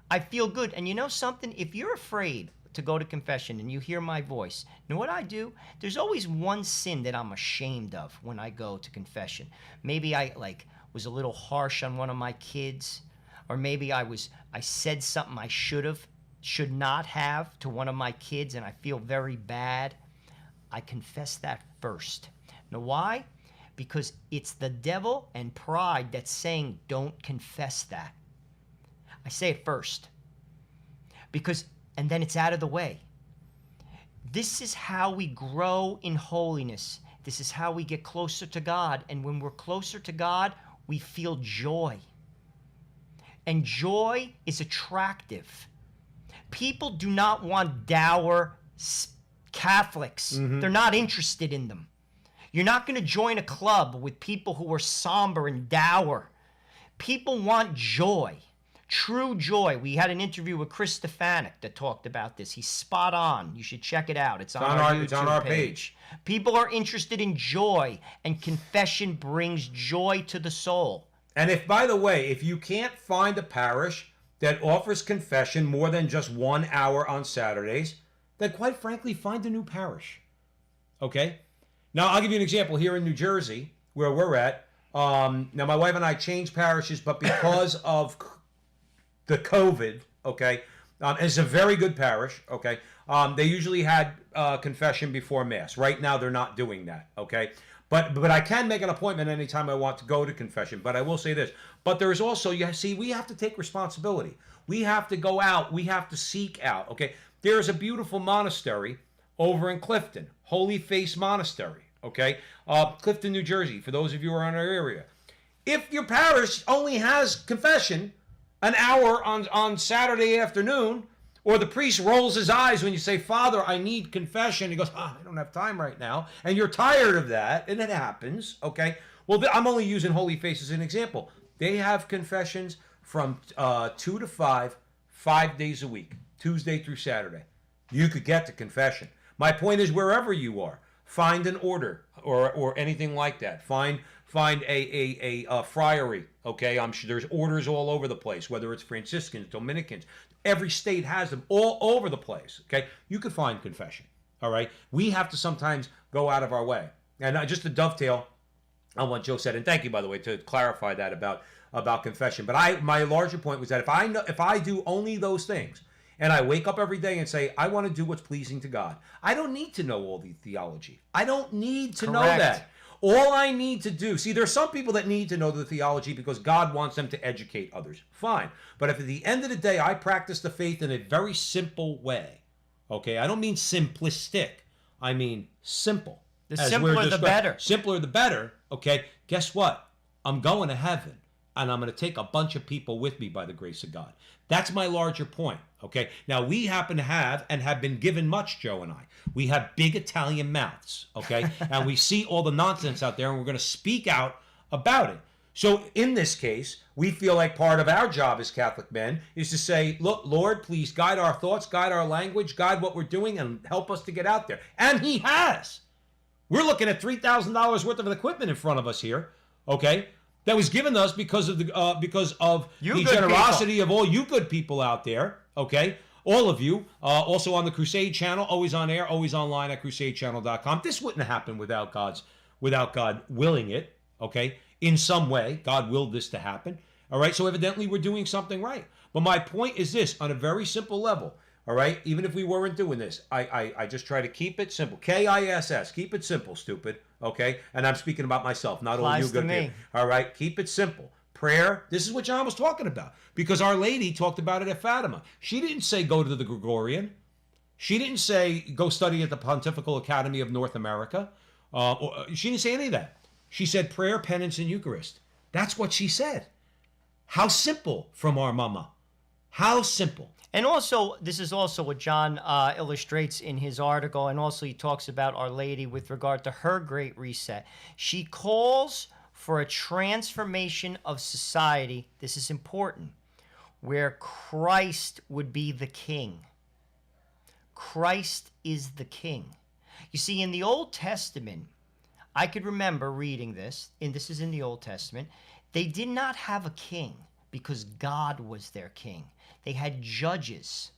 I feel good. And you know something? If you're afraid to go to confession and you hear my voice, you know what I do? There's always one sin that I'm ashamed of when I go to confession. Maybe I was a little harsh on one of my kids, or maybe I said something I should not have to one of my kids, and I feel very bad. I confess that first. Know why? Because it's the devil and pride that's saying, don't confess that. I say it first. And then it's out of the way. This is how we grow in holiness. This is how we get closer to God. And when we're closer to God, we feel joy. And joy is attractive. People do not want dour Catholics. They're not interested in them. You're not going to join a club with people who are somber and dour. People want joy, true joy. We had an interview with Chris Stefanik that talked about this. He's spot on. You should check it out. It's on our YouTube it's on our page. People are interested in joy, and confession brings joy to the soul. And if, by the way, if you can't find a parish that offers confession more than just 1 hour on Saturdays, then quite frankly, find a new parish. Okay? Now, I'll give you an example here in New Jersey, where we're at. Now, my wife and I changed parishes, but because of the COVID, okay, it's a very good parish, okay. They usually had confession before Mass. Right now, they're not doing that, okay. But I can make an appointment anytime I want to go to confession. But I will say this. But there is also, you see, we have to take responsibility. We have to go out. We have to seek out, okay. There is a beautiful monastery over in Clifton, Holy Face Monastery, okay? Clifton, New Jersey, for those of you who are in our area. If your parish only has confession an hour on Saturday afternoon, or the priest rolls his eyes when you say, Father, I need confession. He goes, I don't have time right now. And you're tired of that, and it happens, okay? Well, I'm only using Holy Face as an example. They have confessions from 2 to 5 days a week, Tuesday through Saturday. You could get to confession. My point is, wherever you are, find an order or anything like that. Find a friary, okay? I'm sure there's orders all over the place, whether it's Franciscans, Dominicans. Every state has them all over the place, okay? You could find confession, all right? We have to sometimes go out of our way. And just to dovetail on what Joe said, and thank you, by the way, to clarify that about confession. But my larger point was that if I do only those things, and I wake up every day and say, I want to do what's pleasing to God, I don't need to know all the theology. I don't need to know that. All I need to do, see, there's some people that need to know the theology because God wants them to educate others. Fine. But if at the end of the day, I practice the faith in a very simple way, okay? I don't mean simplistic. I mean simple. The simpler the better. Simpler the better, okay? Guess what? I'm going to heaven, and I'm going to take a bunch of people with me by the grace of God. That's my larger point, okay? Now, we happen to have and have been given much, Joe and I. We have big Italian mouths, okay? And we see all the nonsense out there, and we're going to speak out about it. So in this case, we feel like part of our job as Catholic men is to say, look, Lord, please guide our thoughts, guide our language, guide what we're doing, and help us to get out there. And he has. We're looking at $3,000 worth of equipment in front of us here, okay? That was given us because of the generosity of all you good people out there, okay? All of you, also on the Crusade channel, always on air, always online at crusadechannel.com. This wouldn't happen without God willing it, okay? In some way, God willed this to happen, all right? So evidently we're doing something right. But my point is this, on a very simple level, all right? Even if we weren't doing this, I just try to keep it simple. KISS, keep it simple, stupid, okay? And I'm speaking about myself, not all you good people. All right? Keep it simple. Prayer, this is what John was talking about. Because Our Lady talked about it at Fatima. She didn't say go to the Gregorian. She didn't say go study at the Pontifical Academy of North America. She didn't say any of that. She said prayer, penance, and Eucharist. That's what she said. How simple from our mama. How simple. And also, this is also what John illustrates in his article, and also he talks about Our Lady with regard to her great reset. She calls for a transformation of society, this is important, where Christ would be the king. Christ is the king. You see, in the Old Testament, I could remember reading this, and this is in the Old Testament, they did not have a king because God was their king. They had judges.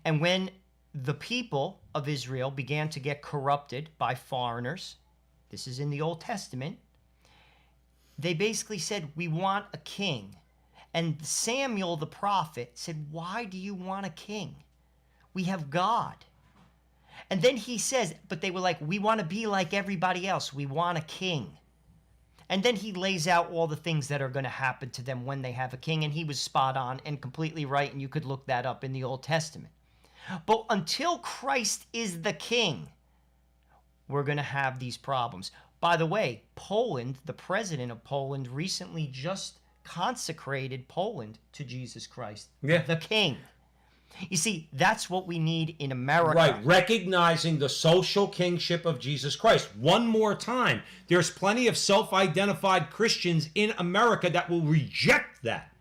And when the people of Israel began to get corrupted by foreigners, this is in the Old Testament, they basically said, we want a king. And Samuel the prophet said, why do you want a king? We have God. And then he says, but they were like, we want to be like everybody else. We want a king. And then he lays out all the things that are going to happen to them when they have a king. And he was spot on and completely right. And you could look that up in the Old Testament. But until Christ is the king, we're going to have these problems. By the way, Poland, the president of Poland, recently just consecrated Poland to Jesus Christ, the King. You see, that's what we need in America. Right, recognizing the social kingship of Jesus Christ. One more time, there's plenty of self-identified Christians in America that will reject that.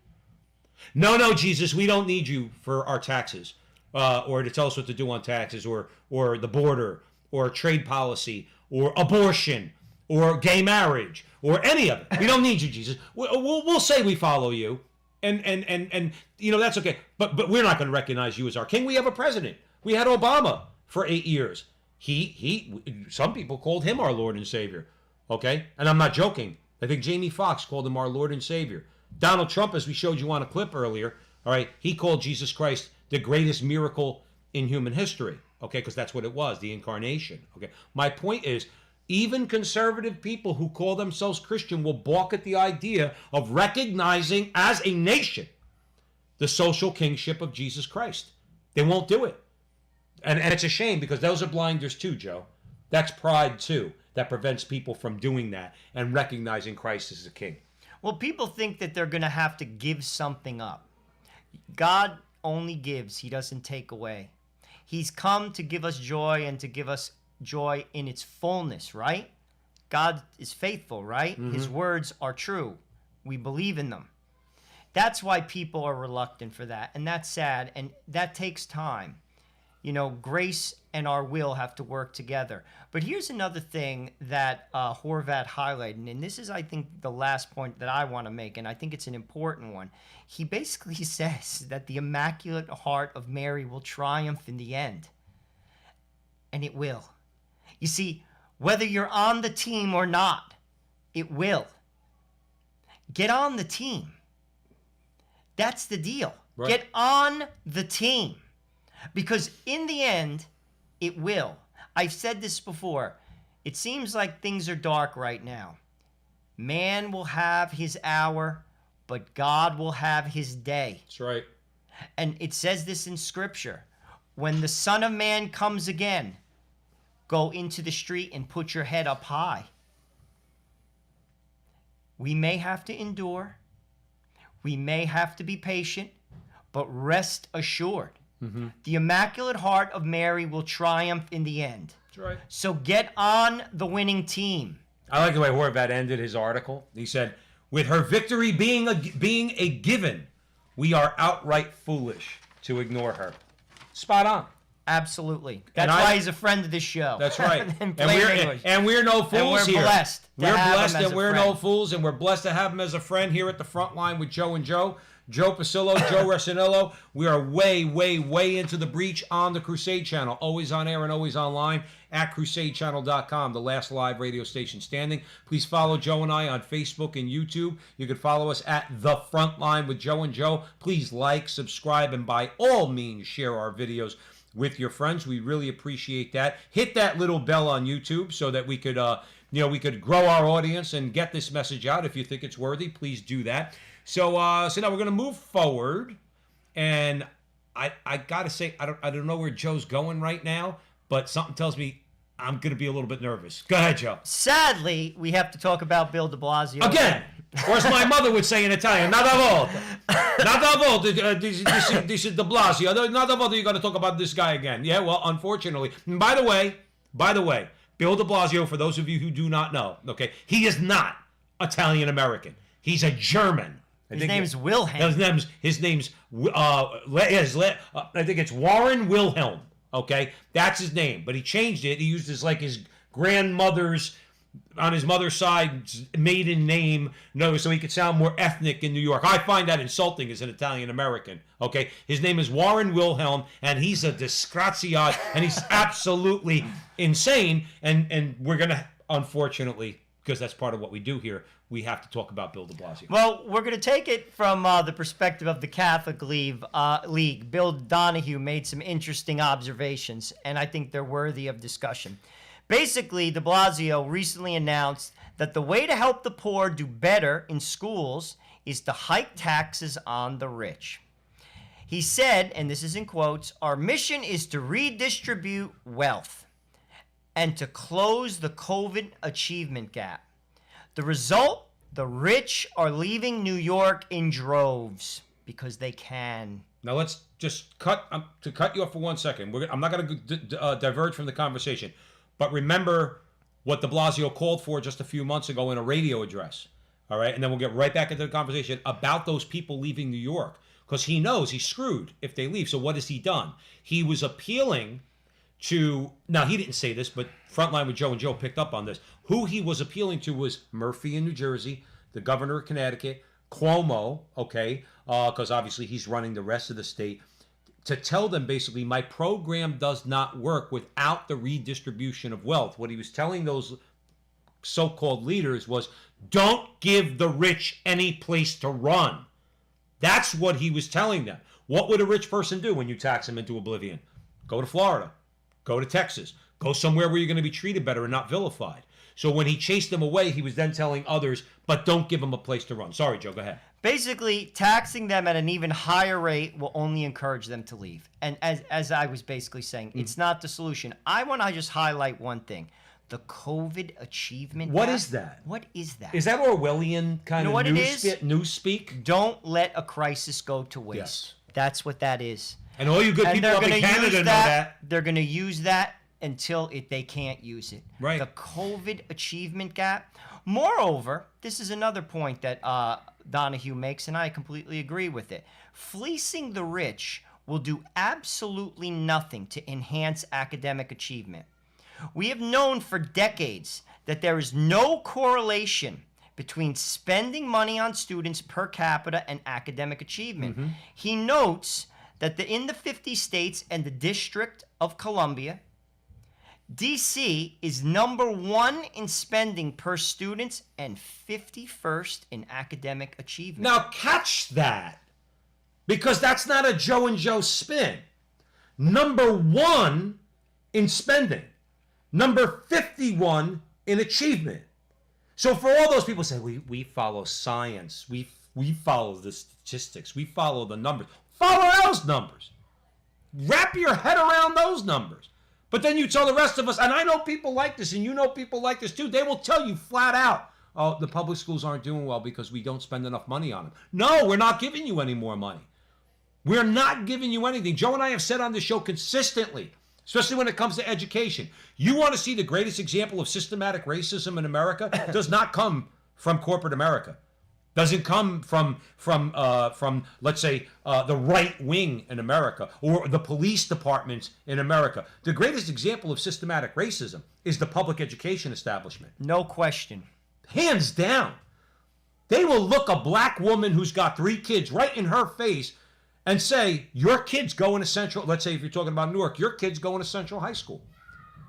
No, Jesus, we don't need you for our taxes, or to tell us what to do on taxes, or the border, or trade policy, or abortion, or gay marriage, or any of it. We don't need you, Jesus. We'll say we follow you. And you know, that's okay. But we're not going to recognize you as our king. We have a president. We had Obama for 8 years. Some people called him our Lord and Savior. Okay? And I'm not joking. I think Jamie Foxx called him our Lord and Savior. Donald Trump, as we showed you on a clip earlier, all right, he called Jesus Christ the greatest miracle in human history. Okay? Because that's what it was, the incarnation. Okay? My point is, even conservative people who call themselves Christian will balk at the idea of recognizing as a nation the social kingship of Jesus Christ. They won't do it. And it's a shame, because those are blinders too, Joe. That's pride too, that prevents people from doing that and recognizing Christ as the king. Well, people think that they're going to have to give something up. God only gives. He doesn't take away. He's come to give us joy, and to give us joy in its fullness, right? God is faithful, right? Mm-hmm. His words are true. We believe in them. That's why people are reluctant for that, and that's sad, and that takes time. You know, grace and our will have to work together. But here's another thing that Horvat highlighted, and this is, I think, the last point that I want to make, and I think it's an important one. He basically says that the Immaculate Heart of Mary will triumph in the end, and it will. You see, whether you're on the team or not, it will. Get on the team. That's the deal. Right. Get on the team. Because in the end, it will. I've said this before. It seems like things are dark right now. Man will have his hour, but God will have his day. That's right. And it says this in Scripture. When the Son of Man comes again, go into the street and put your head up high. We may have to endure. We may have to be patient, but rest assured, the Immaculate Heart of Mary will triumph in the end. That's right. So get on the winning team. I like the way Horvat ended his article. He said, with her victory being a given, we are outright foolish to ignore her. Spot on. Absolutely. That's why he's a friend of this show. That's right. and we're no fools and we're here. Blessed we're blessed and we're no fools, and we're blessed to have him as a friend here at the Frontline with Joe and Joe. Joe Pasillo, Joe Resinello. We are way, way, way into the breach on the Crusade Channel. Always on air and always online at crusadechannel.com, the last live radio station standing. Please follow Joe and I on Facebook and YouTube. You can follow us at The Frontline with Joe and Joe. Please like, subscribe, and by all means share our videos with your friends. We really appreciate that. Hit that little bell on YouTube so that we could we could grow our audience and get this message out. If you think it's worthy, please do that. So now we're going to move forward, and I got to say, I don't know where Joe's going right now, but something tells me I'm going to be a little bit nervous. Go ahead, Joe. Sadly, we have to talk about Bill de Blasio. Again. Or as my mother would say in Italian, nada volta. Nada volta, this is de Blasio. Nada volta, you're going to talk about this guy again. Yeah, well, unfortunately. And by the way, Bill de Blasio, for those of you who do not know, okay, he is not Italian-American. He's a German. His name's Wilhelm. His name's I think it's Warren Wilhelm. Okay, that's his name, but he changed it. He used his grandmother's, on his mother's side, maiden name, so he could sound more ethnic in New York. I find that insulting as an Italian American. Okay, his name is Warren Wilhelm, and he's a disgraziato, and he's absolutely insane. And we're gonna, unfortunately, because that's part of what we do here, we have to talk about Bill de Blasio. Well, we're going to take it from the perspective of the Catholic League. Bill Donahue made some interesting observations, and I think they're worthy of discussion. Basically, de Blasio recently announced that the way to help the poor do better in schools is to hike taxes on the rich. He said, and this is in quotes, "Our mission is to redistribute wealth." and to close the COVID achievement gap. The result, the rich are leaving New York in droves because they can. Now let's just cut you off for 1 second. I'm not going to diverge from the conversation, but remember what de Blasio called for just a few months ago in a radio address. All right, and then we'll get right back into the conversation about those people leaving New York, because he knows he's screwed if they leave. So what has he done? He was appealing to, now he didn't say this, but Frontline with Joe and Joe picked up on this. Who he was appealing to was Murphy in New Jersey, the governor of Connecticut, Cuomo, okay, because obviously he's running the rest of the state, to tell them basically my program does not work without the redistribution of wealth. What he was telling those so-called leaders was, don't give the rich any place to run. That's what he was telling them. What would a rich person do when you tax them into oblivion? Go to Florida. Go to Texas. Go somewhere where you're going to be treated better and not vilified. So when he chased them away, he was then telling others, but don't give them a place to run. Sorry, Joe, go ahead. Basically, taxing them at an even higher rate will only encourage them to leave. And as I was basically saying, it's not the solution. I want to just highlight one thing. The COVID achievement What gap. is that? What is that? Is that Orwellian kind You know of what it newspeak? Don't let a crisis go to waste. Yes. That's what that is. And all you good people up in Canada know that. They're going to use that until they can't use it. Right. The COVID achievement gap. Moreover, this is another point that Donahue makes, and I completely agree with it. Fleecing the rich will do absolutely nothing to enhance academic achievement. We have known for decades that there is no correlation between spending money on students per capita and academic achievement. Mm-hmm. He notes that in the 50 states and the District of Columbia, D.C. is #1 in spending per student and 51st in academic achievement. Now catch that, because that's not a Joe and Joe spin. #1 in spending. Number 51 in achievement. So for all those people say, we follow science, we follow the statistics, we follow the numbers. Follow those numbers. Wrap your head around those numbers. But then you tell the rest of us, and I know people like this, and you know people like this too, they will tell you flat out, oh, the public schools aren't doing well because we don't spend enough money on them. No, we're not giving you any more money. We're not giving you anything. Joe and I have said on this show consistently, especially when it comes to education. You want to see the greatest example of systematic racism in America? It does not come from corporate America. Doesn't come from let's say, the right wing in America or the police departments in America. The greatest example of systematic racism is the public education establishment. No question. Hands down. They will look a black woman who's got 3 kids right in her face and say, your kid's going to Central, let's say if you're talking about Newark, your kid's going to Central High School.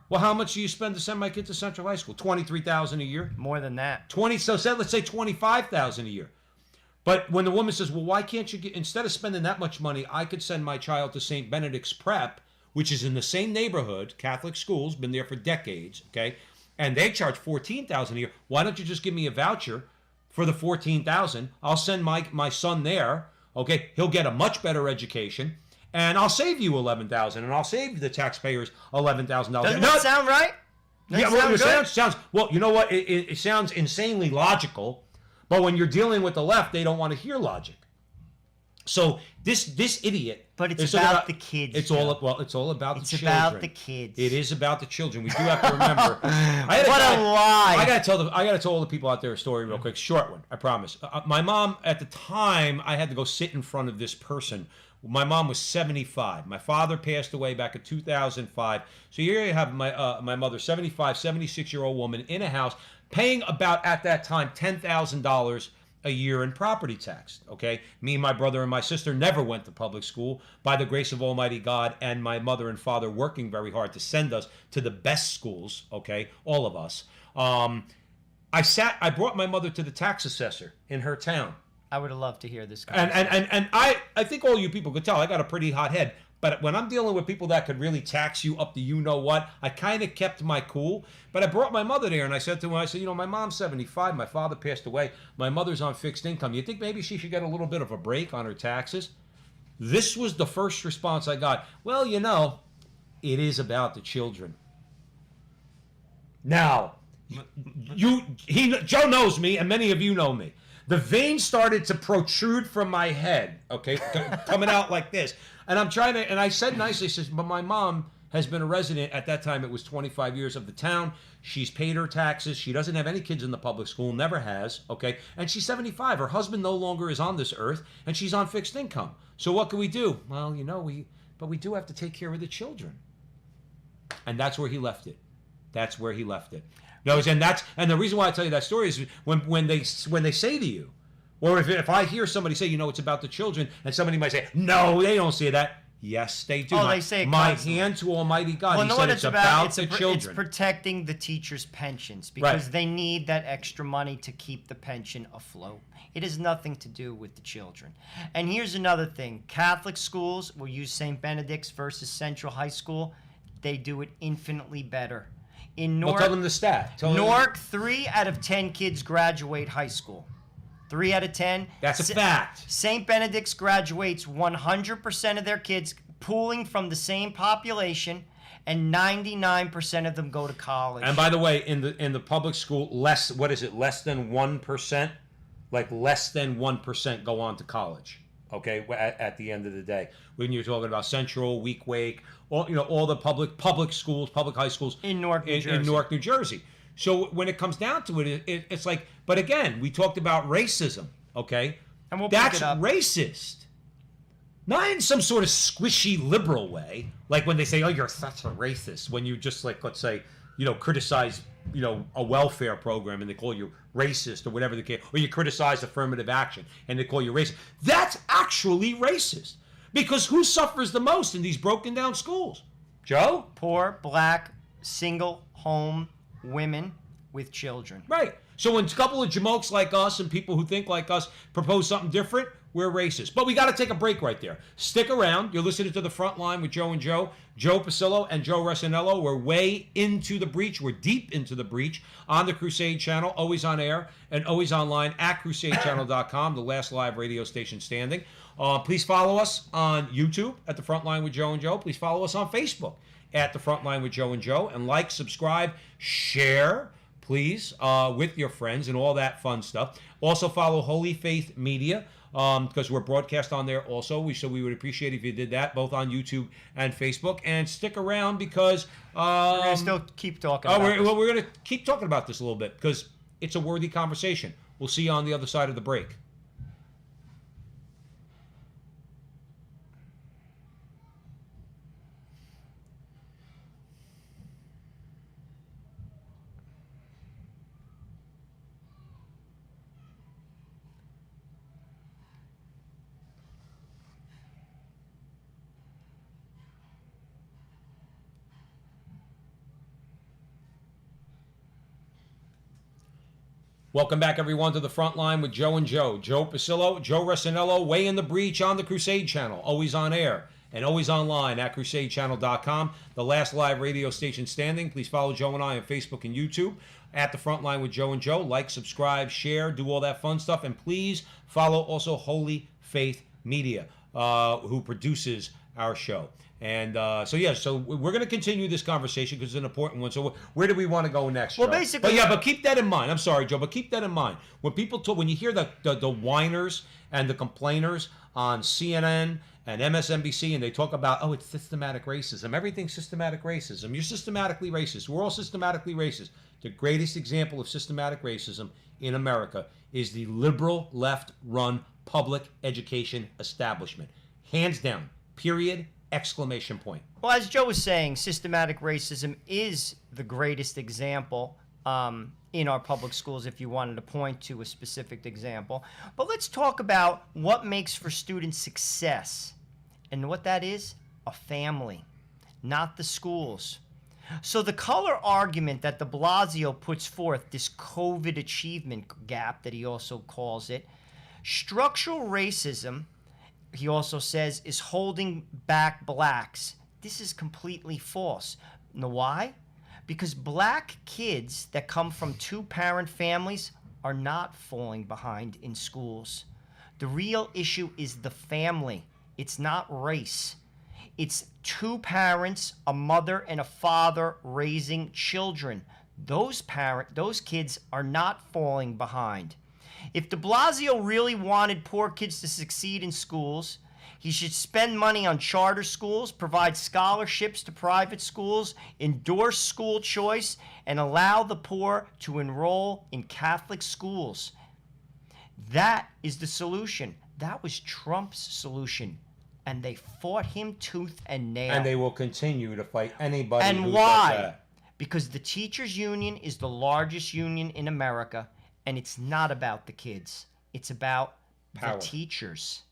Well, how much do you spend to send my kid to Central High School? $23,000 a year? More than that. Let's say $25,000 a year. But when the woman says, well, why can't you instead of spending that much money, I could send my child to St. Benedict's Prep, which is in the same neighborhood, Catholic schools, been there for decades, okay? And they charge $14,000 a year. Why don't you just give me a voucher for the $14,000? I'll send my son there, okay? He'll get a much better education. And I'll save you $11,000, and I'll save the taxpayers $11,000. Doesn't that sound right? Sounds. Well, you know what? It sounds insanely logical, but when you're dealing with the left, they don't want to hear logic. So this idiot. But it's about the kids. It's all about the children. It's about the kids. It is about the children. We do have to remember. What a lie! I gotta tell all the people out there a story real quick. Short one, I promise. My mom at the time, I had to go sit in front of this person. My mom was 75. My father passed away back in 2005. So here you have my mother, 75, 76-year-old woman in a house, paying about, at that time, $10,000 a year in property tax, okay? Me, my brother, and my sister never went to public school by the grace of Almighty God, and my mother and father working very hard to send us to the best schools, okay? All of us. I brought my mother to the tax assessor in her town. I would have loved to hear this. And I think all you people could tell I got a pretty hot head. But when I'm dealing with people that could really tax you up to you know what, I kind of kept my cool. But I brought my mother there and I said to her, my mom's 75, my father passed away, my mother's on fixed income. You think maybe she should get a little bit of a break on her taxes? This was the first response I got. Well, it is about the children. Now, Joe knows me, and many of you know me. The vein started to protrude from my head, okay, coming out like this. And I'm trying to, and I said nicely, says, but my mom has been a resident, at that time it was 25 years, of the town. She's paid her taxes. She doesn't have any kids in the public school, never has, okay? And she's 75. Her husband no longer is on this earth, and she's on fixed income. So what can we do? Well, you know, we do have to take care of the children. And that's where he left it. That's where he left it. No, and the reason why I tell you that story is when they say to you, or if I hear somebody say, you know, it's about the children, and somebody might say, no, they don't say that. Yes, they do. Oh, they say it my constantly. hand to Almighty God. Well, He know said what it's about the children. It's protecting the teachers' pensions because they need that extra money to keep the pension afloat. It has nothing to do with the children. And here's another thing. Catholic schools will use St. Benedict's versus Central High School. They do it infinitely better. In Newark, Tell them the stat. Newark, 3 out of 10 kids graduate high school. 3 out of 10. That's a fact. St. Benedict's graduates 100% of their kids, pooling from the same population, and 99% of them go to college. And by the way, in the public school, less than 1%? Like less than 1% go on to college. Okay, at the end of the day, when you're talking about Central, Week Wake, all the public schools, public high schools in Newark, New Jersey. So when it comes down to it, it's like, but again, we talked about racism. Okay, and that's racist. Not in some sort of squishy liberal way, like when they say, "Oh, you're such a racist." When you just like, let's say, criticize, a welfare program and they call you racist or whatever the case, or you criticize affirmative action and they call you racist. That's actually racist because who suffers the most in these broken down schools? Joe? Poor, black, single home women with children. Right. So when a couple of jamokes like us and people who think like us propose something different, we're racist. But we got to take a break right there. Stick around. You're listening to The Frontline with Joe and Joe. Joe Pasillo and Joe Resinello. We're way into the breach. We're deep into the breach on the Crusade Channel, always on air and always online at crusadechannel.com, the last live radio station standing. Please follow us on YouTube at The Frontline with Joe and Joe. Please follow us on Facebook at The Frontline with Joe and Joe. And like, subscribe, share, please, with your friends and all that fun stuff. Also follow Holy Faith Media, because we're broadcast on there also. So we would appreciate if you did that, both on YouTube and Facebook. And stick around because... we're going to still keep talking about this. Well, we're going to keep talking about this a little bit because it's a worthy conversation. We'll see you on the other side of the break. Welcome back, everyone, to The Frontline with Joe and Joe. Joe Pasillo, Joe Resinello, way in the breach on the Crusade Channel, always on air and always online at crusadechannel.com, the last live radio station standing. Please follow Joe and I on Facebook and YouTube at The Frontline with Joe and Joe. Like, subscribe, share, do all that fun stuff. And please follow also Holy Faith Media, who produces our show. And so we're going to continue this conversation because it's an important one. So where do we want to go next, Joe? Well, basically... But keep that in mind. I'm sorry, Joe, but keep that in mind. When people talk, when you hear the whiners and the complainers on CNN and MSNBC, and they talk about, it's systematic racism. Everything's systematic racism. You're systematically racist. We're all systematically racist. The greatest example of systematic racism in America is the liberal left-run public education establishment. Hands down. Period. Exclamation point. Well, as Joe was saying, systematic racism is the greatest example in our public schools if you wanted to point to a specific example. But let's talk about what makes for student success. And what that is? A family, not the schools. So the color argument that de Blasio puts forth, this COVID achievement gap that he also calls it, structural racism, he also says, is holding back blacks. This is completely false. Know why? Because black kids that come from two-parent families are not falling behind in schools. The real issue is the family. It's not race. It's two parents, a mother and a father raising children. those kids are not falling behind. If de Blasio really wanted poor kids to succeed in schools, he should spend money on charter schools, provide scholarships to private schools, endorse school choice, and allow the poor to enroll in Catholic schools. That is the solution. That was Trump's solution. And they fought him tooth and nail. And they will continue to fight anybody And who why? does that. Because the teachers' union is the largest union in America, and it's not about the kids. It's about Power. the teachers.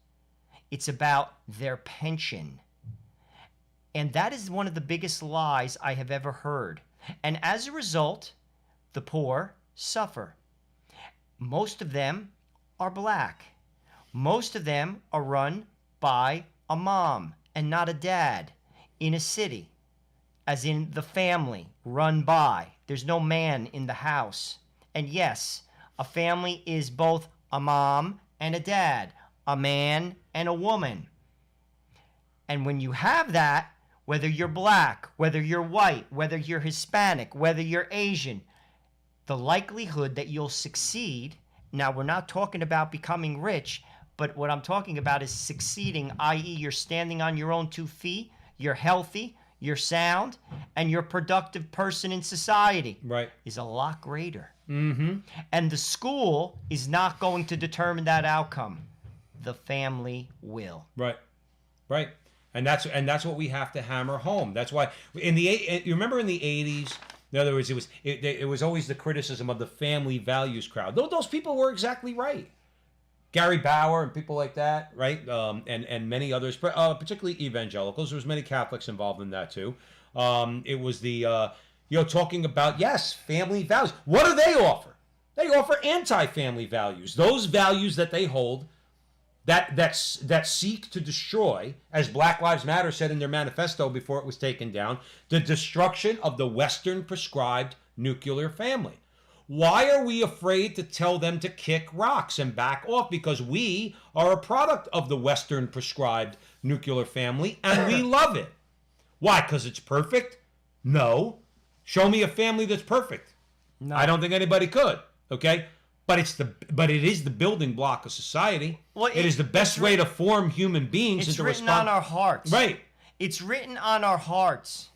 It's about their pension. And that is one of the biggest lies I have ever heard. And as a result, the poor suffer. Most of them are black. Most of them are run by a mom and not a dad in a city, as in the family run by. There's no man in the house. And yes, a family is both a mom and a dad, a man and a woman. And when you have that, whether you're black, whether you're white, whether you're Hispanic, whether you're Asian, the likelihood that you'll succeed. Now, we're not talking about becoming rich, but what I'm talking about is succeeding, i.e. you're standing on your own 2 feet, you're healthy, you're sound, and you're a productive person in society. Right. Is a lot greater. Mm-hmm. And the school is not going to determine that outcome. The family will. Right. Right. And that's what we have to hammer home. That's why you remember in the 80s, in other words, it was always the criticism of the family values crowd. Those people were exactly right. Gary Bauer and people like that, right? And many others, particularly evangelicals. There was many Catholics involved in that too. It was the talking about, yes, family values. What do they offer? They offer anti-family values. Those values that they hold that seek to destroy, as Black Lives Matter said in their manifesto before it was taken down, the destruction of the Western prescribed nuclear family. Why are we afraid to tell them to kick rocks and back off? Because we are a product of the Western prescribed nuclear family, and we love it. Why? Because it's perfect? No. Show me a family that's perfect. No. I don't think anybody could. Okay? But it is the building block of society. Well, it is the best way to form human beings. It's into written on our hearts. Right. It's written on our hearts.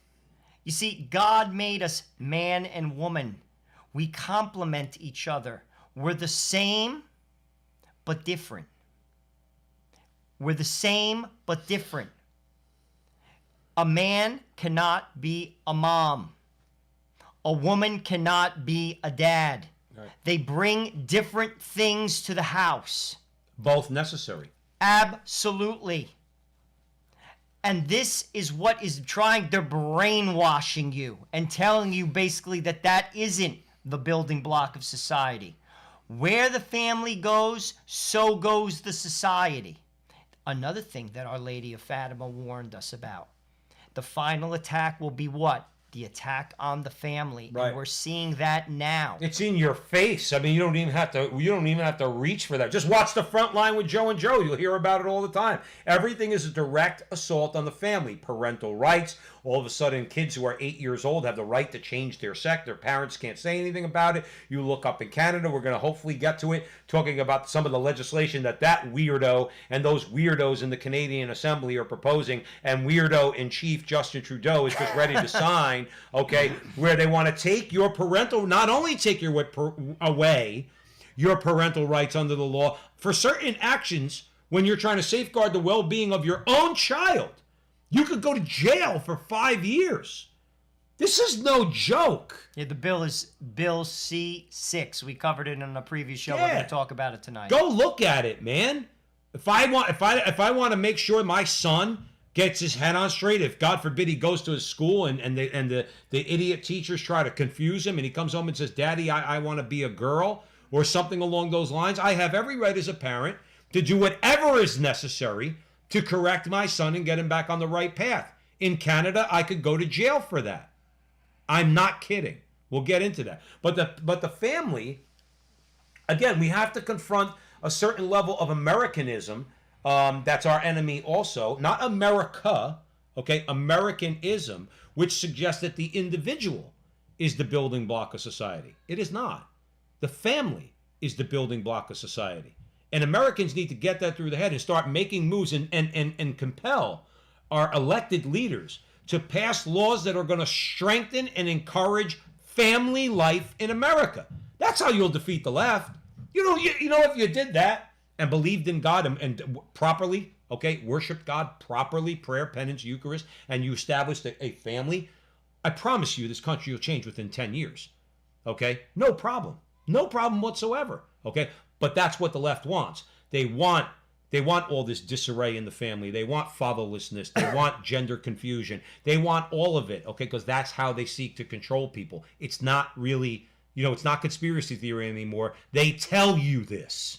You see, God made us man and woman. We complement each other. We're the same, but different. We're the same, but different. A man cannot be a mom. A woman cannot be a dad. Right. They bring different things to the house. Both necessary. Absolutely. And this is what is they're brainwashing you and telling you basically that isn't the building block of society. Where the family goes, so goes the society. Another thing that Our Lady of Fatima warned us about. The final attack will be what? The attack on the family. Right. And we're seeing that now. It's in your face. I mean, you don't even have to reach for that. Just watch the Frontline with Joe and Joe. You'll hear about it all the time. Everything is a direct assault on the family. Parental rights. All of a sudden, kids who are 8 years old have the right to change their sex. Their parents can't say anything about it. You look up in Canada, we're going to hopefully get to it, talking about some of the legislation that weirdo and those weirdos in the Canadian Assembly are proposing, and weirdo in chief Justin Trudeau is just ready to sign, okay, where they want to take your not only take your away your parental rights under the law for certain actions when you're trying to safeguard the well-being of your own child. You could go to jail for 5 years. This is no joke. Yeah, the bill is Bill C-6. We covered it in a previous show. We're going to talk about it tonight. Go look at it, man. If I want to make sure my son gets his head on straight, if God forbid he goes to his school and the idiot teachers try to confuse him and he comes home and says, "Daddy, I want to be a girl," or something along those lines, I have every right as a parent to do whatever is necessary to correct my son and get him back on the right path. In Canada, I could go to jail for that. I'm not kidding. We'll get into that. But the family, again, we have to confront a certain level of Americanism. That's our enemy also. Not America, okay? Americanism, which suggests that the individual is the building block of society. It is not. The family is the building block of society. And Americans need to get that through their head and start making moves and compel our elected leaders to pass laws that are going to strengthen and encourage family life in America. That's how you'll defeat the left. You know, if you did that and believed in God and properly, okay, worshiped God properly, prayer, penance, Eucharist, and you established a family, I promise you this country will change within 10 years. Okay? No problem. No problem whatsoever. Okay? But that's what the left wants. They want all this disarray in the family. They want fatherlessness. They want gender confusion. They want all of it, okay? Because that's how they seek to control people. It's not really, it's not conspiracy theory anymore. They tell you this.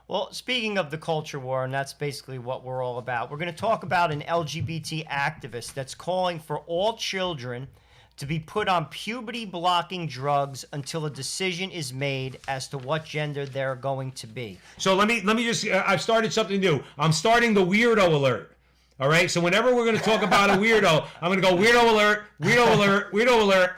Well, speaking of the culture war, and that's basically what we're all about, we're going to talk about an LGBT activist that's calling for all children to be put on puberty-blocking drugs until a decision is made as to what gender they're going to be. So let me just, I've started something new. I'm starting the weirdo alert. All right? So whenever we're going to talk about a weirdo, I'm going to go weirdo alert, weirdo alert, weirdo alert,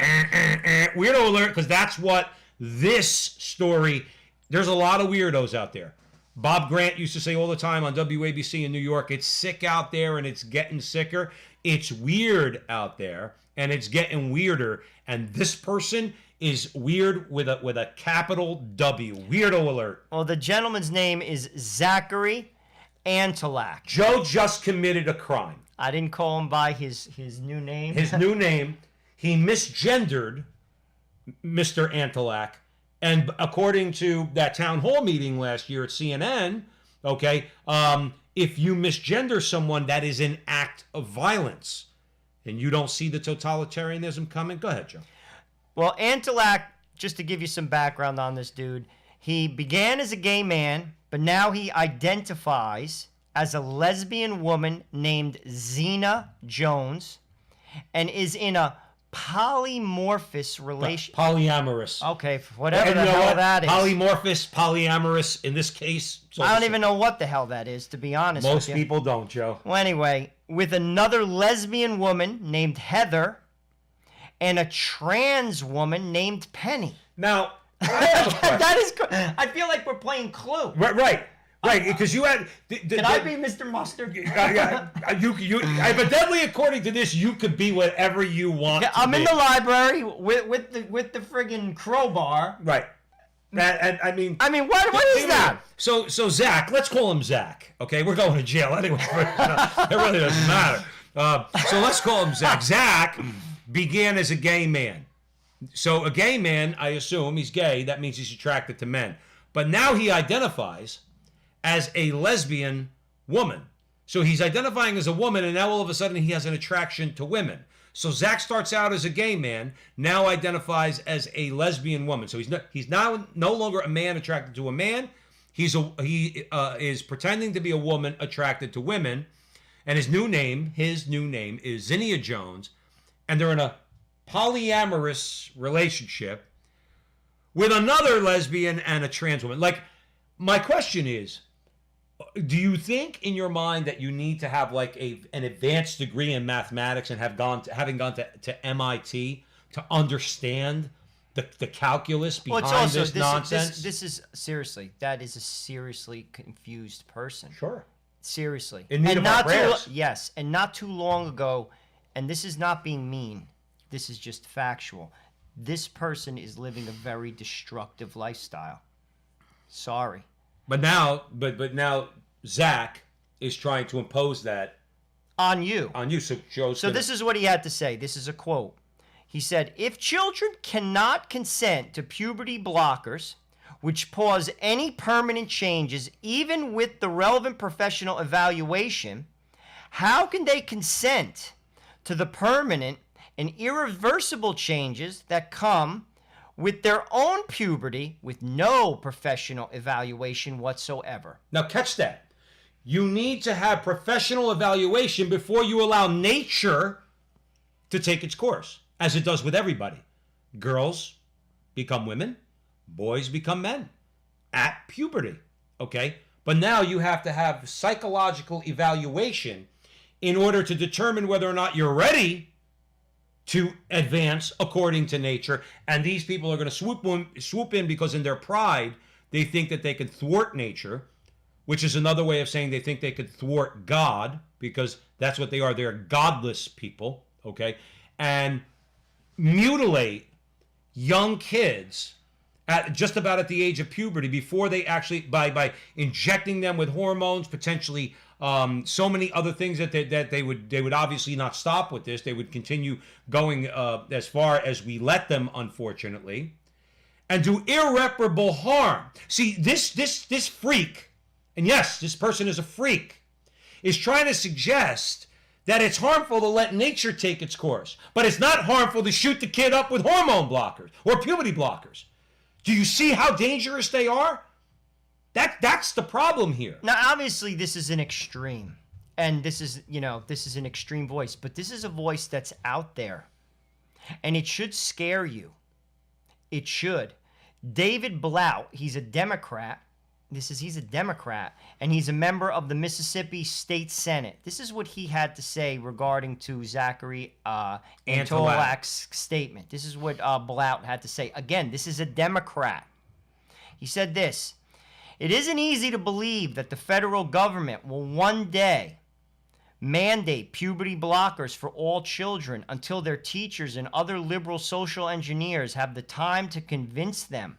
weirdo alert, because that's what this story, there's a lot of weirdos out there. Bob Grant used to say all the time on WABC in New York, it's sick out there and it's getting sicker. It's weird out there. And it's getting weirder. And this person is weird with a capital W. Weirdo alert. Well, the gentleman's name is Zachary Antelak. Joe just committed a crime. I didn't call him by his new name. His new name. He misgendered Mr. Antelak. And according to that town hall meeting last year at CNN, okay, if you misgender someone, that is an act of violence. And you don't see the totalitarianism coming? Go ahead, Joe. Well, Antelak, just to give you some background on this dude, he began as a gay man, but now he identifies as a lesbian woman named Zena Jones and is in a polymorphous relation. Polyamorous. Okay, whatever the hell that is. Polymorphous, polyamorous, in this case. I don't even know what the hell that is, to be honest with you. Most people don't, Joe. Well, anyway, with another lesbian woman named Heather and a trans woman named Penny. Now, I have a question. I feel like we're playing Clue. Right, because you had... Can I be Mr. Mustard? Evidently, according to this, you could be whatever you want to I'm be. in the library with the friggin' crowbar. Right. And I mean, what is that? So Zach, let's call him Zach. Okay, we're going to jail anyway. It really doesn't matter. So let's call him Zach. Zach began as a gay man. So a gay man, I assume he's gay. That means he's attracted to men. But now he identifies as a lesbian woman. So he's identifying as a woman, and now all of a sudden he has an attraction to women. So Zach starts out as a gay man, now identifies as a lesbian woman. So he's now no longer a man attracted to a man. He is pretending to be a woman attracted to women, and his new name is Zenia Jones, and they're in a polyamorous relationship with another lesbian and a trans woman. Like, my question is, do you think in your mind that you need to have like an advanced degree in mathematics and having gone to MIT to understand the calculus behind this nonsense? This is seriously, that is a seriously confused person. Sure. Seriously. In need of our prayers. Yes, and not too long ago, and this is not being mean, this is just factual. This person is living a very destructive lifestyle. Sorry. But now Zach is trying to impose that on you. So this is what he had to say. This is a quote. He said, "If children cannot consent to puberty blockers, which cause any permanent changes, even with the relevant professional evaluation, how can they consent to the permanent and irreversible changes that come with their own puberty with no professional evaluation whatsoever?" Now catch that. You need to have professional evaluation before you allow nature to take its course, as it does with everybody. Girls become women, boys become men at puberty, okay? But now you have to have psychological evaluation in order to determine whether or not you're ready to advance according to nature, and these people are going to swoop in because in their pride they think that they can thwart nature, which is another way of saying they think they could thwart God, because that's what they are. They're godless people, okay? And mutilate young kids at just about at the age of puberty before they actually, by injecting them with hormones, potentially so many other things that they would obviously not stop with this. They would continue going as far as we let them, unfortunately, and do irreparable harm. See, this freak, and yes, this person is a freak, is trying to suggest that it's harmful to let nature take its course, but it's not harmful to shoot the kid up with hormone blockers or puberty blockers. Do you see how dangerous they are? That's the problem here. Now, obviously, this is an extreme, and this is an extreme voice, but this is a voice that's out there, and it should scare you. It should. David Blount, he's a Democrat. He's a Democrat, and he's a member of the Mississippi State Senate. This is what he had to say regarding to Zachary Antolak's statement. This is what Blount had to say. Again, this is a Democrat. He said this: "It isn't easy to believe that the federal government will one day mandate puberty blockers for all children until their teachers and other liberal social engineers have the time to convince them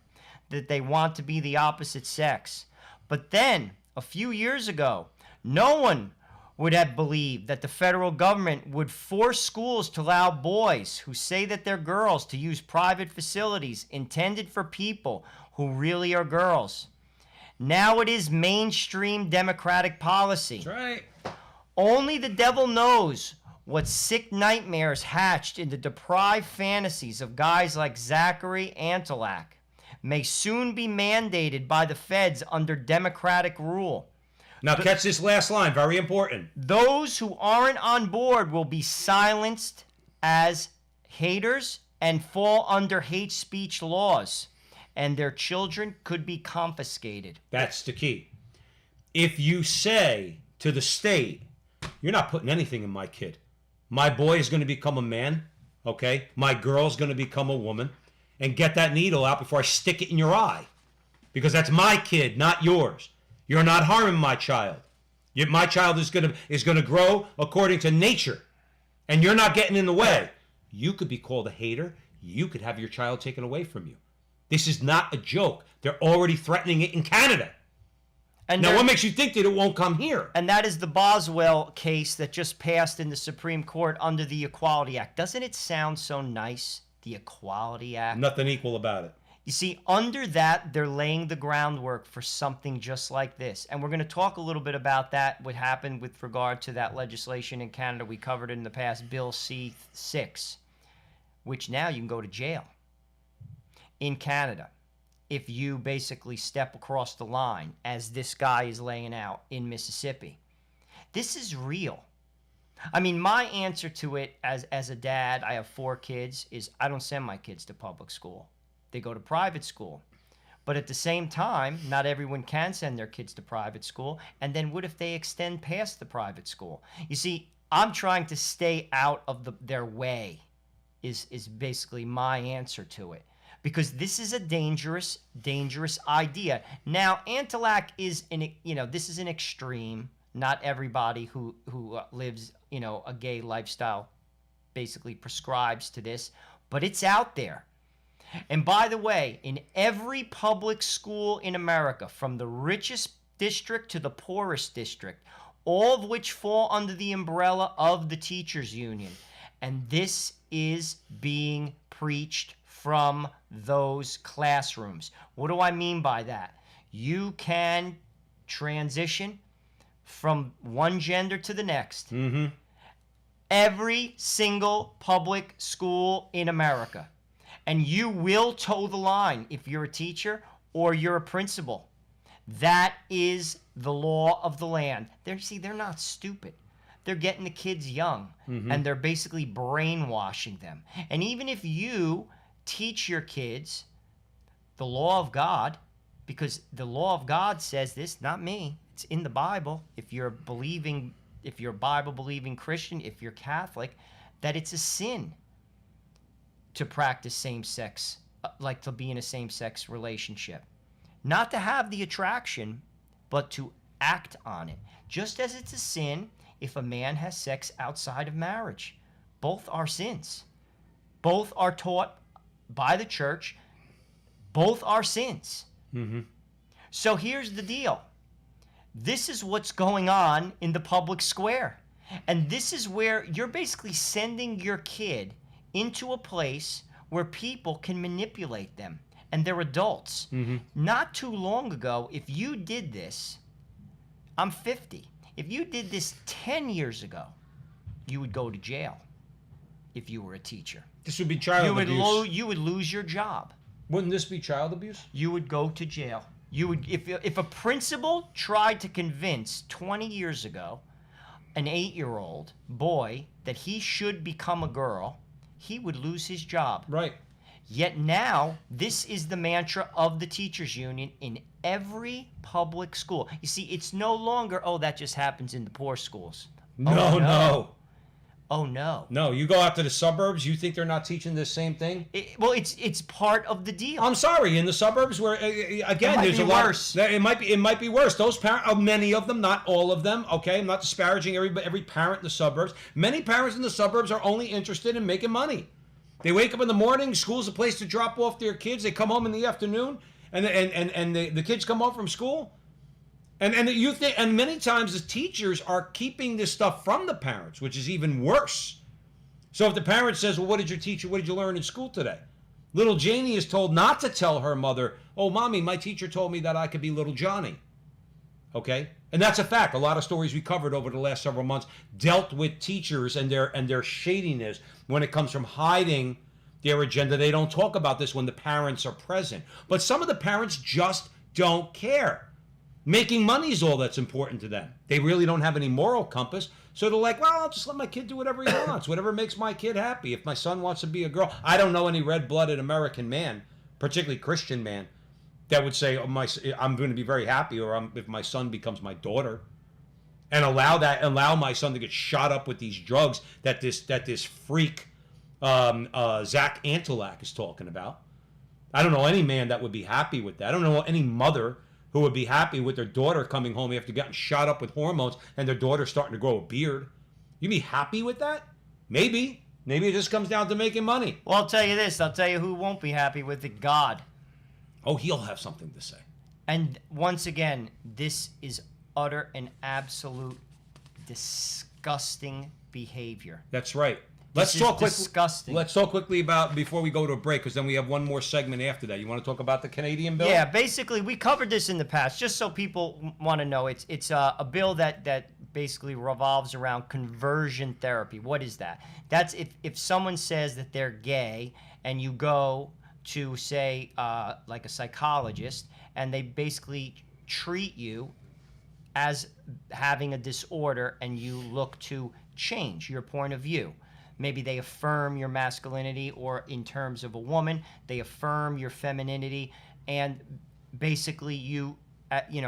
that they want to be the opposite sex. But then, a few years ago, no one would have believed that the federal government would force schools to allow boys who say that they're girls to use private facilities intended for people who really are girls. Now it is mainstream Democratic policy. That's right. Only the devil knows what sick nightmares hatched in the deprived fantasies of guys like Zachary Antolak may soon be mandated by the feds under Democratic rule. Now catch this last line, very important. Those who aren't on board will be silenced as haters and fall under hate speech laws, and their children could be confiscated." That's the key. If you say to the state, "You're not putting anything in my kid. My boy is going to become a man, okay? My girl's going to become a woman, and get that needle out before I stick it in your eye, because that's my kid, not yours. You're not harming my child. My child is going to grow according to nature, and you're not getting in the way." You could be called a hater. You could have your child taken away from you. This is not a joke. They're already threatening it in Canada. And now, what makes you think that it won't come here? And that is the Boswell case that just passed in the Supreme Court under the Equality Act. Doesn't it sound so nice? The Equality Act. Nothing equal about it. You see, under that, they're laying the groundwork for something just like this. And we're going to talk a little bit about that, what happened with regard to that legislation in Canada. We covered it in the past, Bill C-6, which now you can go to jail in Canada if you basically step across the line, as this guy is laying out in Mississippi. This is real. I mean, my answer to it as a dad, I have 4 kids, is I don't send my kids to public school. They go to private school. But at the same time, not everyone can send their kids to private school. And then what if they extend past the private school? You see, I'm trying to stay out of their way is basically my answer to it. Because this is a dangerous, dangerous idea. Now, Antolak is, this is an extreme. Not everybody who lives, a gay lifestyle basically prescribes to this, but it's out there. And by the way, in every public school in America, from the richest district to the poorest district, all of which fall under the umbrella of the teachers union, and this is being preached from those classrooms. What do I mean by that? You can transition from one gender to the next. Mm-hmm. Every single public school in America. And you will toe the line if you're a teacher or you're a principal. That is the law of the land. They're not stupid. They're getting the kids young, and they're basically brainwashing them. And even if you teach your kids the law of God, because the law of God says this, not me. It's in the Bible. If you're a Bible-believing Christian, if you're Catholic, that it's a sin to practice same-sex, like to be in a same-sex relationship. Not to have the attraction, but to act on it. Just as it's a sin if a man has sex outside of marriage. Both are sins. Both are taught by the church. Both are sins. Mm-hmm. So here's the deal. This is what's going on in the public square. And this is where you're basically sending your kid into a place where people can manipulate them. And they're adults. Mm-hmm. Not too long ago, if you did this, I'm 50. If you did this 10 years ago, you would go to jail if you were a teacher. This would be child abuse. You would lose your job. Wouldn't this be child abuse? You would go to jail. You would, if a principal tried to convince 20 years ago an 8-year-old boy that he should become a girl, he would lose his job. Right. Yet now, this is the mantra of the teachers union in every public school. You see, it's no longer, oh, that just happens in the poor schools. No, no. Oh, no. No, you go out to the suburbs, you think they're not teaching this same thing? Well, it's part of the deal. I'm sorry, in the suburbs where, again, there's a lot worse. It might be worse. Those parents, many of them, not all of them, okay? I'm not disparaging every parent in the suburbs. Many parents in the suburbs are only interested in making money. They wake up in the morning, school's a place to drop off their kids, they come home in the afternoon, and the kids come home from school. And you think, and many times the teachers are keeping this stuff from the parents, which is even worse. So if the parent says, well, what did you learn in school today? Little Janie is told not to tell her mother, oh, mommy, my teacher told me that I could be little Johnny. Okay? And that's a fact. A lot of stories we covered over the last several months dealt with teachers and their shadiness when it comes from hiding their agenda. They don't talk about this when the parents are present. But some of the parents just don't care. Making money is all that's important to them. They really don't have any moral compass. So they're like, well, I'll just let my kid do whatever he wants, whatever makes my kid happy. If my son wants to be a girl, I don't know any red-blooded American man, particularly Christian man, that would say, oh, I'm going to be very happy, or if my son becomes my daughter, and allow my son to get shot up with these drugs that this freak Zach Antelak is talking about. I don't know any man that would be happy with that. I don't know any mother who would be happy with their daughter coming home after getting shot up with hormones and their daughter starting to grow a beard. You'd be happy with that? Maybe. Maybe it just comes down to making money. Well, I'll tell you this. I'll tell you who won't be happy with it. God. Oh, he'll have something to say. And once again, this is utter and absolute disgusting behavior. That's right. Let's talk quickly about, before we go to a break, because then we have one more segment after that. You want to talk about the Canadian bill? Yeah, basically, we covered this in the past, just so people want to know. It's a bill that basically revolves around conversion therapy. What is that? That's if someone says that they're gay and you go to, say, like a psychologist, and they basically treat you as having a disorder, and you look to change your point of view. Maybe they affirm your masculinity, or in terms of a woman, they affirm your femininity, and basically you,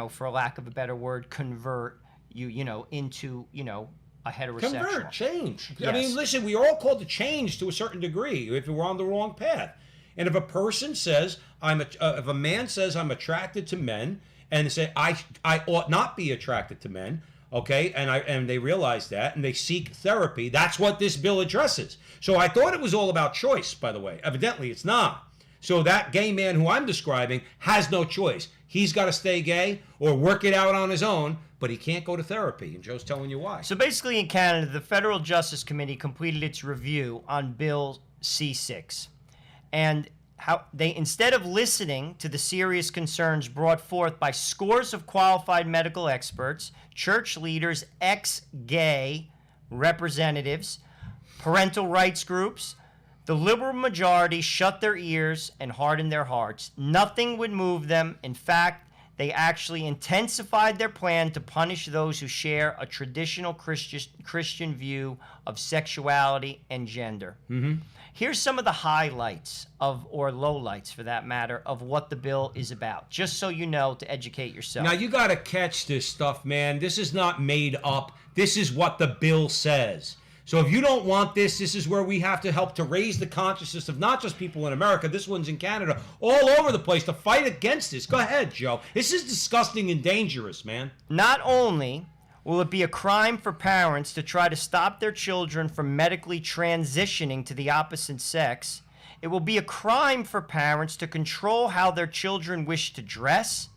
for lack of a better word, convert you, into, a heterosexual. Convert, change. Yes. I mean, listen, we are all called to change to a certain degree if we're on the wrong path. And if a person says, if a man says I'm attracted to men, and say I ought not be attracted to men, okay, and they realize that, and they seek therapy. That's what this bill addresses. So I thought it was all about choice, by the way. Evidently, it's not. So that gay man who I'm describing has no choice. He's got to stay gay or work it out on his own, but he can't go to therapy, and Joe's telling you why. So basically, in Canada, the Federal Justice Committee completed its review on Bill C6, and how they, instead of listening to the serious concerns brought forth by scores of qualified medical experts, church leaders, ex-gay representatives, parental rights groups, the liberal majority shut their ears and hardened their hearts. Nothing would move them. In fact, they actually intensified their plan to punish those who share a traditional Christian view of sexuality and gender. Mm-hmm. Here's some of the highlights or lowlights, for that matter, of what the bill is about, just so you know, to educate yourself. Now, you got to catch this stuff, man. This is not made up. This is what the bill says. So if you don't want this, this is where we have to help to raise the consciousness of not just people in America, this one's in Canada, all over the place to fight against this. Go ahead, Joe. This is disgusting and dangerous, man. Not only will it be a crime for parents to try to stop their children from medically transitioning to the opposite sex, it will be a crime for parents to control how their children wish to dress,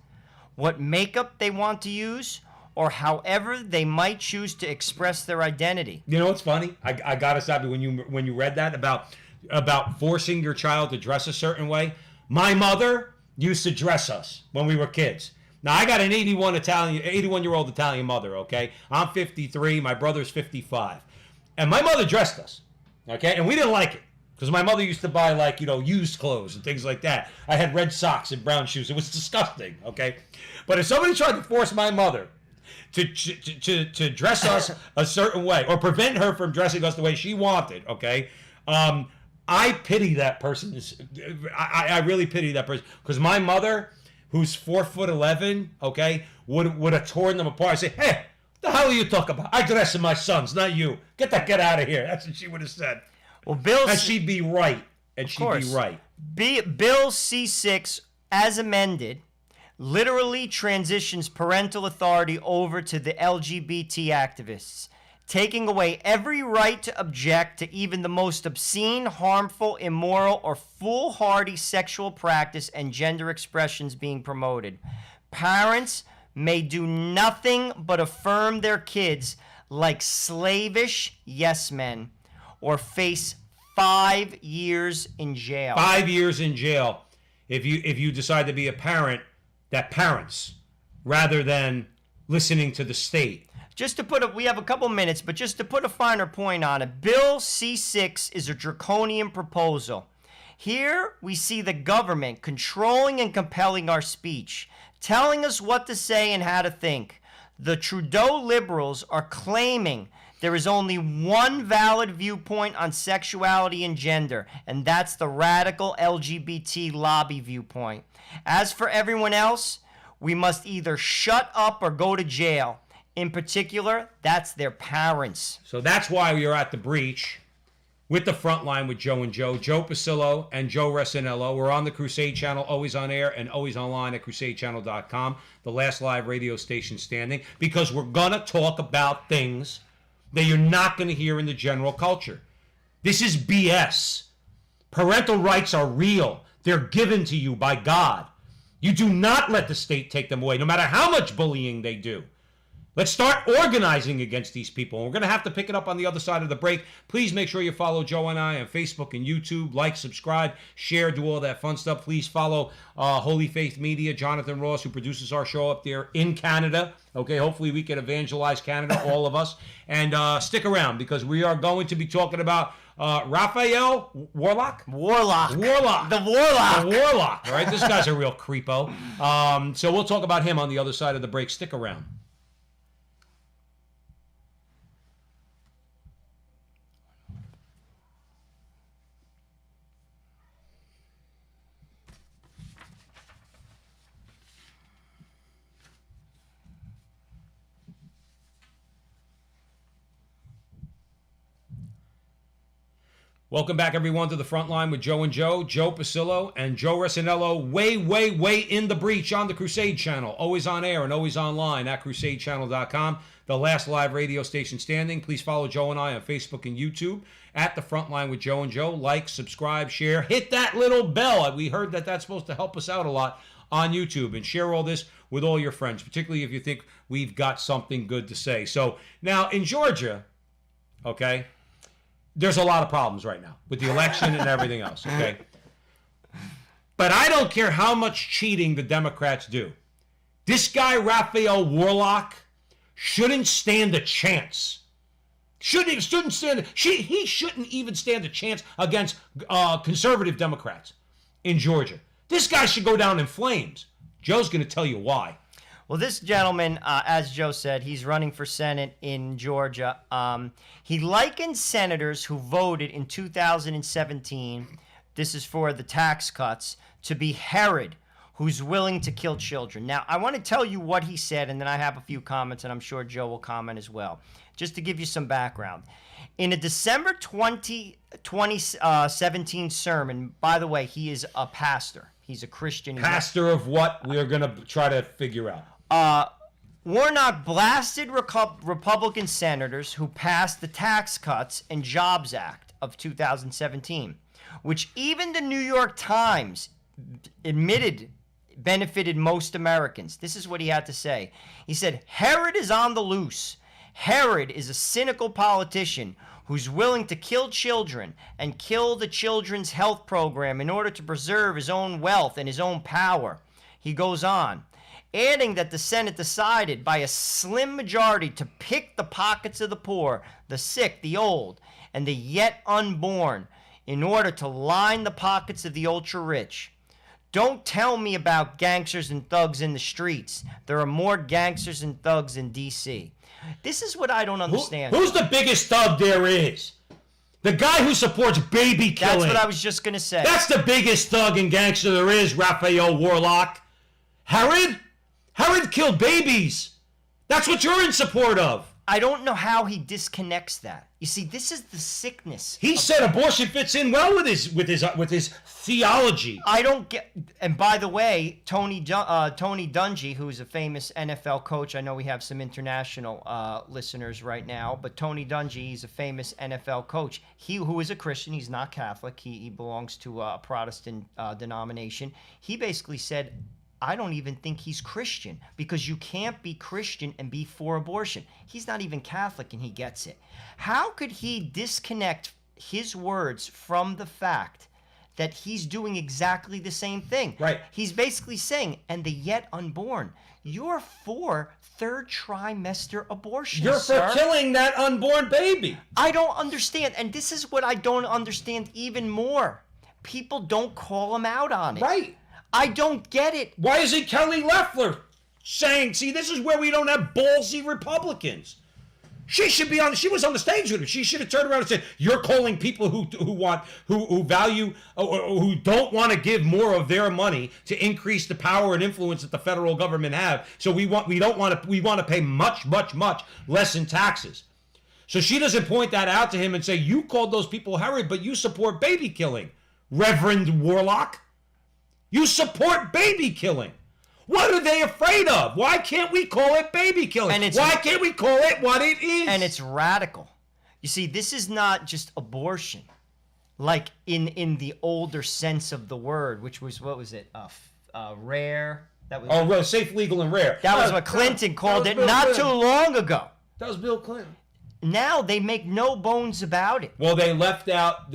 what makeup they want to use, or however they might choose to express their identity. You know what's funny? I gotta stop you when you read that about forcing your child to dress a certain way. My mother used to dress us when we were kids. Now I got an 81-year-old Italian mother. Okay, I'm 53. My brother's 55, and my mother dressed us. Okay, and we didn't like it because my mother used to buy used clothes and things like that. I had red socks and brown shoes. It was disgusting. Okay, but if somebody tried to force my mother to dress us a certain way or prevent her from dressing us the way she wanted, okay, I pity that person. I really pity that person because my mother, who's 4'11", okay, would have torn them apart. I say, hey, what the hell are you talking about? I dress my sons, not you. Get out of here. That's what she would have said. Well, Bill, and she'd be right. Bill C-6, as amended, literally transitions parental authority over to the LGBT activists, taking away every right to object to even the most obscene, harmful, immoral, or foolhardy sexual practice and gender expressions being promoted. Parents may do nothing but affirm their kids like slavish yes men or face 5 years in jail. 5 years in jail if you decide to be a parent that parents rather than listening to the state. Just to put we have a couple minutes, but just to put a finer point on it, Bill C-6 is a draconian proposal. Here we see the government controlling and compelling our speech, telling us what to say and how to think. The Trudeau liberals are claiming there is only one valid viewpoint on sexuality and gender, and that's the radical LGBT lobby viewpoint. As for everyone else, we must either shut up or go to jail. In particular, that's their parents. So that's why we are at the breach with the Frontline with Joe and Joe Pasillo and Joe Resinello. We're on the Crusade Channel, always on air and always online at crusadechannel.com, the last live radio station standing, because we're going to talk about things that you're not going to hear in the general culture. This is BS. Parental rights are real. They're given to you by God. You do not let the state take them away, no matter how much bullying they do. Let's start organizing against these people. And we're going to have to pick it up on the other side of the break. Please make sure you follow Joe and I on Facebook and YouTube. Like, subscribe, share, do all that fun stuff. Please follow Holy Faith Media, Jonathan Ross, who produces our show up there in Canada. Okay, hopefully we can evangelize Canada, all of us. And stick around because we are going to be talking about Raphael Warlock. The Warlock. All right, this guy's a real creepo. So we'll talk about him on the other side of the break. Stick around. Welcome back, everyone, to the Frontline with Joe and Joe Pasillo, and Joe Resinello, way in the breach on the Crusade Channel. Always on air and always online at crusadechannel.com, the last live radio station standing. Please follow Joe and I on Facebook and YouTube at the Frontline with Joe and Joe. Like, subscribe, share, hit that little bell. We heard that that's supposed to help us out a lot on YouTube. And share all this with all your friends, particularly if you think we've got something good to say. So now in Georgia, okay, there's a lot of problems right now with the election and everything else, okay? But I don't care how much cheating the Democrats do. This guy, Raphael Warlock, shouldn't stand a chance. He shouldn't even stand a chance against conservative Democrats in Georgia. This guy should go down in flames. Joe's going to tell you why. Well, this gentleman, as Joe said, he's running for Senate in Georgia. He likened senators who voted in 2017, this is for the tax cuts, to be Herod, who's willing to kill children. Now, I want to tell you what he said, and then I have a few comments, and I'm sure Joe will comment as well. just to give you some background. In a December 2017 sermon, by the way, he is a pastor. He's a Christian. Pastor of what? We are going to try to figure out. Warnock blasted Republican senators who passed the Tax Cuts and Jobs Act of 2017, which even the New York Times admitted benefited most Americans. This is what he had to say. He said, Herod is on the loose. Herod is a cynical politician who's willing to kill children and kill the children's health program in order to preserve his own wealth and his own power. He goes on, adding that the Senate decided by a slim majority to pick the pockets of the poor, the sick, the old, and the yet unborn in order to line the pockets of the ultra-rich. Don't tell me about gangsters and thugs in the streets. There are more gangsters and thugs in D.C. This is what I don't understand. Who's the biggest thug there is? The guy who supports baby killing. That's what I was just going to say. That's the biggest thug and gangster there is, Raphael Warnock. Herod? Herod killed babies. That's what you're in support of. I don't know how he disconnects that. You see, this is the sickness. He said abortion fits in well with his theology. I don't get. And by the way, Tony Dungy, who is a famous NFL coach, I know we have some international listeners right now, but Tony Dungy, he's a famous NFL coach. He who is a Christian, he's not Catholic. He belongs to a Protestant denomination. He basically said, I don't even think he's Christian, because you can't be Christian and be for abortion. He's not even Catholic, and he gets it. How could he disconnect his words from the fact that he's doing exactly the same thing? Right. He's basically saying, and the yet unborn, you're for third trimester abortion, You're for killing that unborn baby. I don't understand, and this is what I don't understand even more. People don't call him out on it. Right. I don't get it. Why isn't Kelly Loeffler saying, see, this is where we don't have ballsy Republicans. She should be on. She was on the stage with him. She should have turned around and said, "You're calling people who value or who don't want to give more of their money to increase the power and influence that the federal government have. So we want to pay much less in taxes." So she doesn't point that out to him and say, "You called those people Herod, but you support baby killing, Reverend Warnock. You support baby killing. What are they afraid of? Why can't we call it baby killing? Why can't we call it what it is?" And it's radical. You see, this is not just abortion, like in the older sense of the word, which was, what was it? Rare. That was. Well, safe, legal, and rare. That was what Clinton called it not too long ago. That was Bill Clinton. Now they make no bones about it. Well, they left out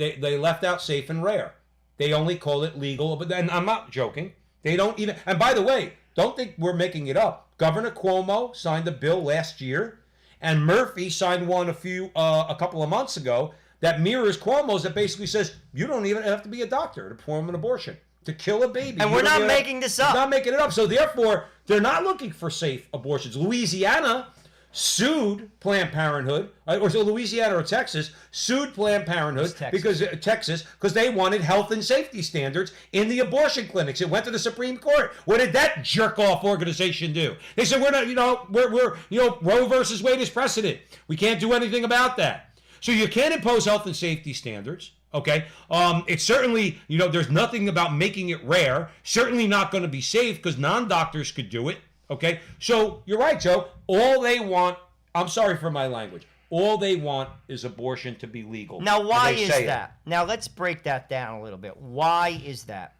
safe and rare. They only call it legal, but then I'm not joking. They don't even. And by the way, don't think we're making it up. Governor Cuomo signed a bill last year, and Murphy signed one a couple of months ago that mirrors Cuomo's, that basically says you don't even have to be a doctor to perform an abortion, to kill a baby. And we're not making this up. We're not making it up. So therefore, they're not looking for safe abortions. Louisiana sued Planned Parenthood, or so Louisiana or Texas sued Planned Parenthood because they wanted health and safety standards in the abortion clinics. It went to the Supreme Court. What did that jerk off organization do? They said we're Roe versus Wade is precedent. We can't do anything about that. So you can't impose health and safety standards. Okay, it's certainly, there's nothing about making it rare. Certainly not going to be safe because non-doctors could do it. Okay, so you're right, Joe. All they want, I'm sorry for my language, all they want is abortion to be legal. Now, why is that? Now, let's break that down a little bit. Why is that?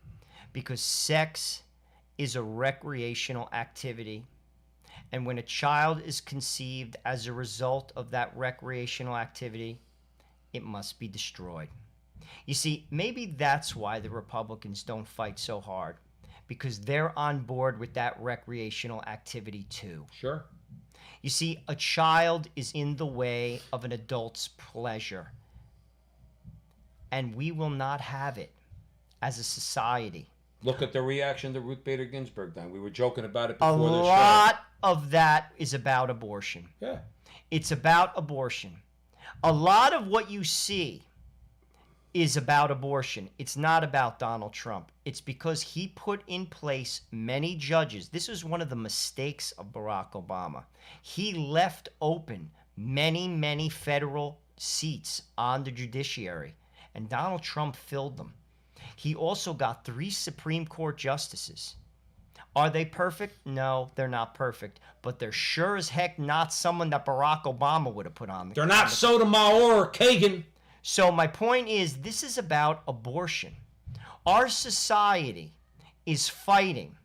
Because sex is a recreational activity. And when a child is conceived as a result of that recreational activity, it must be destroyed. You see, maybe that's why the Republicans don't fight so hard. Because they're on board with that recreational activity too. Sure. You see, a child is in the way of an adult's pleasure. And we will not have it as a society. Look at the reaction to Ruth Bader Ginsburg then. We were joking about it before the show. A lot of that is about abortion. Yeah. It's about abortion. A lot of what you see is about abortion. It's not about Donald Trump. It's because he put in place many judges. This was one of the mistakes of Barack Obama. He left open many, many federal seats on the judiciary, and Donald Trump filled them. He also got 3 Supreme Court justices. Are they perfect? No, they're not perfect. But they're sure as heck not someone that Barack Obama would have put on. They're not Sotomayor or Kagan. So my point is, this is about abortion. Our society is fighting.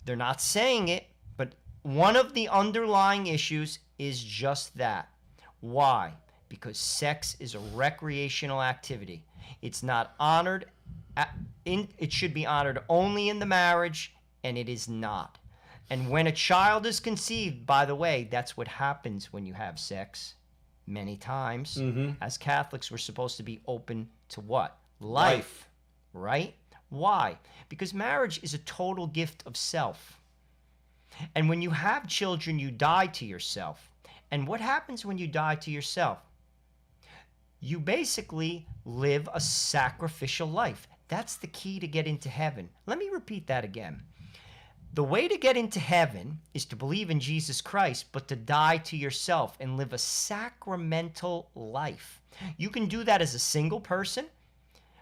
They're not saying it, but one of the underlying issues is just that. Why? Because sex is a recreational activity. It's not honored. It should be honored only in the marriage, and it is not. And when a child is conceived, by the way, that's what happens when you have sex. Many times, as Catholics, we're supposed to be open to what? Life. Right? Why? Because marriage is a total gift of self. And when you have children, you die to yourself. And what happens when you die to yourself? You basically live a sacrificial life. That's the key to get into heaven. Let me repeat that again. The way to get into heaven is to believe in Jesus Christ, but to die to yourself and live a sacramental life. You can do that as a single person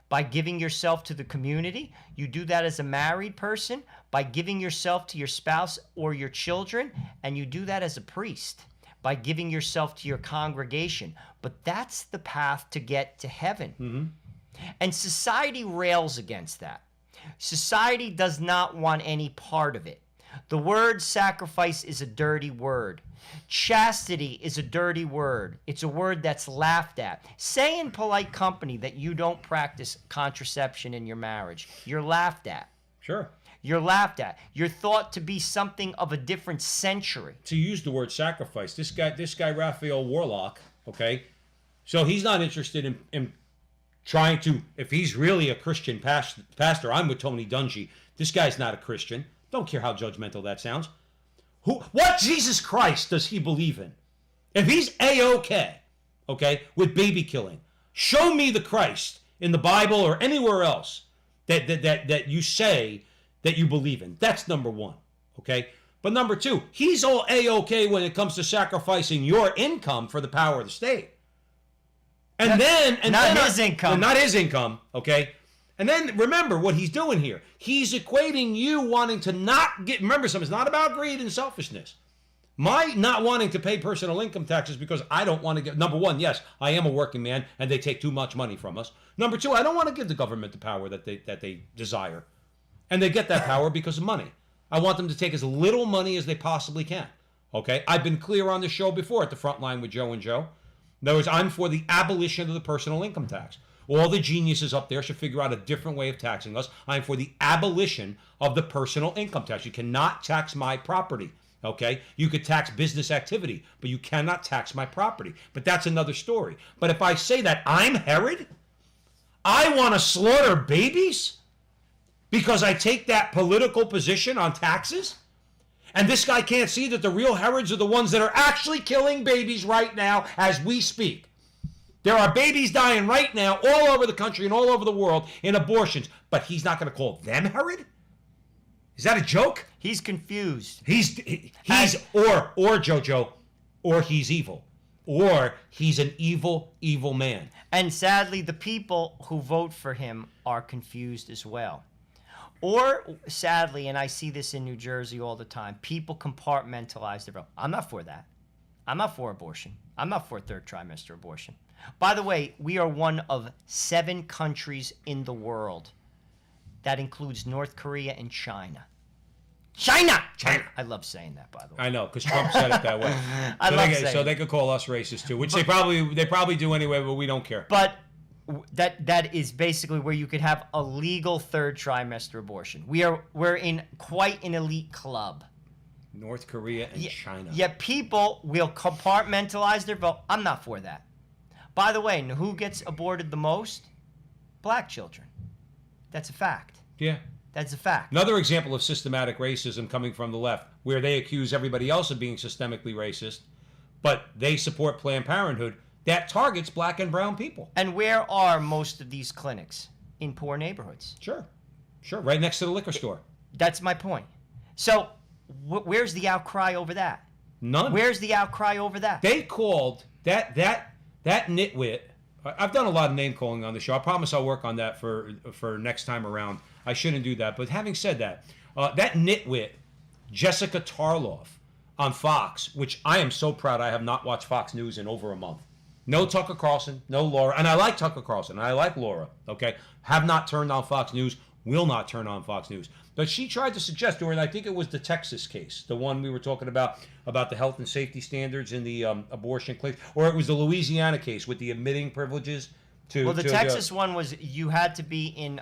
by giving yourself to the community. You do that as a married person by giving yourself to your spouse or your children. And you do that as a priest by giving yourself to your congregation. But that's the path to get to heaven. And society rails against that. Society does not want any part of it. The word sacrifice is a dirty word. Chastity is a dirty word. It's a word that's laughed at. Say in polite company that you don't practice contraception in your marriage. You're laughed at. Sure. You're laughed at. You're thought to be something of a different century. To use the word sacrifice, this guy Raphael Warlock, okay, so he's not interested in trying to, if he's really a Christian pastor, I'm with Tony Dungy. This guy's not a Christian. Don't care how judgmental that sounds. What Jesus Christ does he believe in? If he's A-OK, okay, with baby killing, show me the Christ in the Bible or anywhere else that you say that you believe in. That's number one, okay? But number two, he's all A-OK when it comes to sacrificing your income for the power of the state. Not his income, okay? And then remember what he's doing here. He's equating you wanting to not get, remember something, it's not about greed and selfishness. My not wanting to pay personal income taxes because I don't want to get, number one, yes, I am a working man and they take too much money from us. Number two, I don't want to give the government the power that they desire. And they get that power because of money. I want them to take as little money as they possibly can, okay? I've been clear on the show before at the Frontline with Joe and Joe. In other words, I'm for the abolition of the personal income tax. All the geniuses up there should figure out a different way of taxing us. I'm for the abolition of the personal income tax. You cannot tax my property, okay? You could tax business activity, but you cannot tax my property. But that's another story. But if I say that I'm Herod, I want to slaughter babies because I take that political position on taxes? And this guy can't see that the real Herods are the ones that are actually killing babies right now as we speak. There are babies dying right now all over the country and all over the world in abortions. But he's not going to call them Herod? Is that a joke? He's confused. He's or Jojo, or he's evil. Or he's an evil, evil man. And sadly, the people who vote for him are confused as well. Or, sadly, and I see this in New Jersey all the time, people compartmentalize their vote. I'm not for that. I'm not for abortion. I'm not for third trimester abortion. By the way, we are one of 7 countries in the world. That includes North Korea and China. China! I love saying that, by the way. I know, because Trump said it that way. So they could call us racist too, which they probably do anyway, but we don't care. But that is basically where you could have a legal third trimester abortion. We're in quite an elite club. North Korea and China. Yet people will compartmentalize their vote. I'm not for that. By the way, who gets aborted the most? Black children. That's a fact. Yeah. That's a fact. Another example of systematic racism coming from the left, where they accuse everybody else of being systemically racist, but they support Planned Parenthood that targets black and brown people. And where are most of these clinics? In poor neighborhoods. Sure. Right next to the liquor store. That's my point. So where's the outcry over that? None. Where's the outcry over that? They called that nitwit. I've done a lot of name calling on the show. I promise I'll work on that for next time around. I shouldn't do that. But having said that, that nitwit, Jessica Tarloff on Fox, which I am so proud I have not watched Fox News in over a month. No Tucker Carlson, no Laura. And I like Tucker Carlson, and I like Laura, okay? Have not turned on Fox News, will not turn on Fox News. But she tried to suggest during, I think it was the Texas case, the one we were talking about the health and safety standards in the abortion clinic, or it was the Louisiana case with the admitting privileges to... Well, the Texas one was you had to be in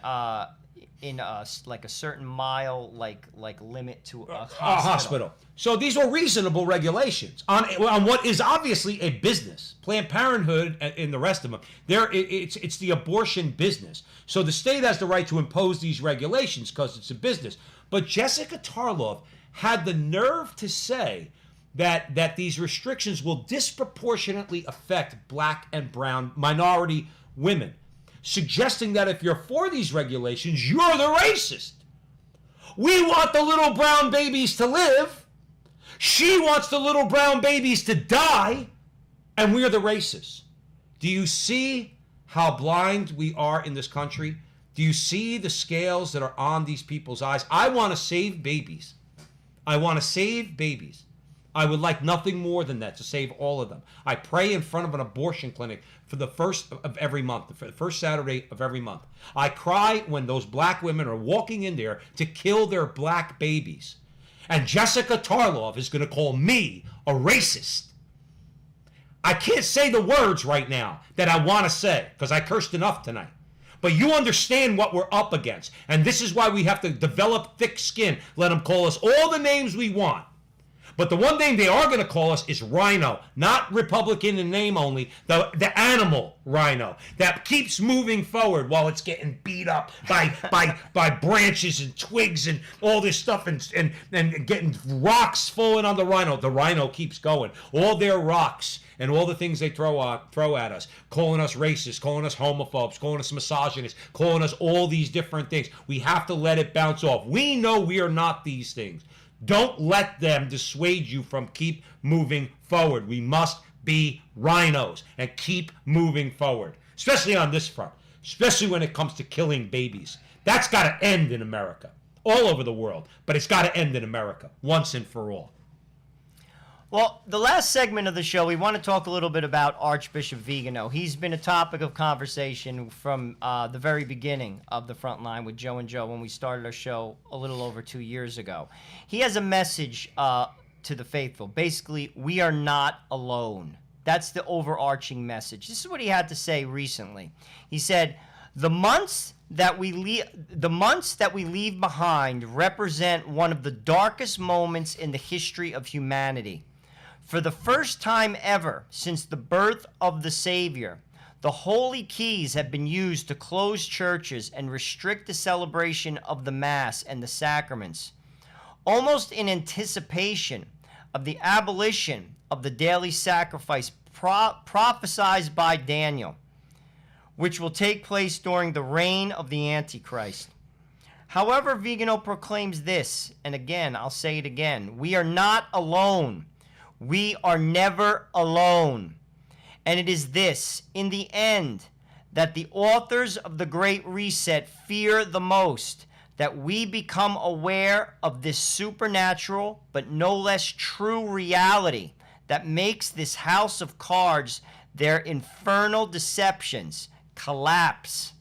like a certain mile like limit to a hospital. So these were reasonable regulations on what is obviously a business. Planned Parenthood and the rest of them, it's the abortion business. So the state has the right to impose these regulations because it's a business. But Jessica Tarloff had the nerve to say that these restrictions will disproportionately affect black and brown minority women, suggesting that if you're for these regulations, you're the racist. We want the little brown babies to live. She wants the little brown babies to die, and we're the racists. Do you see how blind we are in this country? Do you see the scales that are on these people's eyes? I want to save babies. I want to save babies. I would like nothing more than that, to save all of them. I pray in front of an abortion clinic for the first of every month, for the first Saturday of every month. I cry when those black women are walking in there to kill their black babies. And Jessica Tarloff is going to call me a racist. I can't say the words right now that I want to say because I cursed enough tonight. But you understand what we're up against. And this is why we have to develop thick skin. Let them call us all the names we want. But the one name they are going to call us is Rhino, not Republican in name only, the animal rhino that keeps moving forward while it's getting beat up by branches and twigs and all this stuff and getting rocks falling on the rhino. The rhino keeps going. All their rocks and all the things they throw at us, calling us racist, calling us homophobes, calling us misogynists, calling us all these different things. We have to let it bounce off. We know we are not these things. Don't let them dissuade you from keep moving forward. We must be rhinos and keep moving forward, especially on this front, especially when it comes to killing babies. That's got to end in America, all over the world, but it's got to end in America once and for all. Well, the last segment of the show, we want to talk a little bit about Archbishop Vigano. He's been a topic of conversation from the very beginning of the Frontline with Joe and Joe when we started our show a little over 2 years ago. He has a message to the faithful. Basically, we are not alone. That's the overarching message. This is what he had to say recently. He said, the months that we leave behind represent one of the darkest moments in the history of humanity. For the first time ever since the birth of the Savior, the holy keys have been used to close churches and restrict the celebration of the Mass and the sacraments, almost in anticipation of the abolition of the daily sacrifice prophesied by Daniel, which will take place during the reign of the Antichrist. However, Vigano proclaims this, and again, I'll say it again, we are not alone. We are never alone. And it is this, in the end, that the authors of the Great Reset fear the most, that we become aware of this supernatural, but no less true reality that makes this house of cards, their infernal deceptions, collapse.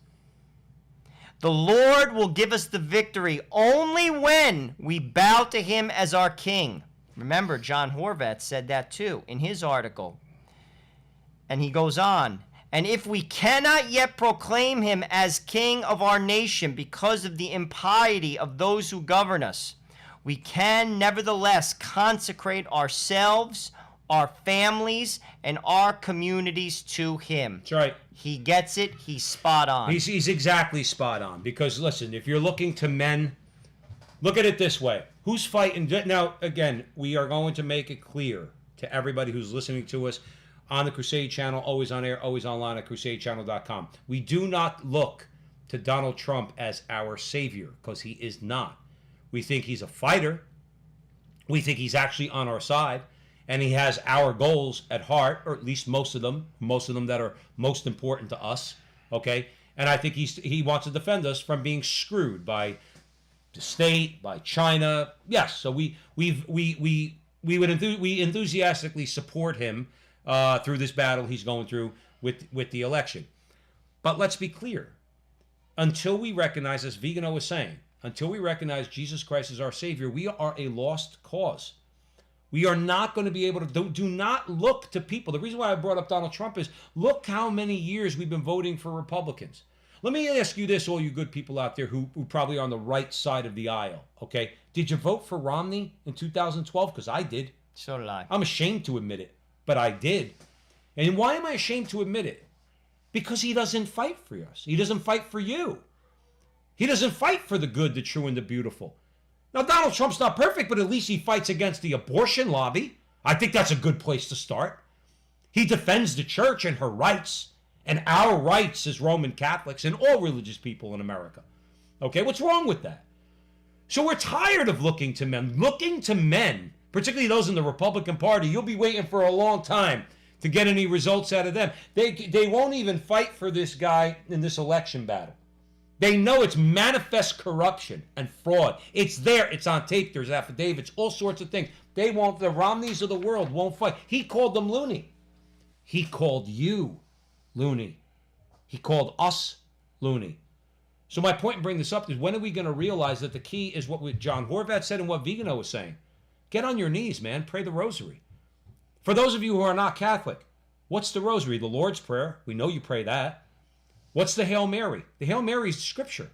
The Lord will give us the victory only when we bow to him as our king. Remember, John Horvath said that too in his article. And he goes on, and if we cannot yet proclaim him as king of our nation because of the impiety of those who govern us, we can nevertheless consecrate ourselves, our families, and our communities to him. That's right. He gets it. He's spot on. He's exactly spot on. Because, listen, if you're looking to men, look at it this way. Who's fighting? Now, again, we are going to make it clear to everybody who's listening to us on the Crusade Channel, always on air, always online at crusadechannel.com. We do not look to Donald Trump as our savior, because he is not. We think he's a fighter. We think he's actually on our side. and he has our goals at heart, or at least most of them that are most important to us. Okay, and I think he wants to defend us from being screwed by the state, by China. Yes, so we enthusiastically support him through this battle he's going through with the election. But let's be clear. Until we recognize, as Vigano was saying, until we recognize Jesus Christ as our Savior, we are a lost cause. We are not going to be able to, do not look to people. The reason why I brought up Donald Trump is, look how many years we've been voting for Republicans. Let me ask you this, all you good people out there who probably are on the right side of the aisle, okay? Did you vote for Romney in 2012? Because I did. So did I. I'm ashamed to admit it, but I did. And why am I ashamed to admit it? Because he doesn't fight for us. He doesn't fight for you. He doesn't fight for the good, the true, and the beautiful. Now, Donald Trump's not perfect, but at least he fights against the abortion lobby. I think that's a good place to start. He defends the church and her rights, and our rights as Roman Catholics and all religious people in America. Okay, what's wrong with that? So we're tired of looking to men, particularly those in the Republican Party. You'll be waiting for a long time to get any results out of them. They won't even fight for this guy in this election battle. They know it's manifest corruption and fraud. It's there. It's on tape. There's affidavits, all sorts of things. They won't. The Romneys of the world won't fight. He called them loony. He called you loony. He called us loony. So my point in bringing this up is, when are we going to realize that the key is what John Horvat said and what Vigano was saying? Get on your knees, man. Pray the rosary. For those of you who are not Catholic, what's the rosary? The Lord's Prayer. We know you pray that. What's the Hail Mary? The Hail Mary is Scripture.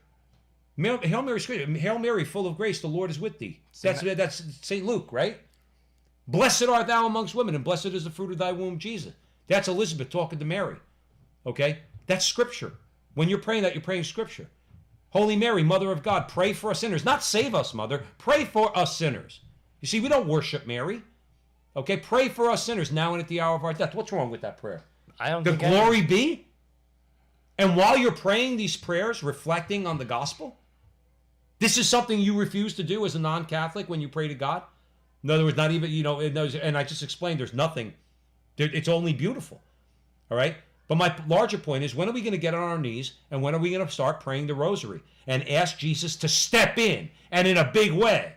Hail Mary is Scripture. Hail Mary, full of grace, the Lord is with thee. That's St. Luke, right? Blessed art thou amongst women, and blessed is the fruit of thy womb, Jesus. That's Elizabeth talking to Mary. Okay? That's Scripture. When you're praying that, you're praying Scripture. Holy Mary, Mother of God, pray for us sinners. Not save us, Mother. Pray for us sinners. You see, we don't worship Mary. Okay? Pray for us sinners now and at the hour of our death. What's wrong with that prayer? I don't The think glory be? And while you're praying these prayers, reflecting on the gospel, this is something you refuse to do as a non-Catholic when you pray to God. In other words, not even, and I just explained there's nothing. It's only beautiful. All right? But my larger point is, when are we going to get on our knees, and when are we going to start praying the rosary and ask Jesus to step in, and in a big way?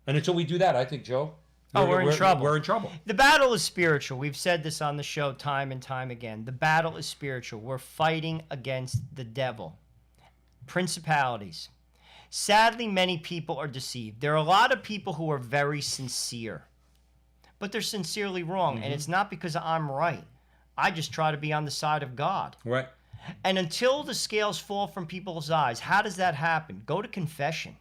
And until we do that, I think, Joe, we're in trouble. We're in trouble. The battle is spiritual. We've said this on the show time and time again. The battle is spiritual. We're fighting against the devil, principalities. Sadly, many people are deceived. There are a lot of people who are very sincere, but they're sincerely wrong. And it's not because I'm right. I just try to be on the side of God. Right. And until the scales fall from people's eyes, how does that happen? Go to confession.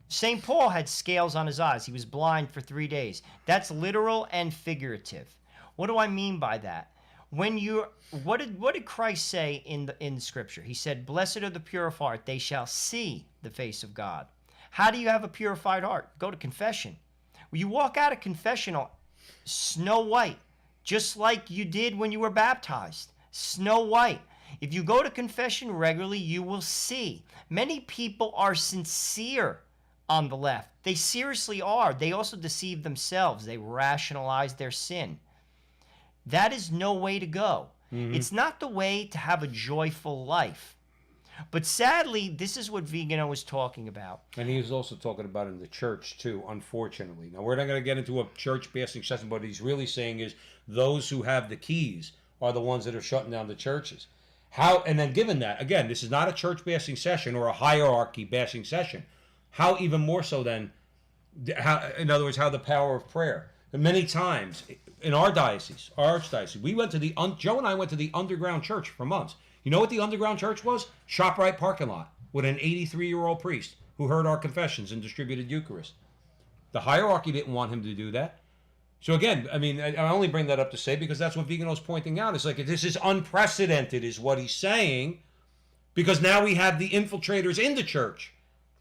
St. Paul had scales on his eyes. He was blind for 3 days. That's literal and figurative. What do I mean by that? What did Christ say in Scripture? He said, "Blessed are the pure of heart; they shall see the face of God." How do you have a purified heart? Go to confession. When you walk out of confessional, snow white, just like you did when you were baptized. Snow white. If you go to confession regularly, you will see. Many people are sincere on the left. They seriously are. They also deceive themselves. They rationalize their sin. That is no way to go. It's not the way to have a joyful life. But sadly, this is what Vigano was talking about. And he was also talking about in the church, too, unfortunately. Now, we're not going to get into a church-bashing session, but what he's really saying is those who have the keys are the ones that are shutting down the churches. And then given that, again, this is not a church-bashing session or a hierarchy-bashing session. How even more so then, in other words, how the power of prayer. And many times in our diocese, our archdiocese, Joe and I went to the underground church for months. You know what the underground church was? ShopRite parking lot with an 83-year-old priest who heard our confessions and distributed Eucharist. The hierarchy didn't want him to do that. So again, I mean, I only bring that up to say because that's what Vigano's pointing out. It's like, this is unprecedented is what he's saying, because now we have the infiltrators in the church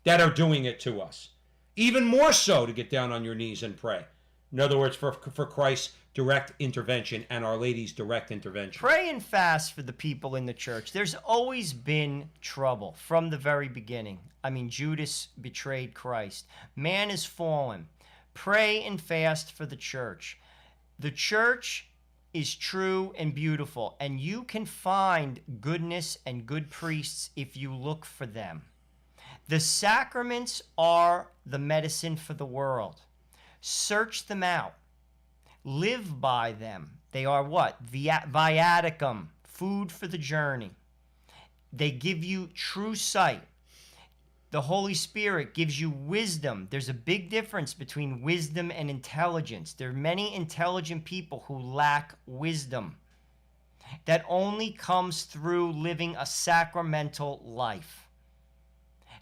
that are doing it to us. Even more so to get down on your knees and pray. In other words, for Christ's direct intervention and Our Lady's direct intervention. Pray and fast for the people in the church. There's always been trouble from the very beginning. I mean, Judas betrayed Christ. Man is fallen. Pray and fast for the church. The church is true and beautiful, and you can find goodness and good priests if you look for them. The sacraments are the medicine for the world. Search them out. Live by them. They are what? Viaticum, food for the journey. They give you true sight. The Holy Spirit gives you wisdom. There's a big difference between wisdom and intelligence. There are many intelligent people who lack wisdom. That only comes through living a sacramental life.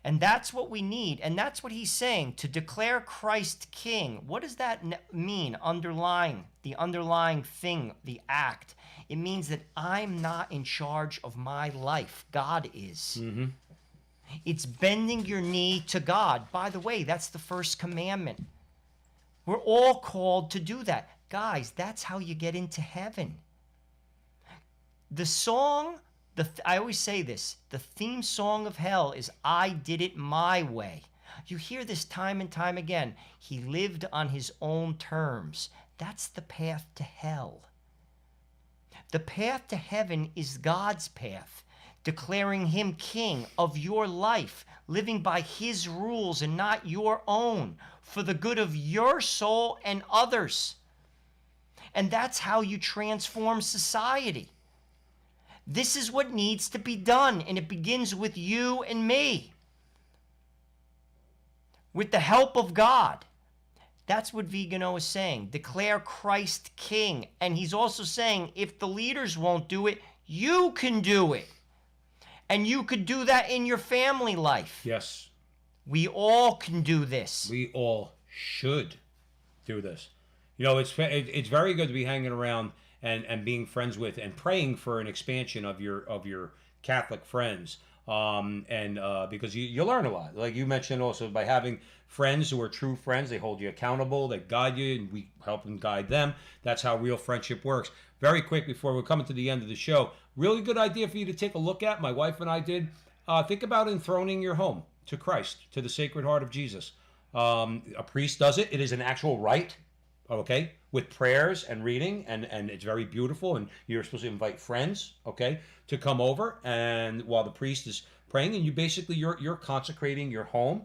And that's what we need. And that's what he's saying, to declare Christ King. What does that mean? The underlying thing, the act. It means that I'm not in charge of my life. God is. Mm-hmm. It's bending your knee to God. By the way, that's the first commandment. We're all called to do that. Guys, that's how you get into heaven. The song, I always say this, the theme song of hell is I Did It My Way. You hear this time and time again. He lived on his own terms. That's the path to hell. The path to heaven is God's path. Declaring him king of your life, living by his rules and not your own, for the good of your soul and others. And that's how you transform society. This is what needs to be done, and it begins with you and me. With the help of God. That's what Vigano is saying. Declare Christ king. And he's also saying, if the leaders won't do it, you can do it. And you could do that in your family life. Yes. We all can do this. We all should do this. You know, it's very good to be hanging around and being friends with and praying for an expansion of your Catholic friends. Because you learn a lot. Like you mentioned also, by having friends who are true friends, they hold you accountable, they guide you, and we help and guide them. That's how real friendship works. Very quick before we're coming to the end of the show, really good idea for you to take a look at. My wife and I did. Think about enthroning your home to Christ, to the Sacred Heart of Jesus. A priest does it. It is an actual rite, okay, with prayers and reading, and it's very beautiful. And you're supposed to invite friends, okay, to come over, and while the priest is praying, and you're consecrating your home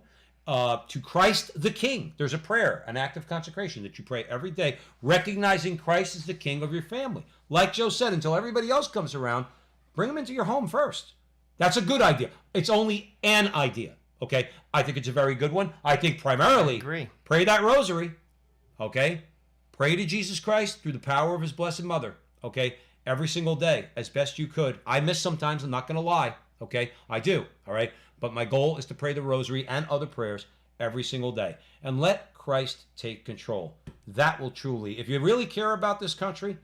to Christ the King. There's a prayer, an act of consecration that you pray every day, recognizing Christ as the King of your family. Like Joe said, until everybody else comes around, bring them into your home first. That's a good idea. It's only an idea, okay? I think it's a very good one. I think primarily, pray that rosary, okay? Pray to Jesus Christ through the power of his Blessed Mother, okay? Every single day, as best you could. I miss sometimes, I'm not going to lie, okay? I do, all right? But my goal is to pray the rosary and other prayers every single day. And let Christ take control. That will truly, if you really care about this country,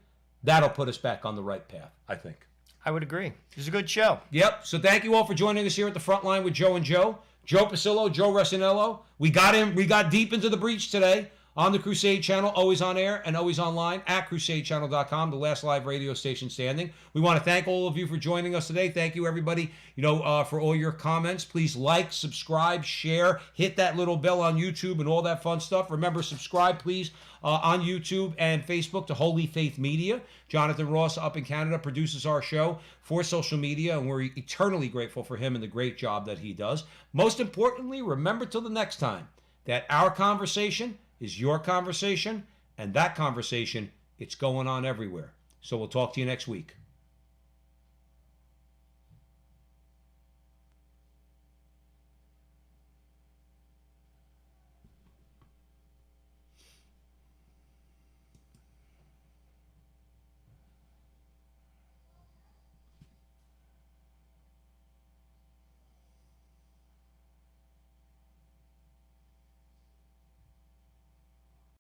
that'll put us back on the right path, I think. I would agree. It was a good show. Yep. So thank you all for joining us here at the Frontline with Joe and Joe. Joe Pasillo, Joe Resinello. We got deep into the breach today on the Crusade Channel, always on air and always online at crusadechannel.com, the last live radio station standing. We want to thank all of you for joining us today. Thank you, everybody, for all your comments. Please like, subscribe, share, hit that little bell on YouTube and all that fun stuff. Remember, subscribe, please, on YouTube and Facebook to Holy Faith Media. Jonathan Ross up in Canada produces our show for social media, and we're eternally grateful for him and the great job that he does. Most importantly, remember till the next time that our conversation is your conversation, and that conversation, it's going on everywhere. So we'll talk to you next week.